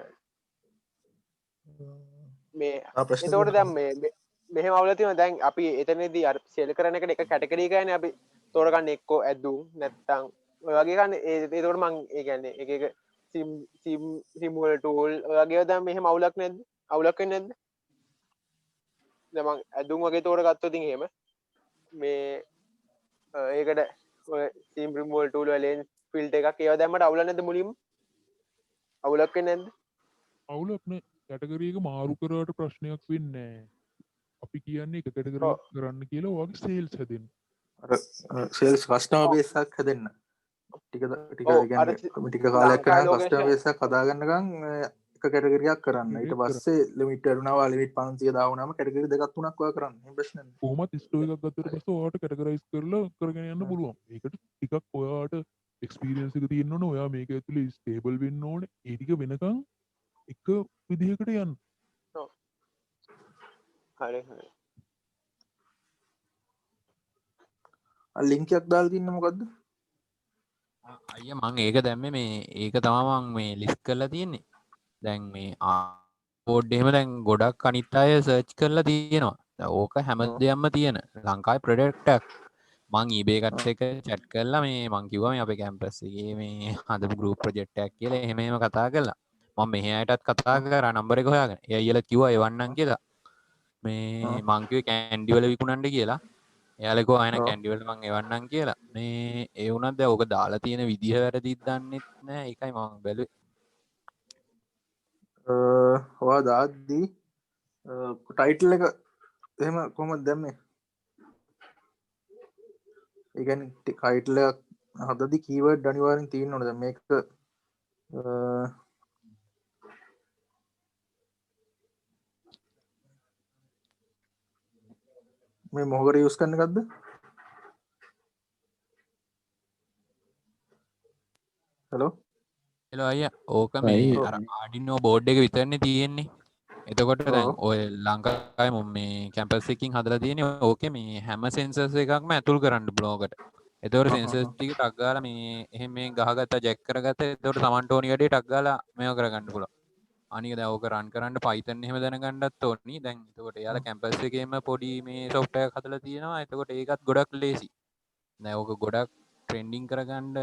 මේ එතකොට දැන් මේ මෙහෙම අවුල තියෙනවා දැන් අපි එතනදී අර සෙල් කරන එකට එක කැටගරි එකනේ අපි තෝරගන්න එක්කෝ ඇදුම් නැත්තම් ඔය වගේ ගන්න ඒතකොට මං ඒ කියන්නේ එක එක සිම් රිමූවල් ටූල් ඔය වගේ දැන් මෙහෙම අවුලක් නැද්ද අවුලක් වෙන්නේ නැද්ද දැන් මං ඇදුම් වගේ තෝරගත්තොත් ඉතින් එහෙම මේ ඒකට ඔය සිම් රිමූවල් ටූල් වල ලෙන්ස් ෆිල්ටර් එකක් ඒවා දැම්මට අවුලක් නැද්ද මුලින්ම අවුලක් වෙන්නේ නැද්ද අවුලක් නෑ කැටගරි එක මාරු කරාට ප්‍රශ්නයක් වෙන්නේ නෑ අපි කියන්නේ එක කැටගරි කරන්න කියලා ඔයාගේ සේල්ස් හැදෙන්න අර සේල්ස් කස්ටමර් බේස් එකක් හැදෙන්න ටික කාලයක් කරලා කස්ටමර් බේස් එකක් හදාගන්නකම් එක කැටගරියක් කරන්න ඊට පස්සේ ලිමිට් වුණා ලිමිට් 500 දාවුනම කැටගරි දෙකක් තුනක් ඔයා කරන්න එහෙම ප්‍රශ්න නැහැ කොහොමත් ස්ටෝර් එකක් ගත්තට පස්සේ ඔයාට කැටගරයිස් කරලා කරගෙන යන්න පුළුවන් ඒකට ටිකක් ඔයාට එක්ස්පීරියන්ස් එක තියෙන්න ඕනේ ඔයා මේක ඇතුලේ ස්ටේබල් වෙන්න ඕනේ ඒ ටික වෙනකන් එක විදිහකට යන්න හරි හරි ලින්ක් එකක් දාලා තින්නේ මොකද්ද අයියා මං ඒක දැම්මේ මේ ඒක තමයි මං මේ ලිස්ට් කරලා තියෙන්නේ දැන් මේ බෝඩ් එහෙම දැන් ගොඩක් අනිත් අය සර්ච් කරලා තියෙනවා ඕක හැමදේම තියෙන ලංකාවේ ප්‍රොඩක්ට් එකක් මං eBay එකත් එක්ක chat කරලා මේ මං කිව්වා මේ අපේ කැම්පස් එකේ මේ හදපු group project එකක් කියලා එහෙම කතා කළා මම මෙහි අයටත් කතා කරා නම්බර එක හොයාගෙන ඒ අයියලා කිව්වා එවන්නම් කියලා මේ මං කිව්වේ කැන්ඩි වල විකුණන්න කියලා එයාලා කිව්වා ආයෙන කැන්ඩි වලට මං එවන්නම් කියලා මේ ඒ වුණත් දැන් ඕක දාලා තියෙන විදිහ වැරදිද දන්නෙත් නෑ ඒකයි මම බැලුවේ ඔයා දාද්දී ටයිටල් එක එහෙම කොහොමද දැම්මේ ඒ කියන්නේ ටයිටල් එක හදද්දී කීවර්ඩ් අනිවාර්යෙන් තියෙන්න ඕනේ දැන් මේක මේ මොකකට යූස් කරන එකක්ද හෙලෝ හෙලෝ අයියා ඕක මේ අර ආඩිනෝ බෝඩ් එක විතරනේ තියෙන්නේ එතකොට දැන් ඔය ලංකාවේ මම මේ කැම්පස් එකකින් හදලා තියෙන්නේ ඕකේ මේ හැම සෙන්සර්ස් එකක්ම ඇතුල් කරන්න බ්ලොග් එකට එතකොට සෙන්සර්ස් ටික ටක් ගාලා මේ එහෙම මේ ගහගත්තා ජැක් කරගත්තා එතකොට Tamanට ඕනි වැඩේ ටක් ගාලා මේව කරගන්න පුළුවන් අනික දැන් ඕක රන් කරන්න Python එහෙම දැනගන්නත් ඕනි දැන් එතකොට එයාලා කැම්පස් එකේම පොඩි මේ software එකක් හදලා තියෙනවා එතකොට ඒකත් ගොඩක් ලේසි දැන් ඕක ගොඩක් ට්‍රෙන්ඩින් කරගන්න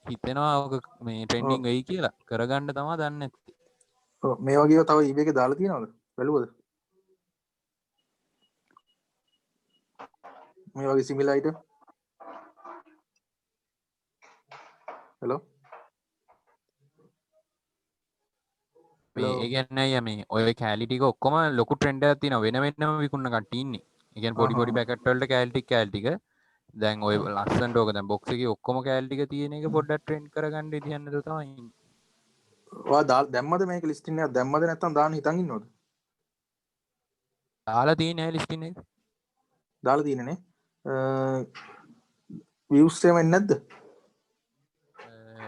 හිතෙනවා ඕක මේ ට්‍රෙන්ඩින් වෙයි කියලා කරගන්න තමයි දන්නේ නැත්තේ මේ වගේ තව eBay එකේ දාලා තියෙනවද බැලුවද මේ වගේ similar item හෙලෝ මේ ඒ කියන්නේ අයියා මේ ඔය කැලි ටික ඔක්කොම ලොකු ට්‍රෙන්ඩ් එකක් තියෙනවා වෙන වෙනම විකුණන කට්ටිය ඉන්නේ. ඒ කියන්නේ පොඩි පොඩි පැකට් වලට කැලි ටික දැන් ඔය ලස්සනට ඕක දැන් බොක්ස් එකේ ඔක්කොම කැලි ටික තියෙන එක පොඩ්ඩක් ට්‍රෙන්ඩ් කරගන්න ඉතින් යන්නද තමයි ඉන්නේ. ඔයා දැම්මද මේක ලිස්ටින් එකක් දැම්මද නැත්නම් දාන්න හිතන් ඉන්නවද? දාලා තියෙන්නේ ලිස්ටින් එක. දාලා තියෙන්නේ views එහෙම එන්නේ නැද්ද?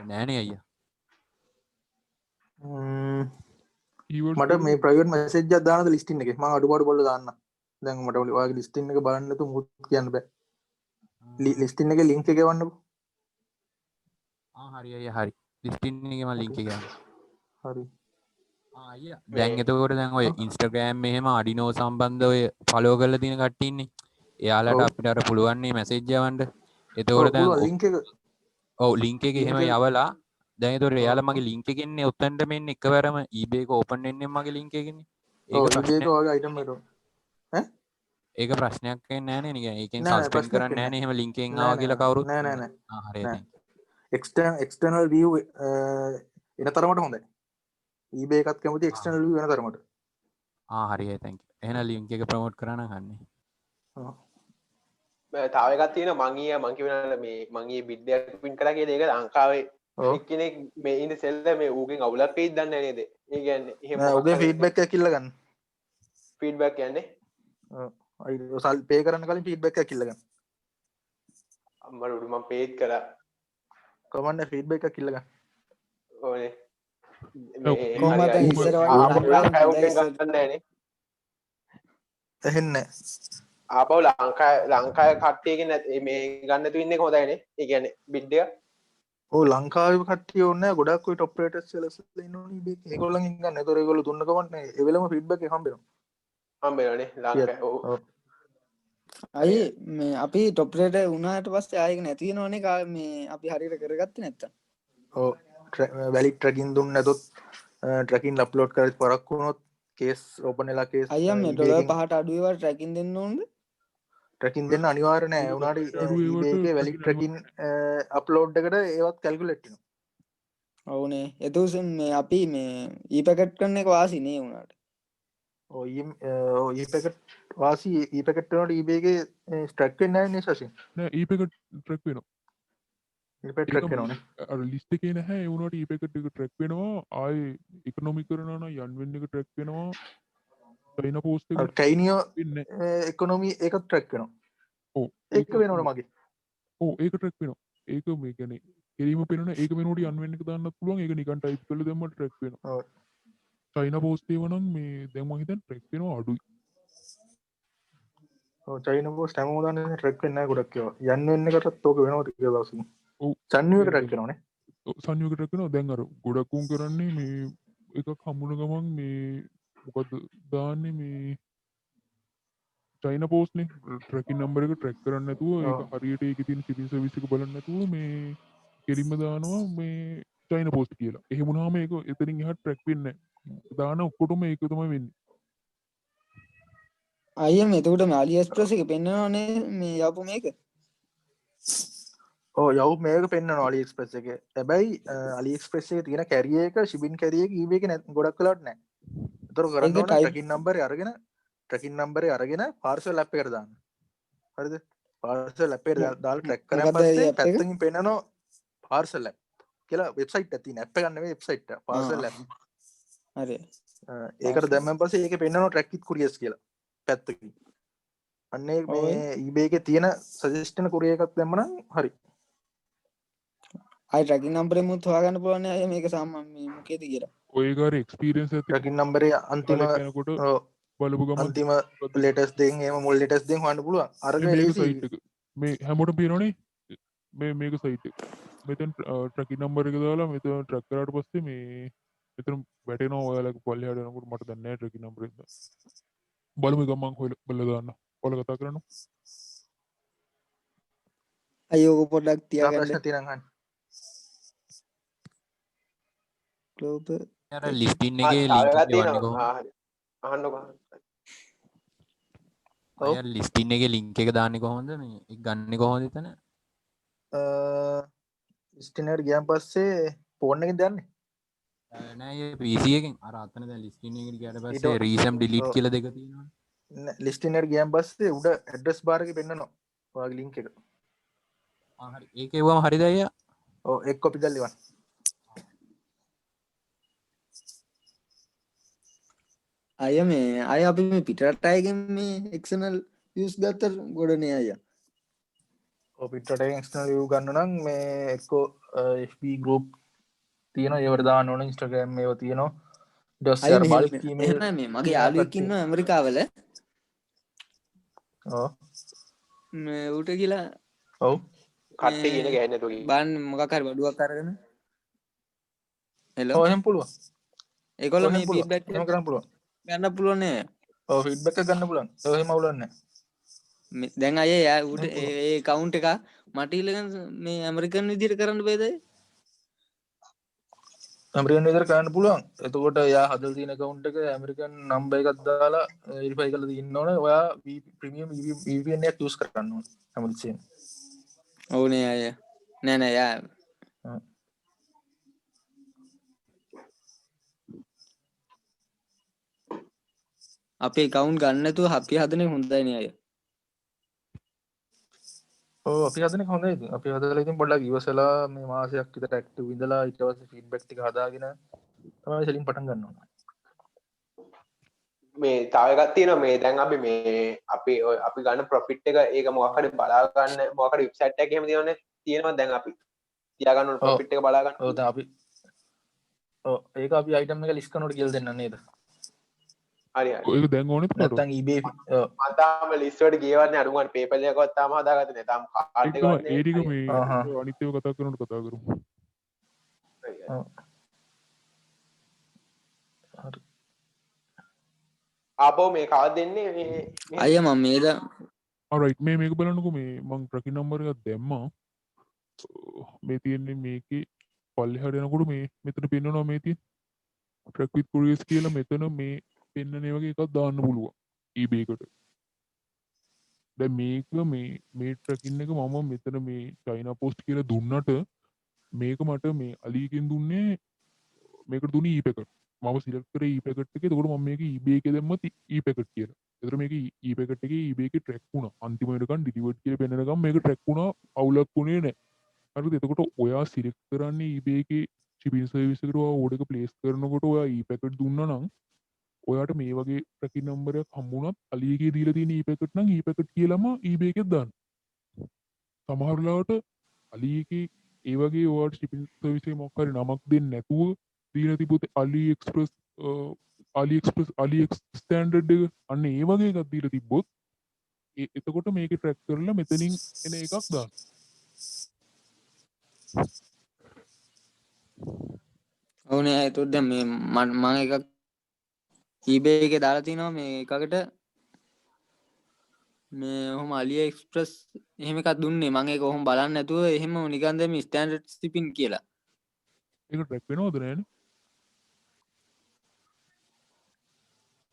නෑනේ අයියා. මට මේ ප්‍රයිවට් මැසේජ් එකක් දාන්නද ලිස්ටින් එකේ මම අඩුපාඩු බලලා දාන්නම් දැන් මට ඔයාගේ ලිස්ටින් එක බලන්න තු මුත් කියන්න බෑ ලිස්ටින් එක ලින්ක් එක වන්නකෝ හරි අය හරි ලිස්ටින් එකම ලින්ක් එක හරි දැන් එතකොට දැන් ඔය ඉන්ස්ටග්‍රෑම් මෙහෙම අඩිනෝ සම්බන්ධ ඔය ෆලෝ කරලා තියෙන කට්ටිය ඉන්නේ එයාලට අපිට අර පුළුවන් නේ මැසේජ් යවන්න එතකොට දැන් ලින්ක් එක ඔව් ලින්ක් එක එහෙම යවලා දැන් එතකොට එයාලා මගේ ලින්ක් එකෙන් එන්නේ උත්තන්ට මෙන්න එකවරම eBay එක ඕපන් වෙන්නේ මගේ ලින්ක් එකෙන් ඒක ප්‍රශ්නයක් ඔය අයිටම් එකට ඒක ප්‍රශ්නයක් වෙන්නේ නැහැ නේ නිකන් ඒකෙන් සස්පෙන්ඩ් කරන්නේ නැහැ නේ එහෙම ලින්ක් එකෙන් ආවා කියලා කවුරුත් නෑ හරි එක්ස්ටර්නල් view එන තරමට හොඳයි eBay එකත් කැමති එක්ස්ටර්නල් view වෙන තරමට හරි thank you එහෙනම් ලින්ක් එක ප්‍රොමෝට් කරන්න කන්නේ තාව එකක් තියෙන මං කියවන මේ මගේ බිඩ්ඩයක් පින් කරා කියලා ඒක ලංකාවේ එක්කෙනෙක් මේ ඉන්න සෙල්ල මේ ඌගෙන් අවුලක් වෙයිද දන්නේ නැහැ නේද? ඒ කියන්නේ එහෙම ඌගේ ෆීඩ්බැක් එකක් කිල්ල ගන්න. ෆීඩ්බැක් කියන්නේ ඔව් සල් පේ කරන්න කලින් ෆීඩ්බැක් එකක් කිල්ල ගන්න. අම්මඩ මම පේත් කරා. කොහොමද ෆීඩ්බැක් එකක් කිල්ල ගන්න. ඕනේ. කොහොමද ඉස්සර වගේ ලංකාවේ ගන්න නැහැ නේ. එහෙන්නේ ආපහු ලංකාවේ කට්ටියකින් මේ ගන්න තු ඉන්නේ හොඳයිනේ. ඒ කියන්නේ බිඩ් එක. ඔව් ලංකාවේ කට්ටිය ඕනේ ගොඩක් ඔය টপ රේටර්ස් sellers ඉන්නෝනේ ඉබේ. ඒගොල්ලන්ගෙන් ගන්න. ඒතොර ඒගොල්ලෝ දුන්න ගමන් ඒ වෙලම ෆීඩ්බැක් එක හම්බෙනවා. හම්බෙනවානේ ලංකාවේ. ඔව්. අයි මේ අපි টপ රේටර් වුණාට පස්සේ ආයෙක නැති වෙනවනේ මේ අපි හරියට කරගත්තේ නැත්තම්. ඔව් වැලිඩ් ට්‍රැකින් දුන්න නැතොත් ට්‍රැකින් අප්ලෝඩ් කරලා පරක් වුණොත් කේස් ඕපන් වෙලා කේස් අයියා මේ $5ට අඩු ඒවා ට්‍රැකින් දෙන්න ඕනද? ට්‍රැකින් දෙන්න අනිවාර්ය නෑ. උනාට eBay එකේ වැලිඩ් ට්‍රැකින් අප්ලෝඩ් එකට ඒවත් කැල්කියුලේට් වෙනවා. ඔව්නේ. එතකොට මේ අපි මේ e-packet කරන එක වාසි නේ උනාට. ඔව් e-packet වාසි e-packet වලට eBay එකේ ට්‍රැක් වෙන්නේ නැහැ නේ සසින්. නෑ e-packet ට්‍රැක් වෙනවා. e-packet ට්‍රැක් වෙනවනේ. අර ලිස්ට් එකේ නැහැ ඒ වුණාට e-packet එක ට්‍රැක් වෙනවා. ආයේ ඉකොනොමි කරනවා නම් යන් වෙන්න එක ට්‍රැක් වෙනවා. චයිනා පෝස්ට් එක කයිනියෝ ඉකොනොමි එකක් ට්‍රැක් වෙනවා. ඔව් ඒක වෙනවනේ මගේ. ඔව් ඒක ට්‍රැක් වෙනවා. ඒක මේ කියන්නේ කෙරීම පෙන්වන ඒක වෙනකොට යන් වෙන්න එක දාන්නත් පුළුවන්. ඒක නිකන් ටයිප් කරලා දැම්මම ට්‍රැක් වෙනවා. ඔව්. චයිනා පෝස්ට් ඒව නම් මේ දැන් මම හිතන්නේ ට්‍රැක් වෙනවා අඩුයි. ඔව් චයිනා පෝස්ට් හැමෝම දන්නේ ට්‍රැක් වෙන්නේ නැහැ ගොඩක් ඒවා. යන් වෙන්න එකටත් ඕක වෙනවා ටික දවසකින්. ඔව් සන්නියු එක ට්‍රැක් වෙනවනේ. ඔව් සන්නියු එක ට්‍රැක් වෙනවා. දැන් අර ගොඩක් උන් කරන්නේ මේ එකක් හම්බුන ගමන් මේ මොකද දාන්නේ මේ චයිනා පෝස්ට් නේ ට්‍රැකින් නම්බර් එක ට්‍රැක් කරන්නේ නැතුව ඒක හරියට ඒකේ තියෙන shipping service එක බලන්නේ නැතුව මේ කෙලින්ම දානවා මේ චයිනා පෝස්ට් කියලා. එහෙම වුණාම ඒක එතනින් එහාට ට්‍රැක් වෙන්නේ නැහැ. දාන ඔක්කොටම ඒක තමයි වෙන්නේ. අයියා මේ එතකොට මේ AliExpress එකේ පෙන්නනවනේ මේ යපු මේක. ඔව් යව් මේක පෙන්නනවා AliExpress එකේ. හැබැයි AliExpress එකේ තියෙන කැරියර් එක shipping carrier එක eBay එකේ ගොඩක් වෙලාවට නැහැ. ඒතර කරන්න ඕන ට්‍රැකින් නම්බරේ අරගෙන ට්‍රැකින් නම්බරේ අරගෙන පාර්සල් ඇප් එකට දාන්න. හරිද? පාර්සල් ඇප් එකට දාලා ට්‍රැක් කරන් පස්සේ පැත්තකින් පෙන්නනවා පාර්සල් ඇප් කියලා වෙබ්සයිට් එකක් තියෙන. ඇප් එකක් නෙවෙයි වෙබ්සයිට් එක. Parcel app. හරි. ඒකට දැම්මන් පස්සේ ඒකේ පෙන්නනවා ට්‍රැක් විත් කුරියර්ස් කියලා. පැත්තකින්. අන්න ඒ මේ eBay එකේ තියෙන සජෙස්ට් කුරියර් එකක් දැම්මනම් හරි. අයි ට්‍රැකින් නම්බරේ මුත් හොයාගන්න පුළුවන් නේ අයියා මේක සාමාන්‍ය මේ මොකේද කියලා. ඔය කාර එක්ස්පීරියන්ස් එක ට්‍රැකින් නම්බරේ අන්තිම බලපු ගමන් අන්තිම ලේටස්ට් දෙයින් එහෙම මුල් ලේටස්ට් දෙයින් හොයන්න පුළුවන්. අරක සයිට් එක මේ හැමෝටම පේනවනේ මේ මේක සයිට් එක. මෙතන ට්‍රැකින් නම්බර් එක දාලා මෙතන ට්‍රැක් කරාට පස්සේ මේ මෙතන වැටෙනවා ඔයාලගේ පල්ලෙහාට යනකොට මට දන්නේ නැහැ ට්‍රැකින් නම්බර් එක. බලමු ගමන් හොයලා බලලා දාන්න. ඔයාලා කතා කරනවා. අයියෝ පොඩ්ඩක් තියාගන්න. ප්‍රශ්න තියෙනවා අහන්න. ග්ලෝබල් අර ලිස්ටින් එකේ ලින්ක් එක යවන්නේ කොහොමද? අහන්නකෝ. අය ලිස්ටින් එකේ ලින්ක් එක දාන්නේ කොහොමද? මේ ඒක ගන්නෙ කොහොමද එතන? ලිස්ටින් එකට ගියන් පස්සේ ෆෝන් එකෙන් දාන්නේ. නෑ PC එකෙන් අර අතන දැන් ලිස්ටින් එකට ගියාට පස්සේ රීසම් ඩිලීට් කියලා දෙක තියෙනවා. ලිස්ටින් එකට ගියන් පස්සේ උඩ ඇඩ්‍රස් බාර් එකේ පෙන්නනවා. ඔයාගේ ලින්ක් එක. හරි. ඒකේ වුවම හරිද අයියා? ඔව් එක් කොපි කරලා ඉවන්න. අය මේ අය අපි මේ පිටරට අයගෙන් මේ එක්සනල් views ගත්තට ගොඩනේ අයියා. ඔව් පිටරට අයගෙන් එක්සනල් view ගන්න නම් මේ එක්කෝ FB group තියෙනවා ඒවට දාන්න ඕන Instagram මේව තියෙනවා. ඊට පස්සේ අර bulk email මේ මගේ යාළුවෙක් ඉන්නවා ඇමරිකාවල. ඕ මේ ඌට කියලා ඔව් කට්ටේ කියන ගෑන්න තුො බාන් මොකක්කර බඩුවක් කරගෙන හෙලෝ එහෙම පුළුවන් ඒකොල එහෙම මේ පුළුවන් ෆීඩ්බැක් එහෙම කරන්න පුළුවන් ගන්න පුළුවන්නේ ඔව් ෆීඩ්බැක් එක ගන්න පුළුවන් එහෙම අවුලක් නැහැ දැන් අය යා උට එහෙම පුළුවන් ඒ කවුන්් එක මටීලක මේ ඇමරිකන් විදිර කරන්න බේදයි ඇමරිකන් විතර කරන්න පුළුවන් එතකොට යා හදල් තියෙන කවුන්ට් එක ඇමරිකන් නම්බර් එකක් දාලා වෙරිෆයි කරලා තියෙන්න ඕනේ ඔයා ප්‍රීමියම් VPN එකක් යූස් කරන්න ඕනේ හැමතිස්සෙම ඕනේ අය නෑ නෑ යා අපේ කවුන්් ගන්නතු අපි හදන හොඳයින අය අපි හදන හොඳ අපි හදල ඉතින් පොඩ්ඩක් ඉවසලා මේ මාසයක් විතර ඇක්ටිව් ඉඳලා ඊට පස්සේ ෆීඩ්බැක් ටික හදාගෙන තමයි සෙලින් පටන් ගන්න ඕනේ මේ තාවගත් තියෙන මේ දැන් අපි මේ අපි ගන්න ප්‍රොෆිට් එක ඒක මොකක්හරි බලාගන්න මොකට වෙබ්සයිට් එකක් එහෙම තියෙනවා දැන් අපි තියාගන්න ප්‍රොෆිට් එක බලාගන්න ඔව් දැන් අපි ඔව් ඒක අපි අයිටම් එක ලිස්ට් කරනකොට කියලා දෙන්න නේද හරි ඒක දැන් ඕනෙත් නේද නැත්තම් eBay මතාම ලිස්ට් වලට ගියවන්නේ අරුමන් PayPal එකවත් තාම හදාගත්තේ නැහැ තාම කාඩ් ඒක එකවත් ඒ ටික නැහැ මේ ආහා. අනිත් ඒවා කතා කරනකොට කතා කරමු ආපහු මේ කවද දෙන්නේ මේ අය මම මේද alright මේ මේක බලන්නකෝ මේ මං ට්‍රැකින් නම්බර් එකක් දැම්මා මේ තියෙන්නේ මේකේ පල්ලෙහාට යනකොට මේ මෙතන පෙන්වනවා මේ තියෙන ට්‍රැක් විත් කුරියර්ස් කියලා මෙතන මේ පෙන්නන වගේ එකක් දාන්න පුළුවන් eBay එකට දැන් මේක මේ ට්‍රැකින් එක මම මෙතන මේ චයිනා පෝස්ට් කියලා දුන්නට මේක මට මේ අලීගෙන් දුන්නේ මේකට දුන්නේ e-packet මම සිලෙක්ට් කරේ e-packet එකේ එතකොට මම මේක eBay එකේ දැම්මත් e-packet කියලා. ඒතර මේක e-packet එකේ eBay එකේ ට්‍රැක් වුණා. අන්තිම වෙනකන් delivered කියලා පෙන්නනකම් මේක ට්‍රැක් වුණා අවුලක් වුණේ නැහැ. හරිද? එතකොට ඔයා සිලෙක්ට් කරන්නේ eBay එකේ shipping service එකට ඔයා order එක place කරනකොට ඔයා e-packet දුන්නා නම් ඔයාට මේ වගේ ට්‍රැකින් නම්බර් එකක් හම්බුණත් අලි එකේ දීලා තියෙන e-packet නම් e-packet කියලාම eBay එකෙත් දාන්න. සමහර වෙලාවට අලි එකේ ඒ වගේ ඔයාට shipping service එකේ මොකක් හරි නමක් දෙන්නේ නැතුව දීලා තිබුත් AliExpress ස්ටෑන්ඩඩ් එක අන්න ඒ වගේ එකක් දීලා තිබ්බොත් එතකොට මේකේ ට්‍රැක් කරලා මෙතනින් එන එකක් දාන්න. ඕනේ එතකොට දැන් මේ මම එකක් eBay එකේ දාලා තිනවා මේ එකකට මේ ඔහොම AliExpress එහෙම එකක් දුන්නේ මම ඒක ඔහොම බලන්නේ නැතුව එහෙම නිකන් දැන් ස්ටෑන්ඩඩ් shipping කියලා ඒක ට්‍රැක් වෙනවද නෑනේ?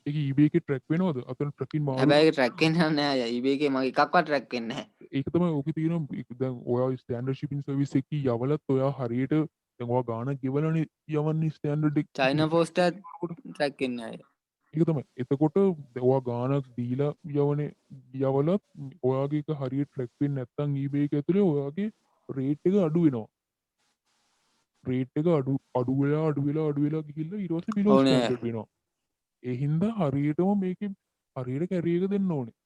ඒක eBay එකේ ට්‍රැක් වෙනවද? අතන ට්‍රැකින් මාරු හැබැයි ඒක ට්‍රැක් වෙන්නේ නැහැ අය eBay එකේ මගේ එකක්වත් ට්‍රැක් වෙන්නේ නැහැ ඒක තමයි ඕකේ තියෙන දැන් ඔයා ස්ටෑන්ඩඩ් shipping service එකේ යවලත් ඔයා හරියට දැන් ඔයා ගාණක් ගෙවලානේ යවන්නේ ස්ටෑන්ඩඩ් එක චයිනා පෝස්ට් එක ට්‍රැක් වෙන්නේ නැහැ ඒක තමයි. එතකොට ඔයා ගාණක් දීලා යවලත් ඔයාගේ එක හරියට ට්‍රැක් වෙන්නේ නැත්නම් eBay එක ඇතුලේ ඔයාගේ රේට් එක අඩු වෙනවා. රේට් එක අඩු වෙලා ගිහිල්ලා ඊට පස්සේ බිලෝ ඕනේ. ස්ටෑන්ඩඩ් වෙනවා. ඒ හින්දා හරියටම මේකේ හරියට කැරි එක දෙන්න ඕනේ.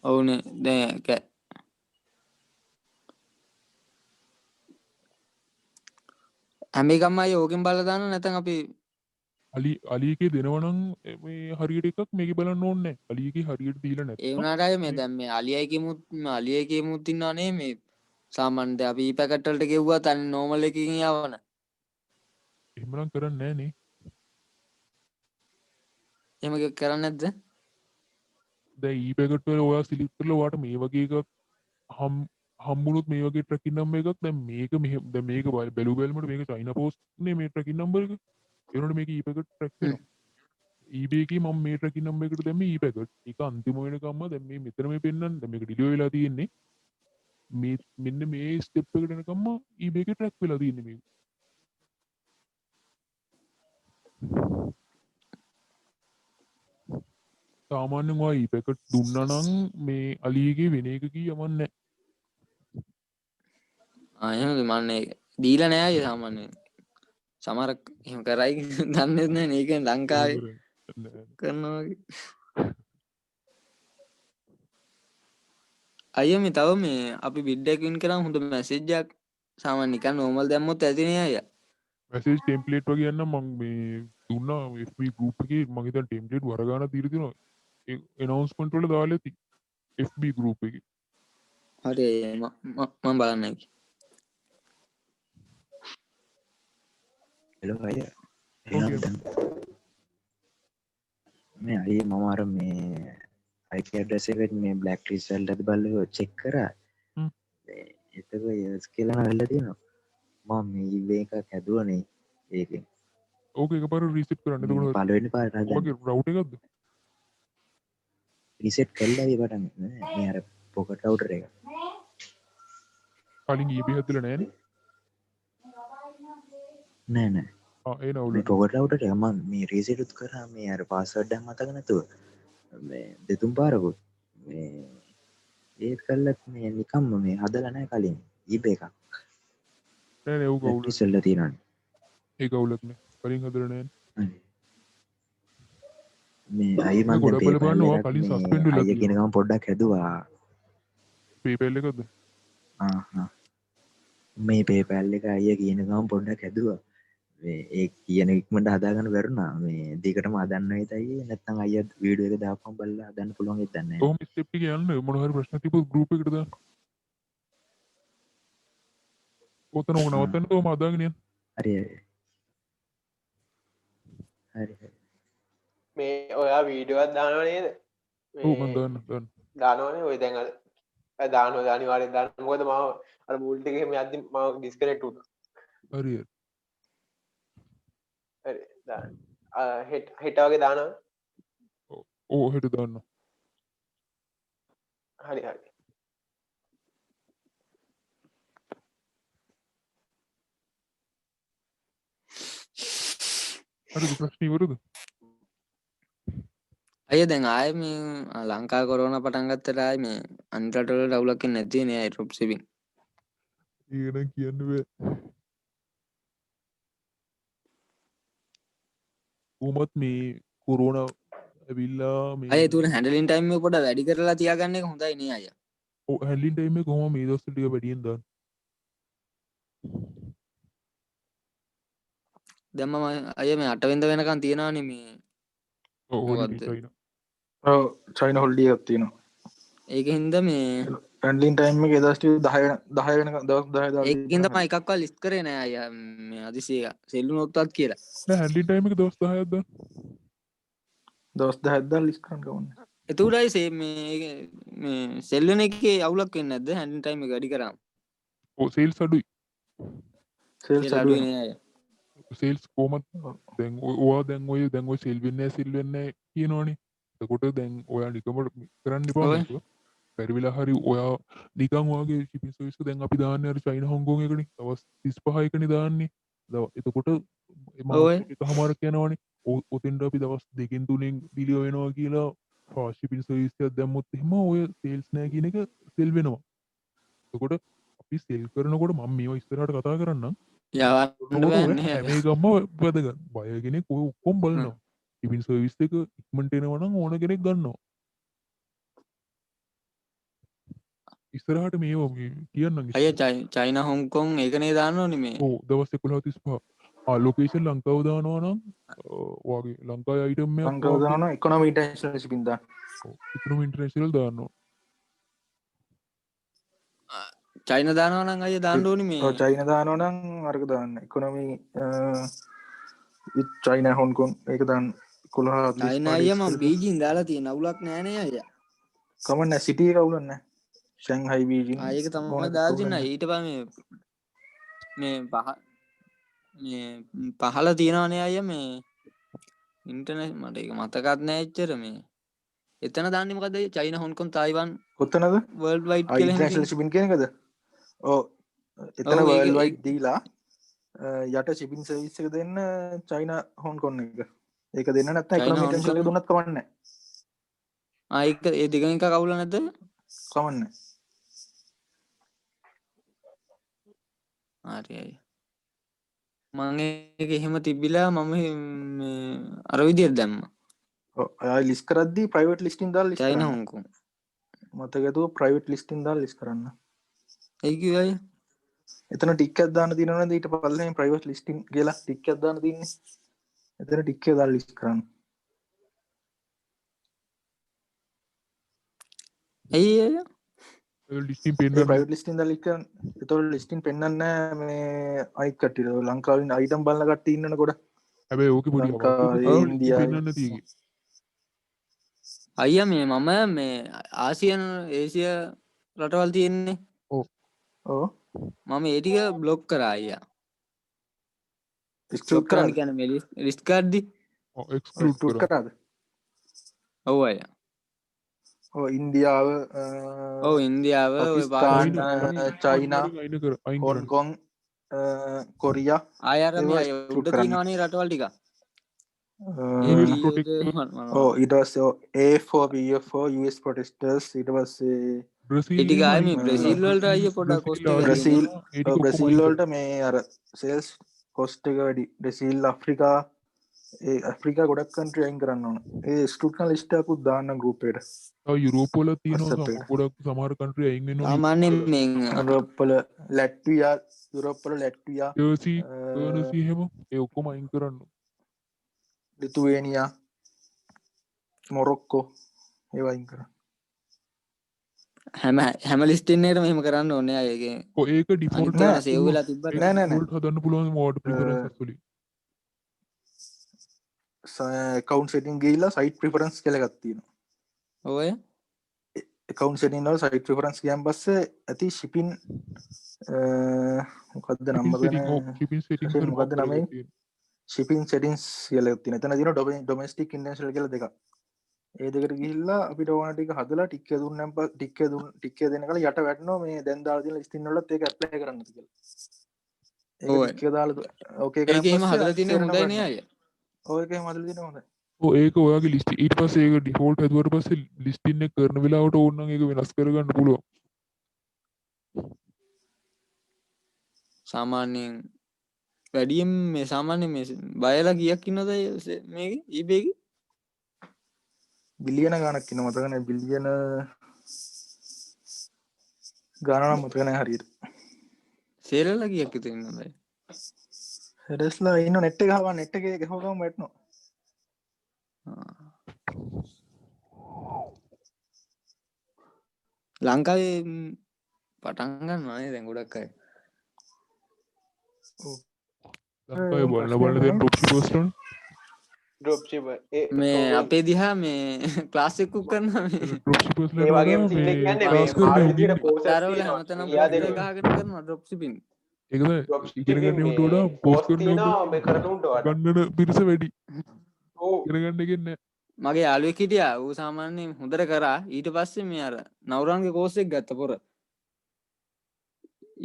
ඔවුනේ දැන් හැම එකම අය ඕකෙන් බලලා දාන්න නැත්නම් අපි අලි එකේ දෙනවනම් මේ හරියට එකක් මේකේ බලන්න ඕනේ නැහැ. අලි එකේ හරියට දීලා ඒ නැත්නම් වුණාට අය මේ දැන් මේ අලියකෙමුත් ඉන්නවනේ මේ සාමාන්‍යයෙන් දැන් අපි පැකට් වලට ගෙව්වත් අන්න නෝමල් එකකින් යවන එහෙමනම් කරන්නේ නැහැ නේ. එහෙම කරන්නේ නැද්ද දැන් e-packet වල ඔයා සිලෙක්ට් කරලා ඔයාට මේ වගේ එකක් හම්බුනොත් මේ වගේ ට්‍රැකින් නම්බර් එකක් දැන් මේක දැන් මේක බැලු බැලමුට මේක චයිනා පෝස්ට් නේ මේ ට්‍රැකින් නම්බර් එක. ඒ වුණාට මේක e-packet ට්‍රැක් වෙනවා. eBay එකේ මම මේ ට්‍රැකින් නම්බර් එකට දැම්මේ e-packet. ඒක අන්තිම වෙනකම්ම දැන් මේ මෙතන මේ පෙන්නන්නේ දැන් මේක ඩිලිවර් වෙලා තියෙන්නේ. මේ මෙන්න මේ ස්ටෙප් එකට එනකම්ම eBay එකේ ට්‍රැක් වෙලා තියෙන්නේ මේක. සාමාන්‍යයෙන් ඔයා e-packet දුන්නා නම් මේ අලි එකේ වෙන එකකින් යවන්නේ නැහැ. එහෙමද මන්නේ දීලා නෑ අය සාමාන්‍යයෙන් සමහර එහෙම කරයි දන්නේ නැහැ නේ ඒක ලංකාවේ කරනවා වගේ අයිය මේ තව මේ අපි බිඩ් එක වින් කරාම හොඳ මැසේජ් එකක් සාමාන්‍ය නිකන් නෝමල් දැම්මොත් ඇතිනේ අය මැසේජ් ටෙම්ප්ලේට් වගේ යන්න මම මේ දුන්නා FB group එකේ මම හිතන්නේ ටෙම්ප්ලේට් වර ගන්න දීලා තියෙනවා ඒ announcement වල දාලා ඇති FB group එකේ හරි මම බලන්න හෙලෝ අයියා මේ අයියේ මම අර මේ IP address එක මේ black list වලට බලලා check කරා එතකොට years කියලා නල්ලා තියෙනවා මම මේ eBay එකක් හැදුවනේ ඒකෙන් ඕක එකපාර රීසෙට් කරන්න එතකොට පළවෙනි පාරට ඔයගේ රවුටර් එකක්ද රීසෙට් කළා ඒ පටන් මේ අර පොකට් රවුටර් එක කලින් eBay හැදලා නැහැනේ නෑ ඒ නවුල මේ පොකට් රවුටර් එක මම මේ රීසෙට් උත් කරා මේ අර පාස්වර්ඩ් එක මතක නැතුව මේ දෙතුන් පාරකුත් මේ ඒත් කළත් මේ නිකම්ම මේ හදලා නැහැ කලින් eBay එකක් නෑ ඌ කවුල ඉස්සෙල්ලා තියෙනවනේ ඒ කවුලක් නේ කලින් හදලා නැහැ මේ අයි මම ගොඩක් PayPal බලපන්න ඕවා එකක් කලින් මේ suspend වෙලා අයියා කියන ගමන් පොඩ්ඩක් හැදුවා PayPal එකද මේ PayPal එක අයියා කියන ගමන් පොඩ්ඩක් හැදුවා මේ ඒ කියන ඉක්මනට හදාගන්න බැරුණා මේ දෙකටම හදන්න හිතයි නැත්නම් අයියා වීඩියෝ එක දාපුවම බලලා හදන්න පුළුවන් හිතන්නේ නැහැ කොහොම ස්ටෙප් එක යන්න මොන හරි ප්‍රශ්න තිබ්බොත් group එකට දාන්න ඔතන ඕක නවත්තන්න කොහොම හදාගෙන යන්න හරි මේ ඔයා වීඩියෝවක් දානව නේද ඔව් මම දාන්න දානවනේ ඔය දැන් අර දානවා අනිවාර්යෙන් දාන්න මොකද මම අර මූල් ටික එහෙම යද්දි මම ඩිස්කනෙක්ට් වුණා හරි හරි දාන්න හෙට වගේ දානවා ඕ හෙට දාන්න හරි හරිද ප්‍රශ්න ඉවරද අය දැන් ආය මේ ලංකා කොරෝන පටන් ගත්තට ආය මේ අනිත් රටවල ඩවුලක් එන්නේ නැති නේ අය ඩ්‍රොප් ෂිපින් ඒක නම් කියන්න බෑ උමත් මේ කොරෝනා ඇවිල්ලා මේ අය තුන හැන්ඩලින් ටයිම් එක පොඩ්ඩක් වැඩි කරලා තියාගන්න එක හොඳයි නේ අය ඔව් හැන්ඩලින් ටයිම් එක කොහොම මේ දවස් ටික වැඩියෙන් දාන්න දැන් මම අය මේ 8 වෙනිදා වෙනකන් තියනවානේ මේ ඔව් චයින හොල්ඩිය එකක් තියෙනවා ඒකින්ද මේ පැන්ලින් ටයිම් එක දස්ට 10 වෙනකන් දවස් 10 ඒකින්ද මම එකක්වත් ලිස්ට් කරේ නෑ අය මේ අදිසිය සෙල්ලු නොක්ටත් කියලා නෑ හැන්ඩලින් ටයිම් එක දවස් 10ක් දාන්න දවස් 10ක් දාලා ලිස්ට් කරන්න ඕනේ එතකොටයි මේ සෙල්ලන එකේ අවුලක් වෙන්නේ නැද්ද හැන්ඩලින් ටයිම් එක වැඩි කරාම ඔව් සේල්ස් අඩුයි සේල්ස් අඩුයි නේ අය සේල්ස් කොහමද දැන් ඔයා දැන් ඔය සෙල් වෙන්නේ කියනවනේ එතකොට දැන් ඔයා නිකම කරන්න එපා බැරි වෙලා හරි ඔයා නිකන් ඔයාගේ shipping service එක දැන් අපි දාන්නේ අර චයිනා හොංකොං එකනේ දවස් 35 එකනේ දාන්නේ එතකොට එකමාරක් යනවනේ ඔතෙන්ට අපි දවස් 2-3 ඩිලිවර් වෙනවා කියලා fast shipping service එකක් දැම්මොත් එහෙම ඔය සේල්ස් නෑ කියන එක සෙල් වෙනවා එතකොට අපි සෙල් කරනකොට මම මේවා ඉස්සරහට කතා කරන්නම් යවන්න බෑනේ මේ ගම්ම වැදගත් බය කෙනෙක් ඔය ඔක්කොම බලනවා shipping service එක ඉක්මනට එනවා නම් ඕන කෙනෙක් ගන්නවා ඉස්සරහට මේවා කියන්නම් අය චයිනා හොංකොං ඒකනේ දාන්න ඕනේ මේ ඔව් දවස් 11:35 ලොකේෂන් ලංකාව දානවා නම් ඔයාගේ ලංකාවේ අයිටම් එකක් ලංකාව දානවා ඉකොනොමි ඉන්ටර්නැෂනල් shipping දාන්න ඉකොනොමි ඉන්ටර්නැෂනල් දානවා චයින දානවා නම් අය දාන්න ඕනේ මේ ඔව් චයින දානවා නම් අරක දාන්න ඉකොනොමි චයිනා හොංකොං ඒක දාන්න 11 චයිනා අයියා මම බීජිං දාලා තියෙන අවුලක් නෑ නේ අයියා කමන්න සිටි එක අවුලක් නෑ ෂැන්හයි බීජිං ඒක තමයි දාලා තියෙන ඊට පස්සේ මේ පහල තියෙනවනේ අයියා මේ ඉන්ටර්නෙට් මට ඒක මතකත් නෑ එච්චර මේ එතන දාන්නේ මොකද්ද චයිනා හොංකොං තායිවාන් කොතනද වර්ල්ඩ් වයිඩ් කියලා ඉන්ටර්නැෂනල් shipping කියන එකද ඔව් එතන වර්ල්ඩ් වයිඩ් දීලා යට shipping service එක දෙන්න චයිනා හොංකොං එක ඒක දෙන්න නැත්නම් ඉකොනොමි ඉන්ටර්නැෂනල් එක දුන්නත් කමන්නේ නැහැ ඒක ඒ දෙකෙන් එකක් අවුල නැද්ද කමන්නේ හරි අය මම ඒක එහෙම තිබිලා මම අර විදියට දැම්මා ඔය ලිස්ට් කරද්දී ප්‍රයිවට් ලිස්ටින් දාලා ලිස්ට් චයිනා හොංකොං මතකද ප්‍රයිවට් ලිස්ටින් දාලා ලිස්ට් කරන්න ඒ කිව්වයි එතන ටික් එකක් දාන්න තියෙනවනේ ඊට පස්සේ ප්‍රයිවට් ලිස්ටින් කියලා ටික් එකක් දාන්න තියෙන්නේ එතන ටික් එක දාලා ලිස්ට් කරන්න. ඇයි ඒ? ලිස්ටින් ඒ පෙන්වන්න ප්‍රයිවට් ලිස්ටින් දාලා ලිස්ට් කරන්න. ඒතකොට ලිස්ටින් පෙන්වන්නේ නැහැ මේ අනිත් කට්ටියට. ලංකාවේ අයිටම් බලන කට්ටිය ඉන්නන කොට. හැබැයි ඕකේ පොඩි ලංකාවේ අමාරුවක් ඉන්දියාවේ පෙන්වන්න තියෙන්නේ. අයියා මම මේ ආසියන් ඒසිය රටවල් තියෙන්නේ. ඔව් මම ඒ ටික බ්ලොක් කරා අයියා. එක්ස්ක්ලූඩ් බ්ලොක් කරන්න කරාද? කියන්නේ මේ ලිස්ට් කාඩ්දි. එක්ස්ක්ලූඩ් එක්ස්ක්ලූඩ් කරා. කරාද? ඔව් අයියා. ඔව් ඉන්දියාව ඔව් ඉන්දියාව ඔය පාකිස්තාන් පාකිස්තාන චයිනා අයින් කරන්න. හොංකොං කොරියා ආයර මේ අය exclude උඩ කරන්න. තියෙනවනේ රටවල් ටික. US protector. ඊට පස්සේ A4 B4 US protesters ඊට පස්සේ බ්‍රසීල් ඉටි ගාය මේ බ්‍රසීල් වලට අයිය පොඩ්ඩක් කොස්ට් එක වැඩි බ්‍රසීල් ඒක ඔක්කොම බ්‍රසීල් අයින් වලට මේ අර සේල්ස් කොස්ට් එක වැඩි. බ්‍රසීල් අප්‍රිකා ඒ අප්‍රිකා ගොඩක් කන්ට්‍රි අයින් කරන්න ඕන. ඒ එක්ස්ක්ලූඩ් කරන ලිස්ට් එකකුත් දාන්න ගෲප් එකට. තව යුරෝප වල තියෙනවා WhatsApp එකට. ගොඩක් සමහර කන්ට්‍රි අයින් වෙනවා. සාමාන්‍යයෙන් මේ යුරෝප් වල ලැට්වියා යුරෝප් වල ලැට්වියා ජර්සි කර්නසි එහෙම ඒ ඔක්කොම අයින් කරන්න. ලිතුවේනියා මොරොක්කෝ ඒවා අයින් කරන්න. හැම ලිස්ටින් එකටම එහෙම කරන්න ඕනේ අයගේ. ඔය ඒක ඩිෆෝල්ට් නෑ. සේව් වෙලා තිබ්බට නෑ නෑ නෑ. ඩිෆෝල්ට් හදන්න පුළුවන් මෝඩ් ප්‍රිෆරන්සස් වලින්. account setting ගිහිල්ලා site preference කියලා එකක් තියෙනවා. ඔය account setting වල site preference ගියන් පස්සේ ඇති shipping මොකද්ද නම්බර shipping settings වල මොකද්ද නම shipping settings කියලා එකක් තියෙනවා. එතන තියෙනවා domestic international කියලා දෙකක්. ඒ දෙකට ගිහිල්ලා අපිට ඕන ටික හදලා ටික් එක දුන්නම් ටික් එක දෙනකල යට වැටෙනවා මේ දැන් දාලා තියෙන ලිස්ටින් වලත් ඒක ඇප්ලයි කරන්නද කියලා. ඒක ටික් එක දාලා ඕකේ කරලා ඒකේම හදලා තියෙන හොඳයි නේ අය. ඔය එකේම හදලා තියෙන හොඳයි. ඔව් ඒක ඔයාගේ ලිස්ට් ඊට පස්සේ ඒක ඩිෆෝල්ට් හදුවට පස්සේ ලිස්ටින් එක කරන වෙලාවට ඕන නම් ඒක වෙනස් කරගන්න පුළුවන්. සාමාන්‍යයෙන් වැඩියෙන් මේ සාමාන්‍යයෙන් මේ බයලා කීයක් ඉන්නවද මේකේ eBay එකේ? බිලියන ගාණක් ඉන්න මතක නැහැ බිලියන ගාණ නම් මතක නැහැ හරියට. සේරලා කීයක් විතර ඉන්නවද? හෙඩස්ලා ඉන්න නෙට් එක ගහපන් නෙට් එකේ ගහපුවම වැටෙනවා. ලංකාවේ පටන් ගන්නවා නේ දැන් ගොඩක් අය. ලංකාවේ බලන දැන් ඩ්‍රොප්ෂිපර්ස් වල ඩ්‍රොප්ෂිපර් මේ අපේ දිහා මේ ක්ලාස් එකක් කරනවා මේ ඩ්‍රොප්ෂිපර්ස් ඒ වගේම සීන් එක කියන්නේ මේ ආඩු විදියට process තරවල තියෙනවා. හැමතැනම එයා පෝස්ට් දෙන ගහගෙන කරනවා ඩ්‍රොප් ෂිපින්. ඒකද ඉගෙන ගන්න උන්ට වඩා පෝස්ට් කරන තියෙනවා මේ කරන උන්ට වඩා. ගන්නන පිරිස වැඩි. ඔව් ඉගෙන ගන්න එකෙන් නෑ. මගේ යාළුවෙක් හිටියා ඌ සාමාන්‍යයෙන් හොඳට කරා ඊට පස්සේ මේ අර නවුරන්ගේ කෝස් එක ගත්ත පොර.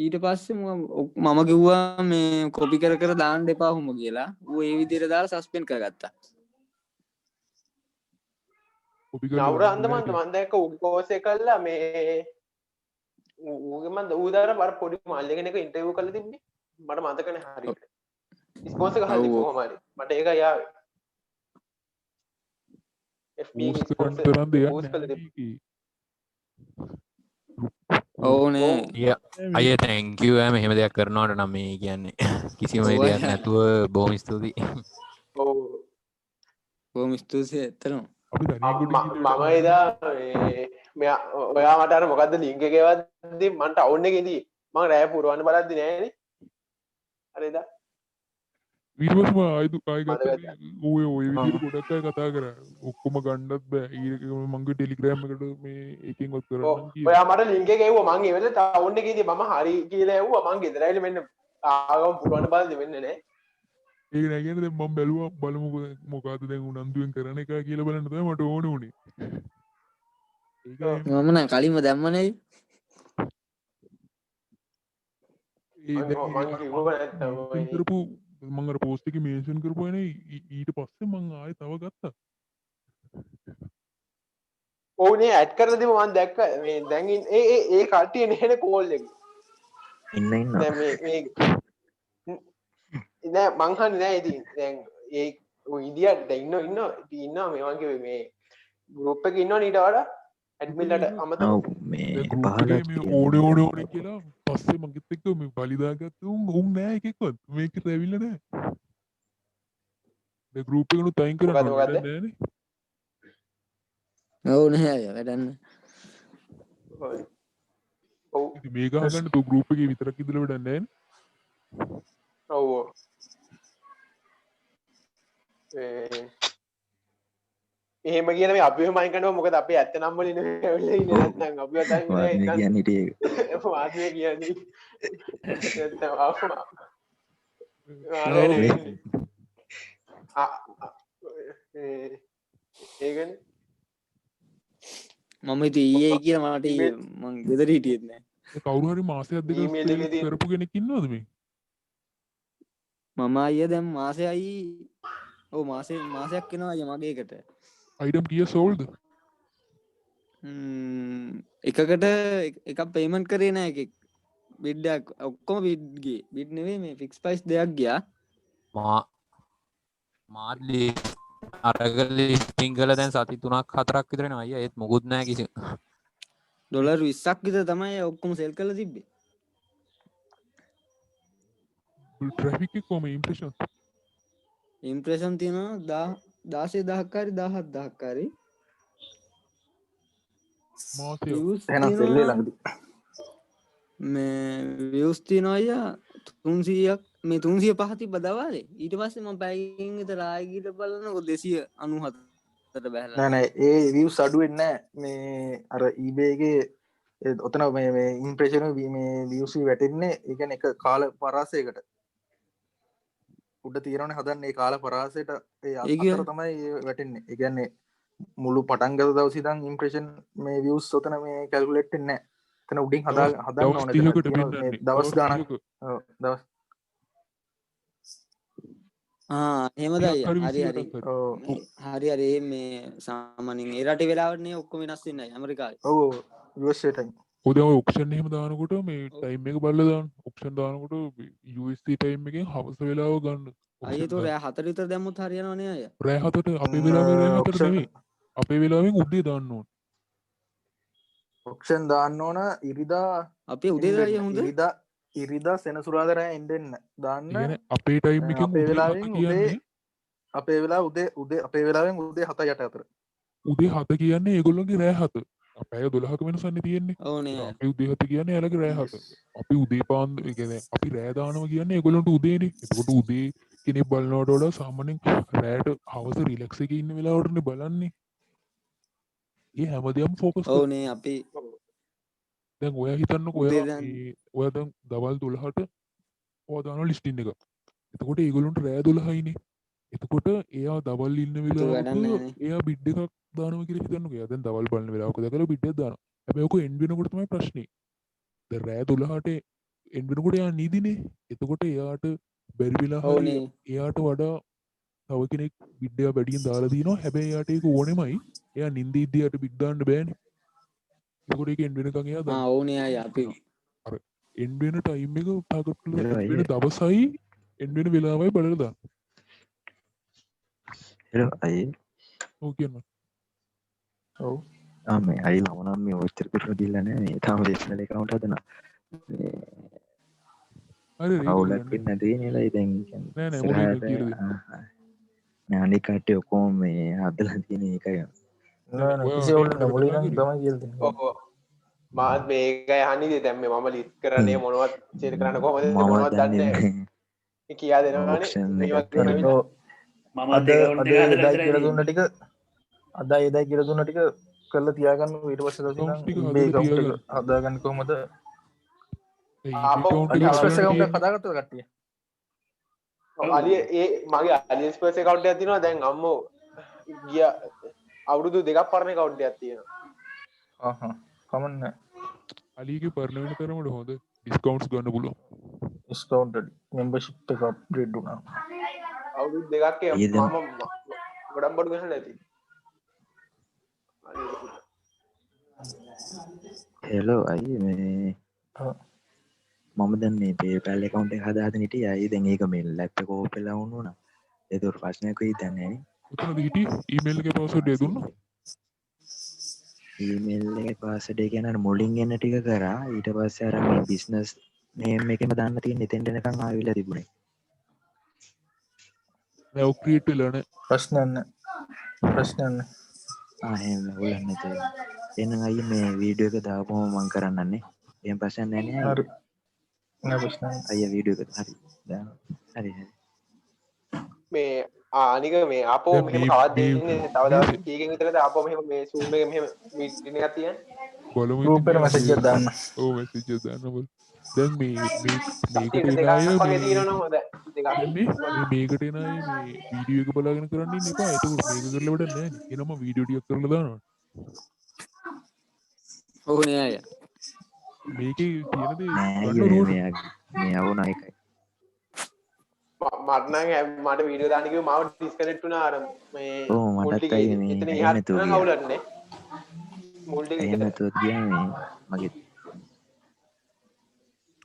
ඊට පස්සේ මම කිව්වා මේ කොපි කර කර දාන්න එපා හොම කියලා. ඌ ඒ විදිහට දාලා සස්පෙන්ඩ් කරගත්තා. නවුර අන්දමන්ද මන් දැක්ක ඌගේ කෝස් එක කළා මේ ඌගේ මන් ඌ දාර බර පොඩි මල්ලි කෙනෙක් ඉන්ටර්විව් කරලා තිබ්බේ. මට මතක නැහැ හරියට. ස්පොන්සර් එක හරි කොහොම හරි. මට ඒක යාවේ. FB ඕනේ අය තැංකව මෙහෙම දෙයක් කරනවට නම් මේ කියන්නේ කිසිම දෙයක් නැතුව බොහොම ස්තුතියි. බොහොම ස්තුතියි ඇත්තටම. මම එදා මෙයා ඔයා මට අර මොකද්ද ලින්ක් එක ගෙවද්දි මන්ට ටවුන් එකේ ඉදී මම රෑ පුරවන්න බලද්දි නෑනේ අර එදා ඊට පස්සේ මම ආයි ගත්තා ඔය විදිහට ගොඩක් අය කතා කරා ඔක්කොම ගන්නත් බෑ ඊට මගේ ටෙලිග්‍රෑම් එකට මේ එකකින්වත් කරන්න කිව්වා ඔයා මට ලින්ක් එක ගෙවුවා මං ඒ වෙලේ ටවුන් එකේ ඉදී මම හරි කියලා ඇහුවා මං ගෙදර ඇවිල්ලා මෙන්න ආගම පුරවන්න බලද්දි වෙන්නේ නෑ ඒක නෑ කියන්නේ දැන් මම බැලුවා බලමු මොකද්ද දැන් උනන්දුවෙන් කරන එක කියලා බලන්න තමයි මට ඕනේ උනේ. මම නම් කලින්ම දැම්මනේ. කරපු මම අර පෝස්ට් එකේ මෙන්ෂන් කරපුවානේ ඊට පස්සේ මම ආයෙ තව ගත්තා. ඕනේ ඇඩ් කරලා දීම මම දැක්ක මේ දැන් ඒ කට්ටිය නේන කෝල් එක. ඉන්න දැන් මේ නෑ මං හන්නේ නෑ ඉතින් දැන් ඒ ඉදියා දැන් ඉන්නවා මේ වගේ මේ ගෲප් එකේ ඉන්නවනේ ඊට වඩා ඇඩ්මින්ලට අමතක මේ ඕනේ කියලා පස්සේ මගෙත් එක්ක මේ බලිදාගත්ත උන් නෑ එකෙක්වත් මේකට ඇවිල්ලා නෑ මේ ගෲප් එකනුත් අයින් කරන්න මොකද්ද ඕනේ මොකද්ද? නෑනේ. ඔව් නෑ අයියා වැඩන්න. හොයි. ඔව්. ඉතින් මේ ගහගන්න තෝ ගෲප් එකේ විතරක් ඉඳලා වැඩක් නෑනේ. ඔව් ඔව්. එහෙම කියන මේ අපිව මයින් කරනවා මොකද අපේ ඇත්ත නම් වලින් ඇවිල්ලා ඉන්නේ නැත්නම් අපිව දැන් වාත්මය කියන්නේ හිටියේ ඒක. වාසිය කියන්නේ නැත්නම් ඒකනේ මම ඉතින් ඊයේ කියලා මට මං ගෙදර හිටියෙත් නෑ. කවුරු හරි මාසයක් දෙකක් ඊමේල් එකේ තියෙන කරපු කෙනෙක් ඉන්නවද මේ? මම අයියා දැන් මාසෙයි ඔව් මාසයක් වෙනවා අයියා මගේ එකට. අයිටම් කීය සෝල්ඩ්? එකකට එකක් පේමන්ට් කරේ නෑ එකෙක්. බිඩ්ඩක් ඔක්කොම බිඩ් ගියේ. බිඩ් නෙවෙයි මේ ෆික්ස් ප්‍රයිස් දෙයක් ගියා. මාත්ලි අරගලි ටිංගල දැන් සති 3-4ක් විතර වෙනවා අයියා ඒත් මොකුත් නෑ කිසි. ඩොලර් 20ක් විතර තමයි ඔක්කොම සෙල් කරලා තිබ්බේ. ට්‍රැෆික් එක කොහොම ඉම්ප්‍රෙෂන්? ඉම්ප්‍රෙෂන් තියෙනවා 16000ක් හරි 17000ක් හරි. මාසෙ එහෙනම් සෙල්ලේ ළඟදී මේ views තියෙනවා අයියා 300ක් මේ 305 තිබ්බ දවල්ේ. ඊට පස්සේ මම පැයකින් විතර ආයෙ ගිහලා බලනකො 297ට බැලලා. නෑ නෑ ඒ views අඩු වෙන්නේ නෑ. මේ අර eBay එකේ ඔතන මේ ඉම්ප්‍රෙෂන් මේ views වැටෙන්නේ ඒ කියන්නේ එක කාල පරාසයකට. උඩ තියෙනවනේ හදන්නේ ඒ කාල පරාසයට ඒ අතර තමයි වැටෙන්නේ. ඒ කියන්නේ මුළු පටන් ගත්ත දවසේ ඉඳන් ඉම්ප්‍රෙෂන් මේ views ඔතන මේ කැල්කියුලේට් වෙන්නේ නෑ. එතන උඩින් හදන්න ඕනේ. දවස් ගානක්. ඔව් දවස් එහෙමද අයියා. හරි හරි මේ සාමාන්‍යයෙන් ඒ රටේ වෙලාවට නේ ඔක්කොම වෙනස් වෙන්නේ ඇමරිකාවේ. ඔව් USA ටයිම්. ඔය ඔක්ෂන් එහෙම දානකොට මේ ටයිම් එක බලලා දාන්න. ඔක්ෂන් දානකොට USD ටයිම් එකෙන් හවස වෙලාව ගන්න. අයියා તો රෑ 4 විතර දැම්මොත් හරියනවා නේ අයියා. රෑ 4ට අපේ වෙලාවේ රෑ 4ට නෙවෙයි. අපේ වෙලාවෙන් උදේ දාන්න ඕන. ඔක්ෂන් දාන්න ඕන ඉරිදා අපේ උදේට අයියා හොඳ. ඉරිදා සෙනසුරාදා රෑ එන්න දාන්න. අපේ ටයිම් එකෙන් අපේ වෙලාවෙන් උදේ අපේ වෙලාව උදේ අපේ වෙලාවෙන් උදේ 7-8 අතර. උදේ 7 කියන්නේ ඒගොල්ලෝගේ රෑ 7. අපේ 12ක වෙනසන්නේ තියෙන්නේ. ඔව් නේ. අපි උදේ 7 කියන්නේ එයාලගේ රෑ 7. අපි උදේ පාන්දර ඒ කියන්නේ අපි රෑ දානවා කියන්නේ ඒගොල්ලන්ට උදේනේ. එතකොට උදේ කෙනෙක් බලනවට වඩා සාමාන්‍යයෙන් රෑට හවස රිලැක්ස් එකේ ඉන්න වෙලාවටනේ බලන්නේ. ඒ හැමදේම ફોකස් ඔව් නේ අපි දැන් ඔයා හිතන්නකෝ ඔයා දැන් දවල් 12ට ඔයා දාන ලිස්ටින් එක. එතකොට ඒගොල්ලන්ට රෑ 12යිනේ. එතකොට එයා දවල් ඉන්න වෙලාවක එයා බිඩ් එකක් දානවා කියලා හිතන්නකෝ. එයා දැන් දවල් බලන වෙලාවක දැකලා බිඩ් එකක් දානවා. හැබැයි ඔක එන්ඩ් වෙනකොට තමයි ප්‍රශ්නේ. දැන් රෑ 12ට එන්ඩ් වෙනකොට එයා නිදිනේ. එතකොට එයාට බැරි වෙලා හරි එයාට වඩා තව කෙනෙක් බිඩ් එක වැඩියෙන් දාලා දිනවා. හැබැයි එයාට ඒක ඕනෙමයි. එයා නිින්ද ඉද්දියට බිඩ් දාන්න බෑනේ. ඒකට ඒක එන්ඩ් වෙනකන් එයා දානවා. ඕනේ අය අපි අර එන්ඩ් වෙන ටයිම් එක ටාගට් කරලා වෙන දවසයි එන්ඩ් වෙන වෙලාවයි බලලා දාන්න. හෙලෝ අය ඔව් කියන්න. ඔව් මේ අය ලවනම් මේ ඔච්චර කරලා දීලා නෑ මේ තාම ඩිස්නල් account හදනවා. හරි අවුලක් වෙන්නේ නැති නේද දැන් නෑ නෑ මොකද කියලා නෑ අනික කට්ටිය ඔක්කොම මේ හදලා තියෙන එකයි. නෑ නෑ කිසි අවුලක් නෑ මුලින් නම් තමයි කියලා දෙන්නේ. ඔව් මාත් මේකයි අහන්නේ දැන් මේ මම ලිස්ට් කරන්නේ මොනවද සෙල් කරන්න කොහමද මොනවද දන්නේ නැහැ. කියා දෙනවනේ මේ වගේ මම අද එදා කියලා දුන්න ටික අද එදා කියලා දුන්න ටික කරලා තියාගන්න ඊට පස්සේ තමයි මේ account එක හදාගන්න කොහමද AliExpress account එක හදාගත්තද කට්ටිය? අලි ඒ මගේ AliExpress account එකක් තියෙනවා දැන් අම්මෝ ගිය අවුරුදු 2ක් පරණ account එකක් තියෙනවා. කමන්න අලිගේ පරණ වෙන තරමට හොඳ ඩිස්කවුන්ට්ස් ගන්න පුළුවන්. ඩිස්කවුන්ටඩ් මෙම්බර්ෂිප් එක අප්ග්‍රේඩ් වුණා. අවුරුදු 2ක් මම ගොඩක් බඩු ගහලා නැති. හෙලෝ අයියේ මේ මම දැන් මේ PayPal account එක හදාගෙන හිටියේ. අයියේ දැන් ඒක මේ ලැප් එක ඕපන් වෙලා වුණා. ඒක ප්‍රශ්නයක් වෙයි දැන් නෑනේ. උතනද හිටියේ ඊමේල් එකේ පාස්වර්ඩ් එක දුන්නා. ඊමේල් එකේ පාස්වර්ඩ් එක කියන මුලින් එන ටික කරා. ඊට පස්සේ අර මේ බිස්නස් නේම් එකෙම දාන්න තියෙන එතෙන්ට එනකන් ආවිලා තිබුණේ. නෑ ඔක් ක්‍රියේට් වෙලා නෑ. ප්‍රශ්නන්න එහෙම හොලන්න නැතුව එහෙනම් අයියේ මේ වීඩියෝ එක දාපුවම මම කරන්නන්නේ. එහෙම ප්‍රශ්න නැහැ නේ හරි නෑ ප්‍රශ්න අයියා වීඩියෝ එක හරි දාන්න. හරි මේ අනික මේ ආපෝ දැන් මෙහෙම මේ- කවද මේ- දෙන්නේ තව දවස් කීයකින් විතරද ආපෝ මෙහෙම මේ Zoom එකේ මෙහෙම මීටින් එකක් තියන්නේ බලමු ගෲප් ඉතින් එකට මැසේජ් එකක් දාන්න. ඔව් මැසේජ් එකක් දාන්න බල. දැන් මේකට සතියට එන දෙකක් අය වගේ තියෙනවනම් හොඳයි දෙකක් මේකට එන අය මේ වීඩියෝ එක බලාගෙන කරන්න ඉන්න එපා. එතකොට මේක කරලා වැඩක් නැහැ නේ. එනම වීඩියෝ ටිකක් කරලා දානවා. ඕනේ අය මේකේ තියෙන දේ නෑ ගන්න අයියේ ඕනෝට. මේ අවුනා එකයි. මට නම් මට වීඩියෝ දාන්න කිව්ව මාව ඩිස්කනෙක්ට් වුණා අර මේ ඔව් මටත් මුල් ටික අයියේ මේ එතන එහෙම ඉහත් නැතුව නම් ගියා. අවුලක් නේ මුල් ටික එහෙම නැතුව ගියා මේ මගේ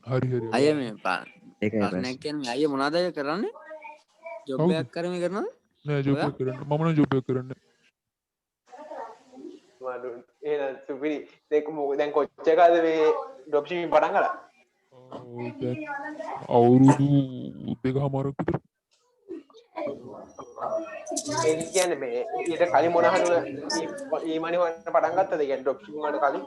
හරි හරි. අය මේ ඒකයි ප්‍රශ්නයක් ප්‍රශ්නේ. කියන්නේ අය මොනවද අය කරන්නේ ජොබ් කවුද? එකක් කරමින් කරනවද නෑ ජොබ් එක කරන්න. මම නම් ජොබ් එක කරන්නේ. මඩු එහෙනම් සුපිරි දැන් කොච්චර කාලද මේ ඩ්‍රොප් ෂිපින් පටන් ගලා දැන් අවුරුදු 2කමාරක් විතර. ඒ කියන්නේ මේ ඊට කලින් මොන හරි ඊමණි හොයන්න පටන් ගත්තද කියන්නේ ඩ්‍රොප් ෂිපින් වලට කලින්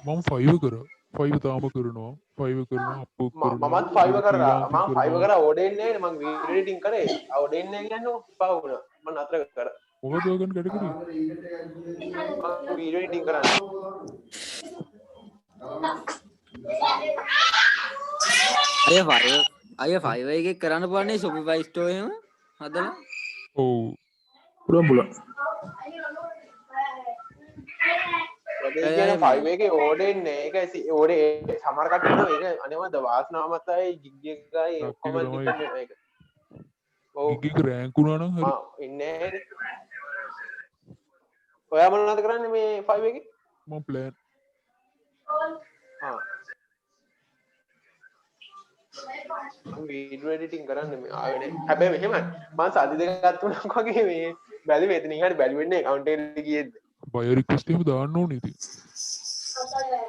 මම 5 කරා. 5 තාම කරනවා. 5 කරනවා අප්ලෝඩ් කරනවා. මමත් 5 කරා මම 5 කරා ඕඩෙන්නේ නැහැ මම වීඩියෝ එඩිටින් කරේ ඕඩෙන්නේ නැහැ කියන්නේ උපා වුණා මම නතර කරා මොකද ඔයගන් කැටගරි? මම වීඩියෝ එඩිටින් කරන්නේ අය ෆයිව එකක් කරන්න පුළන්නේ Shopify store එහෙම හදලා ඔව් පුළුවන් කියන්නේ 5 එකේ ඕඩෙන්නේ ඒක ඕඩේ සමහර කට්ටිය ඒක අනේවද වාසනාවමතයි ගිග් එකයි ඔක්කොම ඩිපෙන්ඩ් වෙන එක ඔව් ගිග් එක රෑන්ක් වුණා නම් හරි. ඉන්නේ ඔයා මොනවද කරන්නේ මේ 5 එකේ මම ප්ලෑන් වීඩියෝ එඩිටින් කරන්න මේ ආවෙනේ හැබැයි මෙහෙම මම සති දෙකක් තුනක් වගේ මේ බැලුවේ එතනින් හරි බැලුවෙන්නේ account එකට ගියේද බය රික්වෙස්ට් එහෙම දාන්න ඕනේ ඉතින්.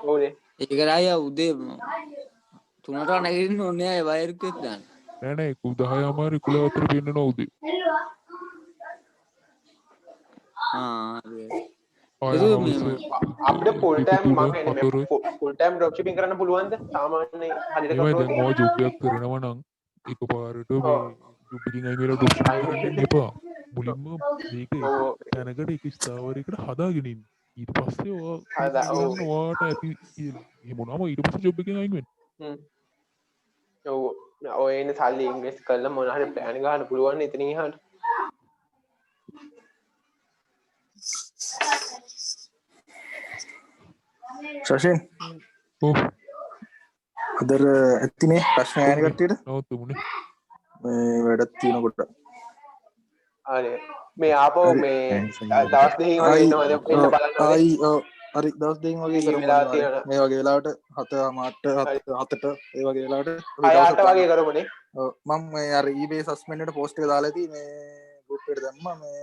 ඕනේ ඒක රාය උදේ 3ට නැගිටින්න ඕනේ අය වයර් රික්වෙස්ට් දාන්න නෑ නෑ 10 අමාර 11 අතර පෙන්නනවා උදේ. අපිට ෆුල් ටයිම් මම කියන්නේ ෆුල් ටයිම් ඩ්‍රොප් ෂිපින් කරන්න පුළුවන්ද සාමාන්‍ය හරියට ඒවයි දැන් ඔය ජොබ් එකක් කරනවා නම් එකපාරට මේ ජොබ් එකකින් අයින් වෙලා ඩ්‍රොප් ෂිපින් කරන්න එපා. මුලින්ම මේක තැනකට එක ස්ථාවරයකට හදාගෙන ඉන්න. ඊට පස්සේ ඔයාට ඇති එහෙම වුණාම ඊට පස්සේ ජොබ් එකෙන් අයින් වෙන්න. ඔව් ඔය එන්නේ සල්ලි ඉන්වෙස්ට් කරලා මොන හරි ප්ලෑන් ගන්න පුළුවන් එතනින් එහාට ශෂෙන් ඔව් අදර ඇත්තිනේ ප්‍රශ්න ෑන කට්ටියට නවත්තමුනේ. මේ වැඩත් තියෙනකොට අනේ මේ ආපෝ මේ දවස් දෙකකින් වගේ ඉන්නවද එන්න බලන්න ආයි හරි දවස් දෙකකින් වගේ කරමු මේ වගේ වෙලාවට 7:00 7ට ඒ වගේ වෙලාවට 6ට වගේ කරමුනේ මම මේ අර eBay suspend එකට post එක දාලා ඇති මේ group එකට දැම්මා මේ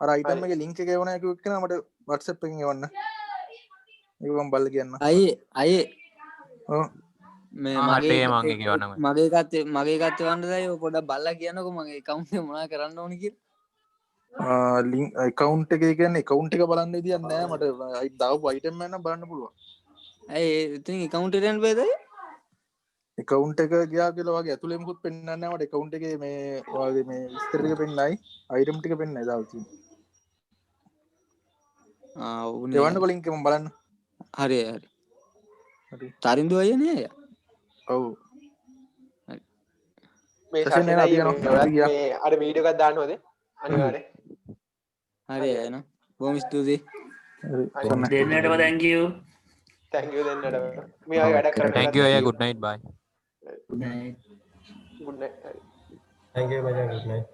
අර item එකේ link එක එවන එක එක්කන මට WhatsApp එකකින් එවන්න ඒක මම බලලා කියන්න අයේ ඔව් මේ මගේ එකත් වන්න දයි පොඩක් බල්ලා කියන්නකො මගේ account එක මොනා කරන්න ඕනි කියලා ලින්ක් account එකේ කියන්නේ account එක බලන්න විදියක් නෑ මට දාපු item එක නම් බලන්න පුළුවන් ඇයි ඉතින් account එකට යන්න බෑද account එක ගියා කියලා වගේ ඇතුලේ මොකුත් පෙන්වන්නේ නෑ මට account එකේ මේ වගේ මේ විස්තර ටික පෙන්නයි item ටික පෙන්නයි දාලා තියෙන්නේ එවන්නකො link එක මම බලන්න හරි තරින්දු අයියනේ අය ඔව් මේ සෙෂන් එක අපි යනවා මේ අර වීඩියෝ එකක් දාන්නවද අනිවාර්යෙන් හරි එන බොහොම ස්තුතියි දෙන්නටම thank you දෙන්නට මේ වගේ වැඩක් කරන්න thank you good night bye good night thank you good night